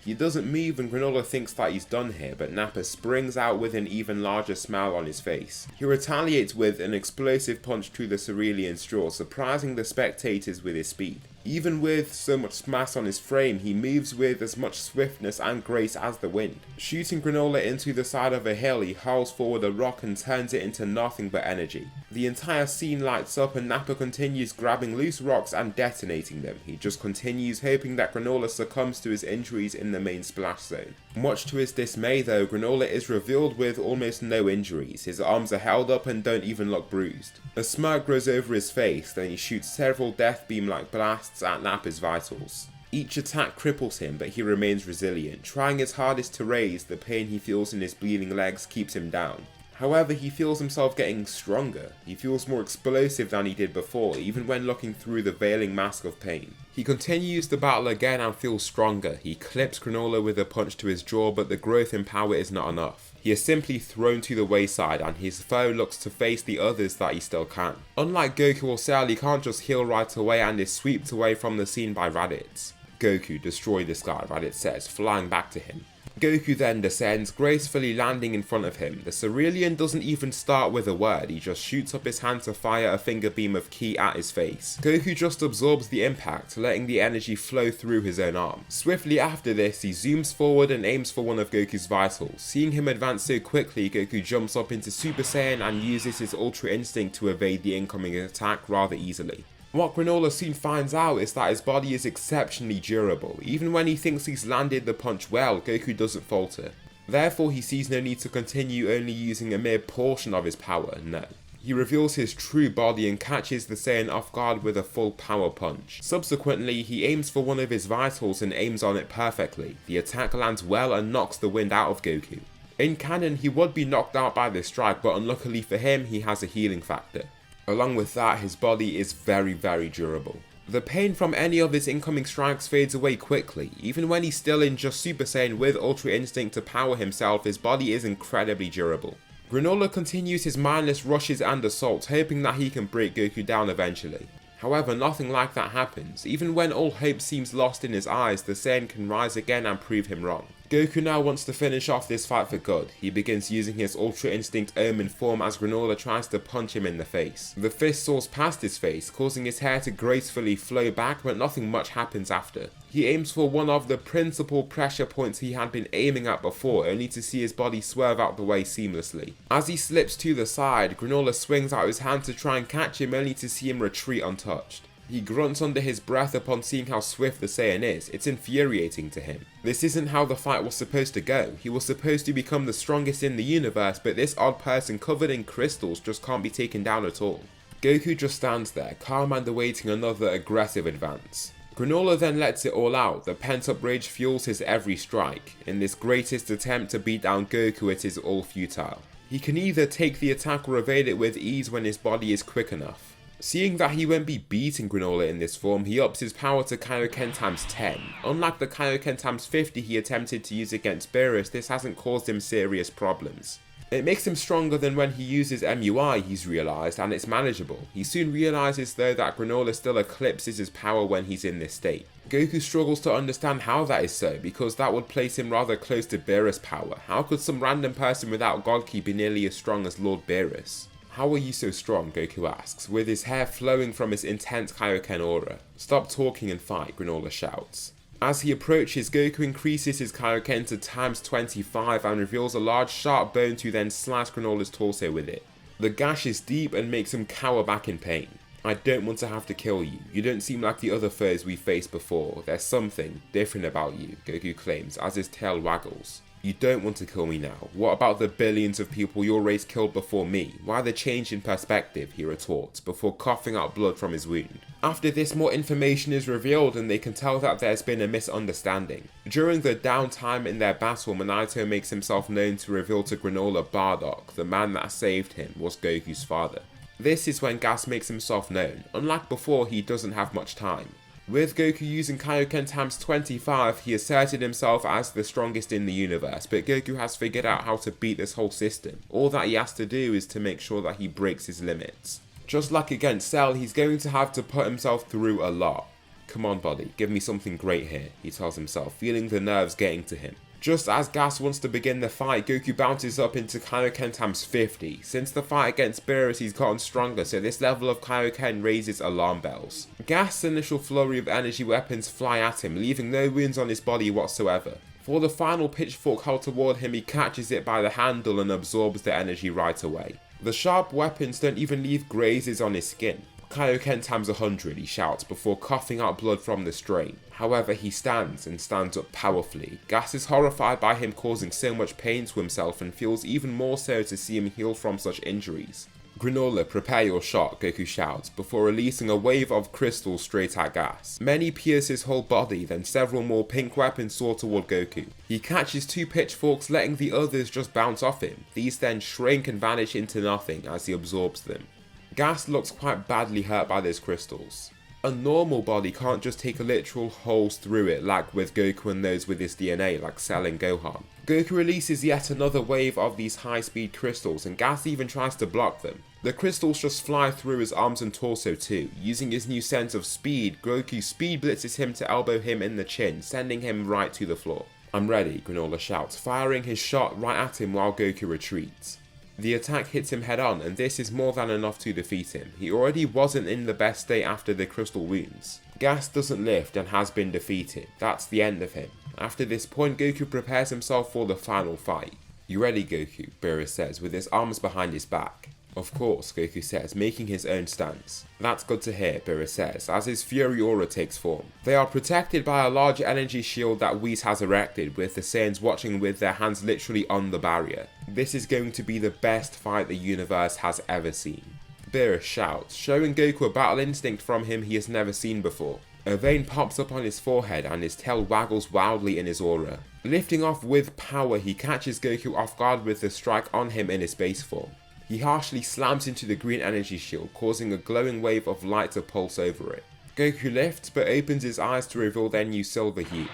He doesn't move and Granolah thinks that he's done here, but Nappa springs out with an even larger smile on his face. He retaliates with an explosive punch to the cerulean straw, surprising the spectators with his speed. Even with so much mass on his frame, he moves with as much swiftness and grace as the wind. Shooting Granolah into the side of a hill, he hurls forward a rock and turns it into nothing but energy. The entire scene lights up and Nappa continues grabbing loose rocks and detonating them. He just continues hoping that Granolah succumbs to his injuries in the main splash zone. Much to his dismay though, Granolah is revealed with almost no injuries. His arms are held up and don't even look bruised. A smirk grows over his face, then he shoots several death beam-like blasts at Nappa's vitals. Each attack cripples him, but he remains resilient. Trying his hardest to raise, the pain he feels in his bleeding legs keeps him down. However, he feels himself getting stronger. He feels more explosive than he did before, even when looking through the veiling mask of pain. He continues the battle again and feels stronger. He clips Granolah with a punch to his jaw, but the growth in power is not enough. He is simply thrown to the wayside and his foe looks to face the others that he still can. Unlike Goku or Cell, he can't just heal right away and is swept away from the scene by Raditz. "Goku, destroy this guy," Raditz says, flying back to him. Goku then descends, gracefully landing in front of him. The cerulean doesn't even start with a word, he just shoots up his hand to fire a finger beam of ki at his face. Goku just absorbs the impact, letting the energy flow through his own arm. Swiftly after this, he zooms forward and aims for one of Goku's vitals. Seeing him advance so quickly, Goku jumps up into Super Saiyan and uses his Ultra Instinct to evade the incoming attack rather easily. What Granolah soon finds out is that his body is exceptionally durable. Even when he thinks he's landed the punch well, Goku doesn't falter. Therefore, he sees no need to continue only using a mere portion of his power, no. He reveals his true body and catches the Saiyan off guard with a full power punch. Subsequently, he aims for one of his vitals and aims on it perfectly. The attack lands well and knocks the wind out of Goku. In canon, he would be knocked out by this strike, but unluckily for him, he has a healing factor. Along with that, his body is very durable. The pain from any of his incoming strikes fades away quickly. Even when he's still in just Super Saiyan with Ultra Instinct to power himself, his body is incredibly durable. Granolah continues his mindless rushes and assaults, hoping that he can break Goku down eventually. However, nothing like that happens. Even when all hope seems lost in his eyes, the Saiyan can rise again and prove him wrong. Goku now wants to finish off this fight for good. He begins using his Ultra Instinct Omen form as Granolah tries to punch him in the face. The fist soars past his face, causing his hair to gracefully flow back, but nothing much happens after. He aims for one of the principal pressure points he had been aiming at before, only to see his body swerve out the way seamlessly. As he slips to the side, Granolah swings out his hand to try and catch him, only to see him retreat untouched. He grunts under his breath upon seeing how swift the Saiyan is. It's infuriating to him. This isn't how the fight was supposed to go. He was supposed to become the strongest in the universe, but this odd person covered in crystals just can't be taken down at all. Goku just stands there, calm and awaiting another aggressive advance. Granolah then lets it all out. The pent-up rage fuels his every strike. In this greatest attempt to beat down Goku, it is all futile. He can either take the attack or evade it with ease when his body is quick enough. Seeing that he won't be beating Granolah in this form, he ups his power to Kaioken times 10. Unlike the Kaioken times 50 he attempted to use against Beerus, this hasn't caused him serious problems. It makes him stronger than when he uses MUI, he's realised, and it's manageable. He soon realises though that Granolah still eclipses his power when he's in this state. Goku struggles to understand how that is so, because that would place him rather close to Beerus' power. How could some random person without God Ki be nearly as strong as Lord Beerus? How are you so strong? Goku asks, with his hair flowing from his intense Kaioken aura. Stop talking and fight, Granolah shouts. As he approaches, Goku increases his Kaioken to times 25 and reveals a large sharp bone to then slash Granolah's torso with it. The gash is deep and makes him cower back in pain. I don't want to have to kill you. You don't seem like the other foes we faced before. There's something different about you, Goku claims as his tail waggles. You don't want to kill me now. What about the billions of people your race killed before me? Why the change in perspective, he retorts, before coughing out blood from his wound. After this, more information is revealed and they can tell that there's been a misunderstanding. During the downtime in their battle, Minato makes himself known to reveal to Granolah Bardock, the man that saved him, was Goku's father. This is when Gas makes himself known. Unlike before, he doesn't have much time. With Goku using Kaioken times 25, he asserted himself as the strongest in the universe, but Goku has figured out how to beat this whole system. All that he has to do is to make sure that he breaks his limits. Just like against Cell, he's going to have to put himself through a lot. Come on buddy, give me something great here, he tells himself, feeling the nerves getting to him. Just as Gas wants to begin the fight, Goku bounces up into Kaioken times 50. Since the fight against Beerus, he's gotten stronger, so this level of Kaioken raises alarm bells. Gas' initial flurry of energy weapons fly at him, leaving no wounds on his body whatsoever. For the final pitchfork held toward him, he catches it by the handle and absorbs the energy right away. The sharp weapons don't even leave grazes on his skin. Kaioken times 100, he shouts before coughing out blood from the strain. However, he stands up powerfully. Gas is horrified by him causing so much pain to himself and feels even more so to see him heal from such injuries. Granolah, prepare your shot, Goku shouts, before releasing a wave of crystals straight at Gas. Many pierce his whole body, then several more pink weapons soar toward Goku. He catches 2 pitchforks, letting the others just bounce off him. These then shrink and vanish into nothing as he absorbs them. Gas looks quite badly hurt by those crystals. A normal body can't just take literal holes through it like with Goku and those with his DNA like Cell and Gohan. Goku releases yet another wave of these high-speed crystals and Gas even tries to block them. The crystals just fly through his arms and torso too. Using his new sense of speed, Goku speed blitzes him to elbow him in the chin, sending him right to the floor. I'm ready, Granolah shouts, firing his shot right at him while Goku retreats. The attack hits him head on and this is more than enough to defeat him. He already wasn't in the best state after the crystal wounds. Gas doesn't lift and has been defeated. That's the end of him. After this point, Goku prepares himself for the final fight. You ready, Goku? Beerus says with his arms behind his back. Of course, Goku says, making his own stance. That's good to hear, Beerus says, as his Fury Aura takes form. They are protected by a large energy shield that Whis has erected, with the Saiyans watching with their hands literally on the barrier. This is going to be the best fight the universe has ever seen. Beerus shouts, showing Goku a battle instinct from him he has never seen before. A vein pops up on his forehead and his tail waggles wildly in his aura. Lifting off with power, he catches Goku off guard with the strike on him in his base form. He harshly slams into the green energy shield, causing a glowing wave of light to pulse over it. Goku lifts but opens his eyes to reveal their new silver hue.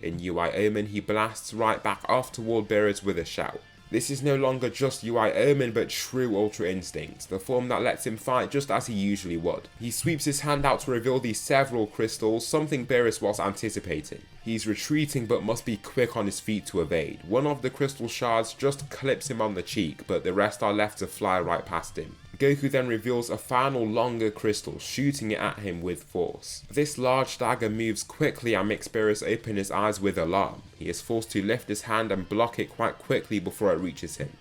In UI Omen, he blasts right back off toward Beerus with a shout. This is no longer just UI Omen but true Ultra Instinct, the form that lets him fight just as he usually would. He sweeps his hand out to reveal these several crystals, something Beerus was anticipating. He's retreating but must be quick on his feet to evade. One of the crystal shards just clips him on the cheek, but the rest are left to fly right past him. Goku then reveals a final longer crystal, shooting it at him with force. This large dagger moves quickly and makes Beerus open his eyes with alarm. He is forced to lift his hand and block it quite quickly before it reaches him.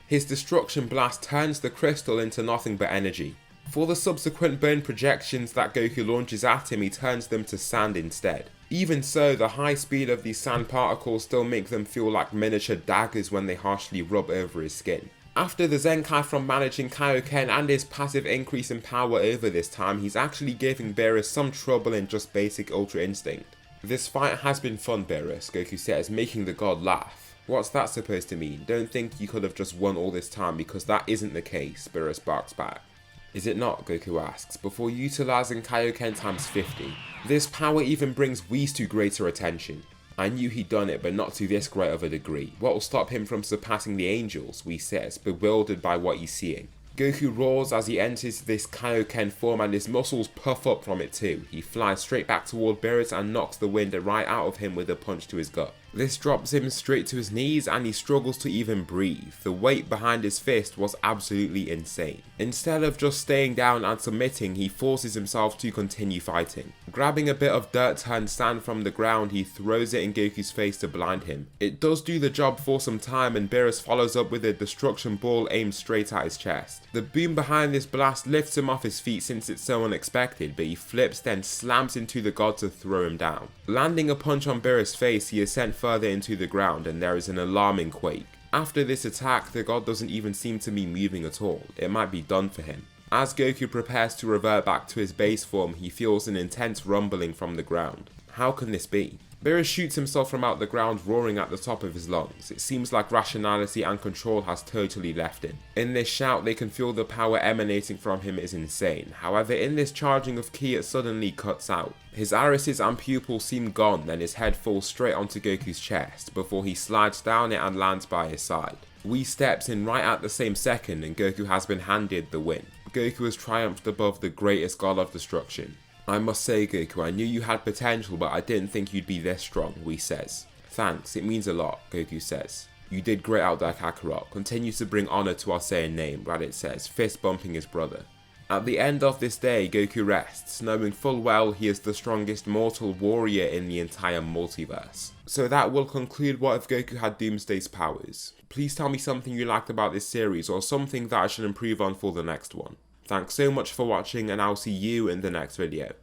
His destruction blast turns the crystal into nothing but energy. For the subsequent bone projections that Goku launches at him, he turns them to sand instead. Even so, the high speed of these sand particles still make them feel like miniature daggers when they harshly rub over his skin. After the Zenkai from managing Kaioken and his passive increase in power over this time, he's actually giving Beerus some trouble in just basic Ultra Instinct. This fight has been fun, Beerus, Goku says, making the god laugh. What's that supposed to mean? Don't think you could have just won all this time because that isn't the case, Beerus barks back. Is it not? Goku asks, before utilizing Kaioken times 50. This power even brings Whis to greater attention. I knew he'd done it, but not to this great of a degree. What will stop him from surpassing the angels? Whis says, bewildered by what he's seeing. Goku roars as he enters this Kaioken form and his muscles puff up from it too. He flies straight back toward Beerus and knocks the wind right out of him with a punch to his gut. This drops him straight to his knees and he struggles to even breathe. The weight behind his fist was absolutely insane. Instead of just staying down and submitting, he forces himself to continue fighting. Grabbing a bit of dirt-turned sand from the ground, he throws it in Goku's face to blind him. It does do the job for some time and Beerus follows up with a destruction ball aimed straight at his chest. The boom behind this blast lifts him off his feet since it's so unexpected, but he flips then slams into the god to throw him down. Landing a punch on Beerus' face, he is sent further into the ground and there is an alarming quake. After this attack, the god doesn't even seem to be moving at all. It might be done for him. As Goku prepares to revert back to his base form, he feels an intense rumbling from the ground. How can this be? Beerus shoots himself from out the ground, roaring at the top of his lungs. It seems like rationality and control has totally left him. In this shout, they can feel the power emanating from him is insane. However, in this charging of ki, it suddenly cuts out. His irises and pupils seem gone, then his head falls straight onto Goku's chest, before he slides down it and lands by his side. Whis steps in right at the same second and Goku has been handed the win. Goku has triumphed above the greatest god of destruction. I must say, Goku, I knew you had potential, but I didn't think you'd be this strong, Whis says. Thanks, it means a lot, Goku says. You did great out there, Kakarot. Continue to bring honor to our Saiyan name, Raditz says, fist bumping his brother. At the end of this day, Goku rests, knowing full well he is the strongest mortal warrior in the entire multiverse. So that will conclude what if Goku had Doomsday's powers. Please tell me something you liked about this series or something that I should improve on for the next one. Thanks so much for watching and I'll see you in the next video.